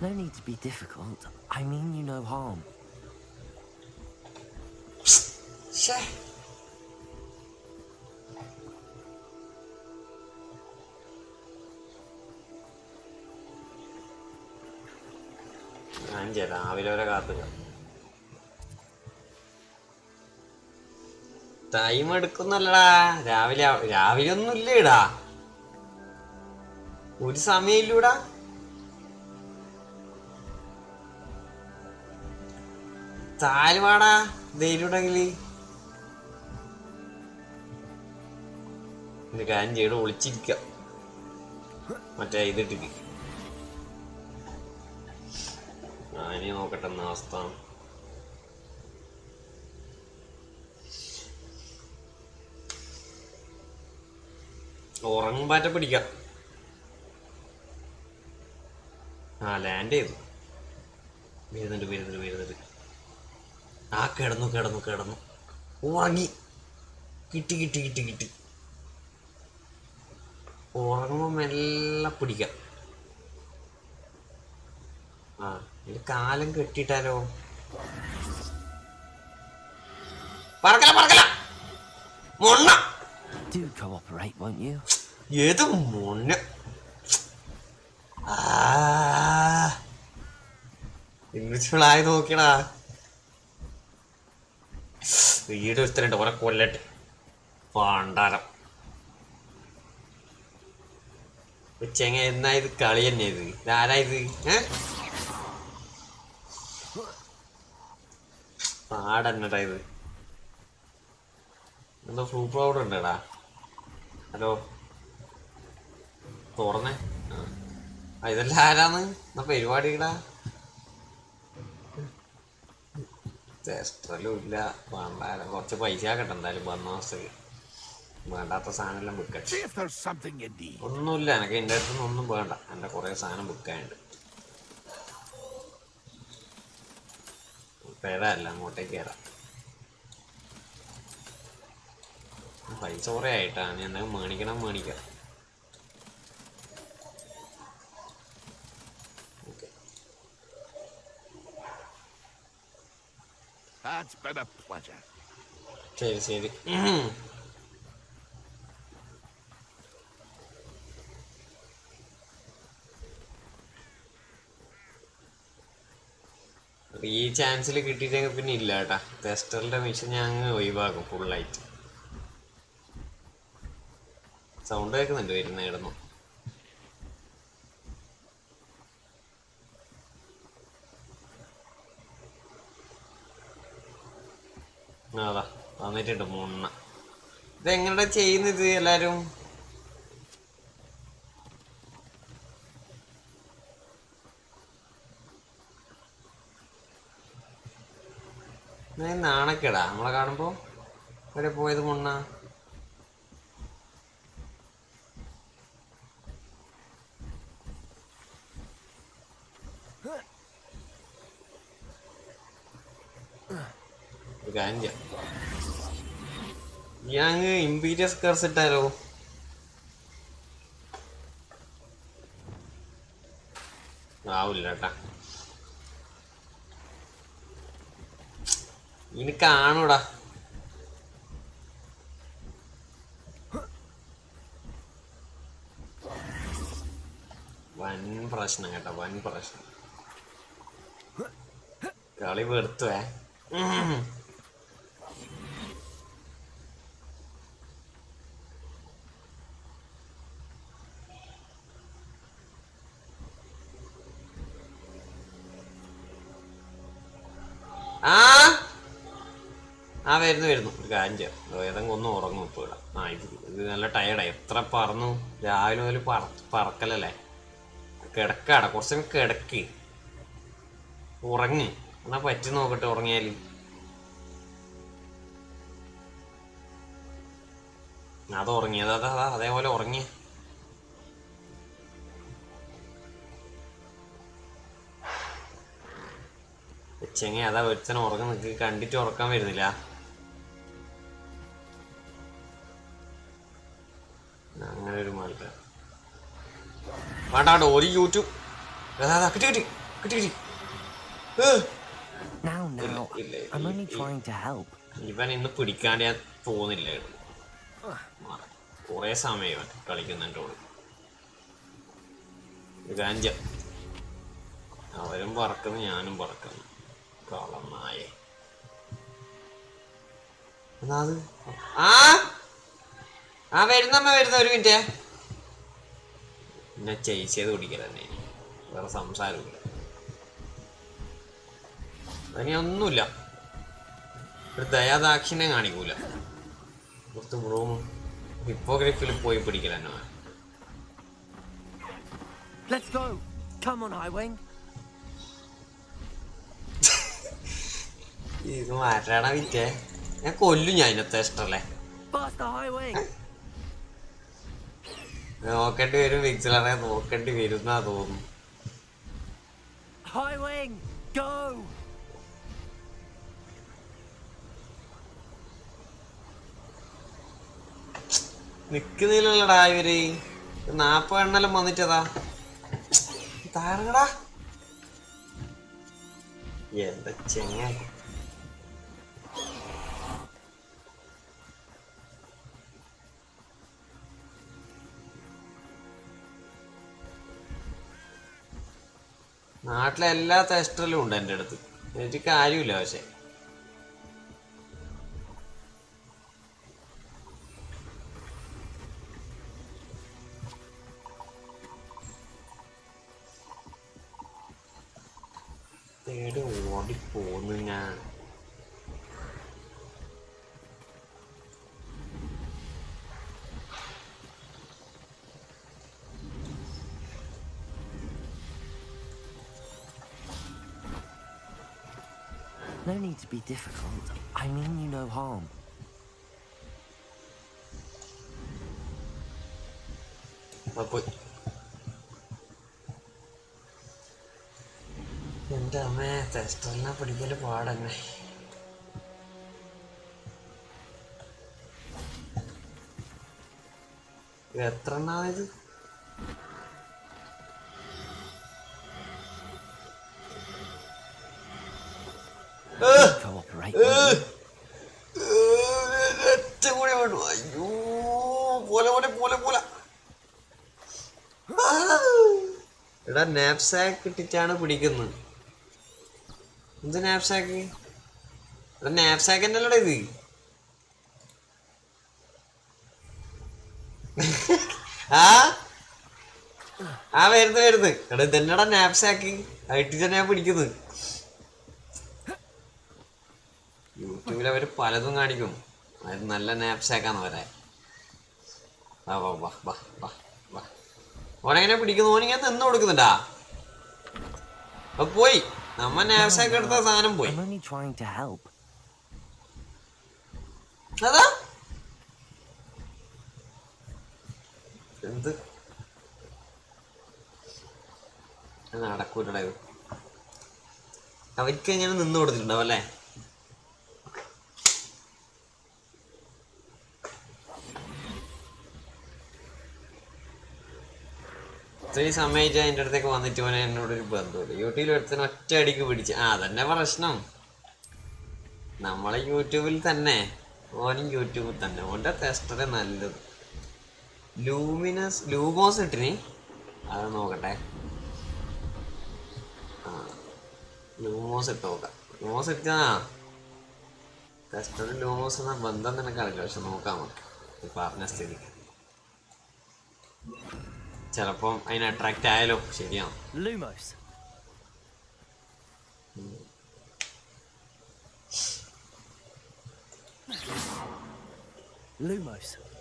[SPEAKER 1] No need to be difficult. I mean you no harm.
[SPEAKER 2] രാവിലെ വരെ കാത്തുക. ടൈം എടുക്കുന്നല്ലടാ. രാവിലെ ഒന്നും ഇല്ലേടാ, ഒരു സമയം ഇല്ലൂടാ. താഴ്വാടാ ധൈര്യണ്ടെങ്കില് കാര്യം ചെയ്ത് ഒളിച്ചിരിക്ക. മറ്റേ ഇതിട്ടിക്ക് ഇനി നോക്കട്ടെ എന്ന അവസ്ഥ. ഉറങ്ങുമ്പാറ്റ പിടിക്കാം. ലാൻഡ് ചെയ്തു. വരുന്നുണ്ട്. കിടന്നു. ഉറങ്ങി. കിട്ടി. ഉറങ്ങുമ്പോ മെല്ലെ പിടിക്കാം. കാലം കെട്ടിട്ടാലോ?
[SPEAKER 1] Do cooperate, won't you?
[SPEAKER 2] ഏത് മൊണ്ണ ഇൻവിസിബിൾ ആയി നോക്കിയടാ. വീട് ഒരുത്തരുണ്ട് കുറെ കൊല്ലട്ടെ പാണ്ടാരം ചെങ്ങ. എന്നാ ഇത് കളി തന്നെ ഇത്? ഇതാരാ ഇത്? പാടന്നടാ ഇത്. എന്തോ ഫ്ലൂ പൗഡർ ഉണ്ടടാ. ഹലോ തുറന്നേ. ഇതെല്ലാം ആരാന്ന് എന്നാ പരിപാടിടാ? ടെസ്റ്ററിലും ഇല്ല. വേണ്ട, കുറച്ച് പൈസ ആക്കട്ടെ എന്തായാലും വന്ന മാസത്തേക്ക്. വേണ്ടാത്ത സാധനം എല്ലാം വിൽക്കട്ടെ. ഒന്നുമില്ല എനിക്ക് എൻ്റെ അടുത്തൊന്നും ഒന്നും വേണ്ട. എൻ്റെ കുറേ സാധനം വിൽക്കാനുണ്ട്. പേരല്ല അങ്ങോട്ടേക്ക് കയറാം. പൈസ കുറേ ആയിട്ടാ. നീ എന്തെങ്കിലും മേടിക്കാം. ശരി. ഈ ചാൻസിൽ കിട്ടിയിട്ടെങ്കിൽ പിന്നെ ഇല്ല കേട്ടാ. ടെസ്റ്ററിന്റെ മിഷൻ ഞാൻ അങ്ങ് ഒഴിവാക്കും ഫുള്ളായിട്ട്. സൗണ്ട് കേൾക്കുന്നുണ്ട് വരുന്ന ഇടുന്നു. അതാ വന്നിട്ടുണ്ട് മുണ്ണ. ഇതെങ്ങനെ ചെയ്യുന്നത് എല്ലാരും? നാണക്കേടാ നമ്മളെ കാണുമ്പോ. വരെ പോയത് മുണ്ണ. ഞാൻ ഇമ്പീരിയസ് കർസ് ഇട്ടാലോ? ആവില്ല കേട്ടാ. ഇനി കാണൂടാ. വൻ പ്രശ്നം കേട്ടോ, വൻ പ്രശ്നം. കളി വെറുത്തുവേ. വരുന്നു. ഒരു കാര്യം ചെയ്യാം. ഏതെങ്കിലും ഒന്ന് ഉറങ്ങും ഇപ്പോൾ ഇടാം. ഇത് നല്ല ടയർഡായി. എത്ര പറന്നു രാവിലെ മുതൽ പറക്കലല്ലേ. കിടക്കാടാ, കുറച്ചൊക്കെ കിടക്ക്, ഉറങ്ങ്. എന്നാ പറ്റി നോക്കട്ടെ ഉറങ്ങിയാല്. അത് ഉറങ്ങിയത് അതേപോലെ ഉറങ്ങി. ചെങ്ങ അതാ ഒരുത്തനെ ഉറങ്ങി നിൽക്ക്. കണ്ടിട്ട് ഉറക്കാൻ വരുന്നില്ല. അങ്ങനെ ഒരു മാറ്റ വേണ്ട. ഒരു യൂട്യൂബ് ഇവൻ ഇന്ന് പിടിക്കാണ്ട് ഞാൻ തോന്നില്ല. കുറെ സമയം കളിക്കുന്നുണ്ടോളൂ. ഗാഞ്ച അവരും പറക്കുന്നു ഞാനും പറക്കുന്നു. കളന്നായേ. വരുന്ന ഒരു മിനിറ്റ്. പിന്നെ ചെയ്ത് കുടിക്കല തന്നെ. വേറെ സംസാരമില്ല. അതിന് ഒന്നുമില്ല. ഒരു ദയാദാക്ഷിണ്യം കാണിക്കൂല. കുറച്ച് റൂമും ഹിപ്പോഗ്രഫിയിൽ പോയി പിടിക്കല തന്നെ. ഇത് മാറ്റാണ വിറ്റേ. ഞാൻ കൊല്ലും. ഞാൻ ഇതിനകത്ത് ഇഷ്ടല്ലേ. നോക്കേണ്ടി വരും. വിക്സിലറെ നോക്കേണ്ടി വരും എന്നാ തോന്നുന്നു. നിക്കുന്നില്ലടാ ഇവര്. 40 എണ്ണെല്ലാം വന്നിട്ടതാ. താരടാ എന്താ ചെങ്ങ. നാട്ടിലെ എല്ലാ ടെസ്റ്ററിലും ഉണ്ട് എൻ്റെ അടുത്ത്. എനിക്ക് കാര്യമില്ല. പക്ഷെ തേടി ഓടിപ്പോന്നു ഞാൻ.
[SPEAKER 1] No need to be difficult. I mean you no harm.
[SPEAKER 2] എൻ്റെ അമ്മേ, ടെസ്റ്ററിനെ പിടിക്കല് പാടന്നെ. എത്ര എണ്ണാണിത്? അയ്യോ, പോലെ പോലെ പോലെ പോലെ. എടാ നാപ്സാക്ക് ഇട്ടിട്ടാണ് പിടിക്കുന്നത്. എന്ത് നാപ്സാക്ക്? എടാ നാപ്സാക്ക് തന്നെയല്ലടാ ഇത്. ആ വരുന്നു. എടാ ഇതെന്നടാ നാപ്സാക്ക് ആയിട്ട് തന്നെയാ പിടിക്കുന്നത്. യൂട്യൂബിൽ അവര് പലതും കാണിക്കും. അത് നല്ല നാപ്സാക്കാന്ന് പറയാൻ. വാ വാ വാ വാ വാ വാ. ഓനെങ്ങനെ പിടിക്കുന്നു? ഓനിങ്ങനെ നിന്ന് കൊടുക്കുന്നുണ്ടാ? അപ്പൊ പോയി. നമ്മ നാപ്സാക്ക് എടുത്ത സാധനം പോയി. അതാ എന്ത് നടക്കൂലടാ ഇത്. അവർക്ക് എങ്ങനെ നിന്ന് കൊടുത്തിട്ടുണ്ടാവും അല്ലേ? ഇത്രയും സമയത്ത് അതിൻ്റെ അടുത്തേക്ക് വന്നിട്ട് പോനെ എന്നോടൊരു ബന്ധമില്ല. യൂട്യൂബിൽ എടുത്തതിന് ഒറ്റ അടിക്ക് പിടിച്ച്. അതന്നെ പ്രശ്നം. നമ്മളെ യൂട്യൂബിൽ തന്നെ, ഓനും യൂട്യൂബിൽ തന്നെ. ഓൻ്റെ ടെസ്റ്ററെ നല്ലത്. ലൂമോസ് ഇട്ടിന്. അത് നോക്കട്ടെ. ലൂമോസ് ഇട്ട് നോക്കാം. ലൂമോസ് ഇട്ടാ ടെസ്റ്ററിൽ ലൂമോസ് എന്ന ബന്ധം നിനക്കറിയില്ല. പക്ഷെ നോക്കാം നമുക്ക് പറഞ്ഞ സ്ഥിതിക്ക്. ചിലപ്പം അതിന് അട്രാക്റ്റ് ആയാലോ. ശരിയാണ്.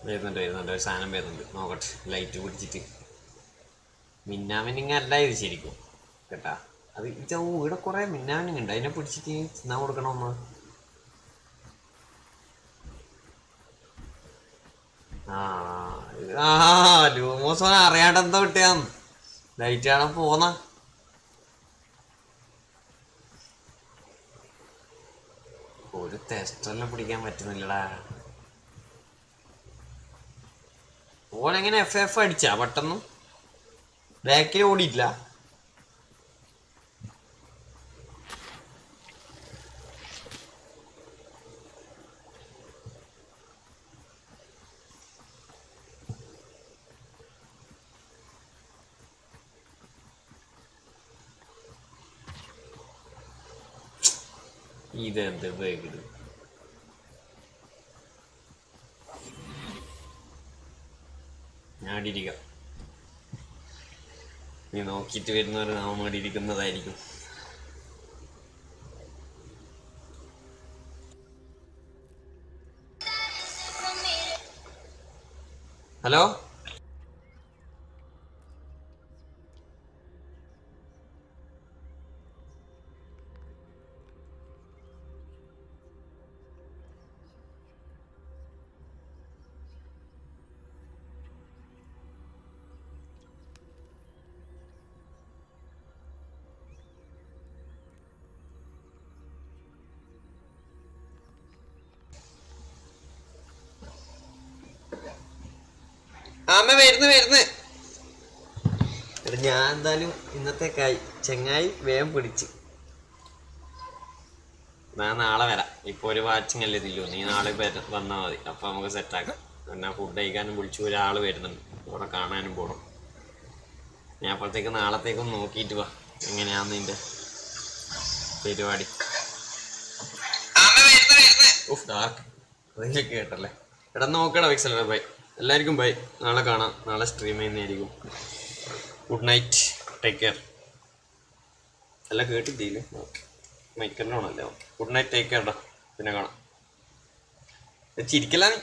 [SPEAKER 2] വരുന്നുണ്ട്. ഒരു സാധനം വരുന്നുണ്ട്. നോക്കട്ടെ. ലൈറ്റ് പിടിച്ചിട്ട് മിന്നാമിനിങ് അല്ല ഇത് ശരിക്കും കേട്ടാ. അത് ഇവിടെ കുറെ മിന്നാമിനിങ് ഉണ്ട്. അതിനെ പിടിച്ചിട്ട് തിന്നാൻ കൊടുക്കണമെന്ന്. ലൂമോസോനെ അറിയാണ്ട് എന്താ കിട്ടിയാന്ന്. ലൈറ്റ് ആണ് പോന്ന. ഒരു ടെസ്റ്ററിനെ പിടിക്കാൻ പറ്റുന്നില്ലടാ. ഓനെങ്ങനെ FF അടിച്ചാ പെട്ടെന്ന്? ബാക്കിൽ ഓടിയില്ല. ഇതെന്ത് വേഗം. ഞാൻ അടിയിരിക്കാം. നീ നോക്കിയിട്ട് വരുന്നവർ നാം അടിയിരിക്കുന്നതായിരിക്കും. ഹലോ, അമ്മ വരുന്നു. ഞാൻ എന്തായാലും ഇന്നത്തേക്കായി ചെങ്ങായി വേഗം പിടിച്ച്. ഞാൻ നാളെ വരാം. ഇപ്പൊ ഒരു വാച്ചിങ് അല്ലേ ഇതില്ലോ. നീ നാളെ വന്നാൽ മതി. അപ്പൊ നമുക്ക് സെറ്റാക്കാം. എന്നാ ഫുഡ് കഴിക്കാനും വിളിച്ചു. ഒരാൾ വരുന്നുണ്ട്. അവിടെ കാണാനും പോകണം. ഞാൻ അപ്പോഴത്തേക്ക് നാളത്തേക്കൊന്ന് നോക്കിയിട്ട് വാ. എങ്ങനെയാന്ന് നിന്റെ പരിപാടി? ഡാർക്ക് കേട്ടല്ലേ. എടാ നോക്കടാ പിക്സലേ. ബൈ എല്ലാവർക്കും. ബൈ. നാളെ കാണാം. നാളെ സ്ട്രീം ചെയ്യുന്നതായിരിക്കും. Good night. Take care. എല്ലാം കേട്ടിട്ടില്ലേ? ഓക്കെ. മൈക്കറിനോണല്ലേ? Okay. Good night. Take care. പിന്നെ കാണാം. ചിരിക്കലാ നീ.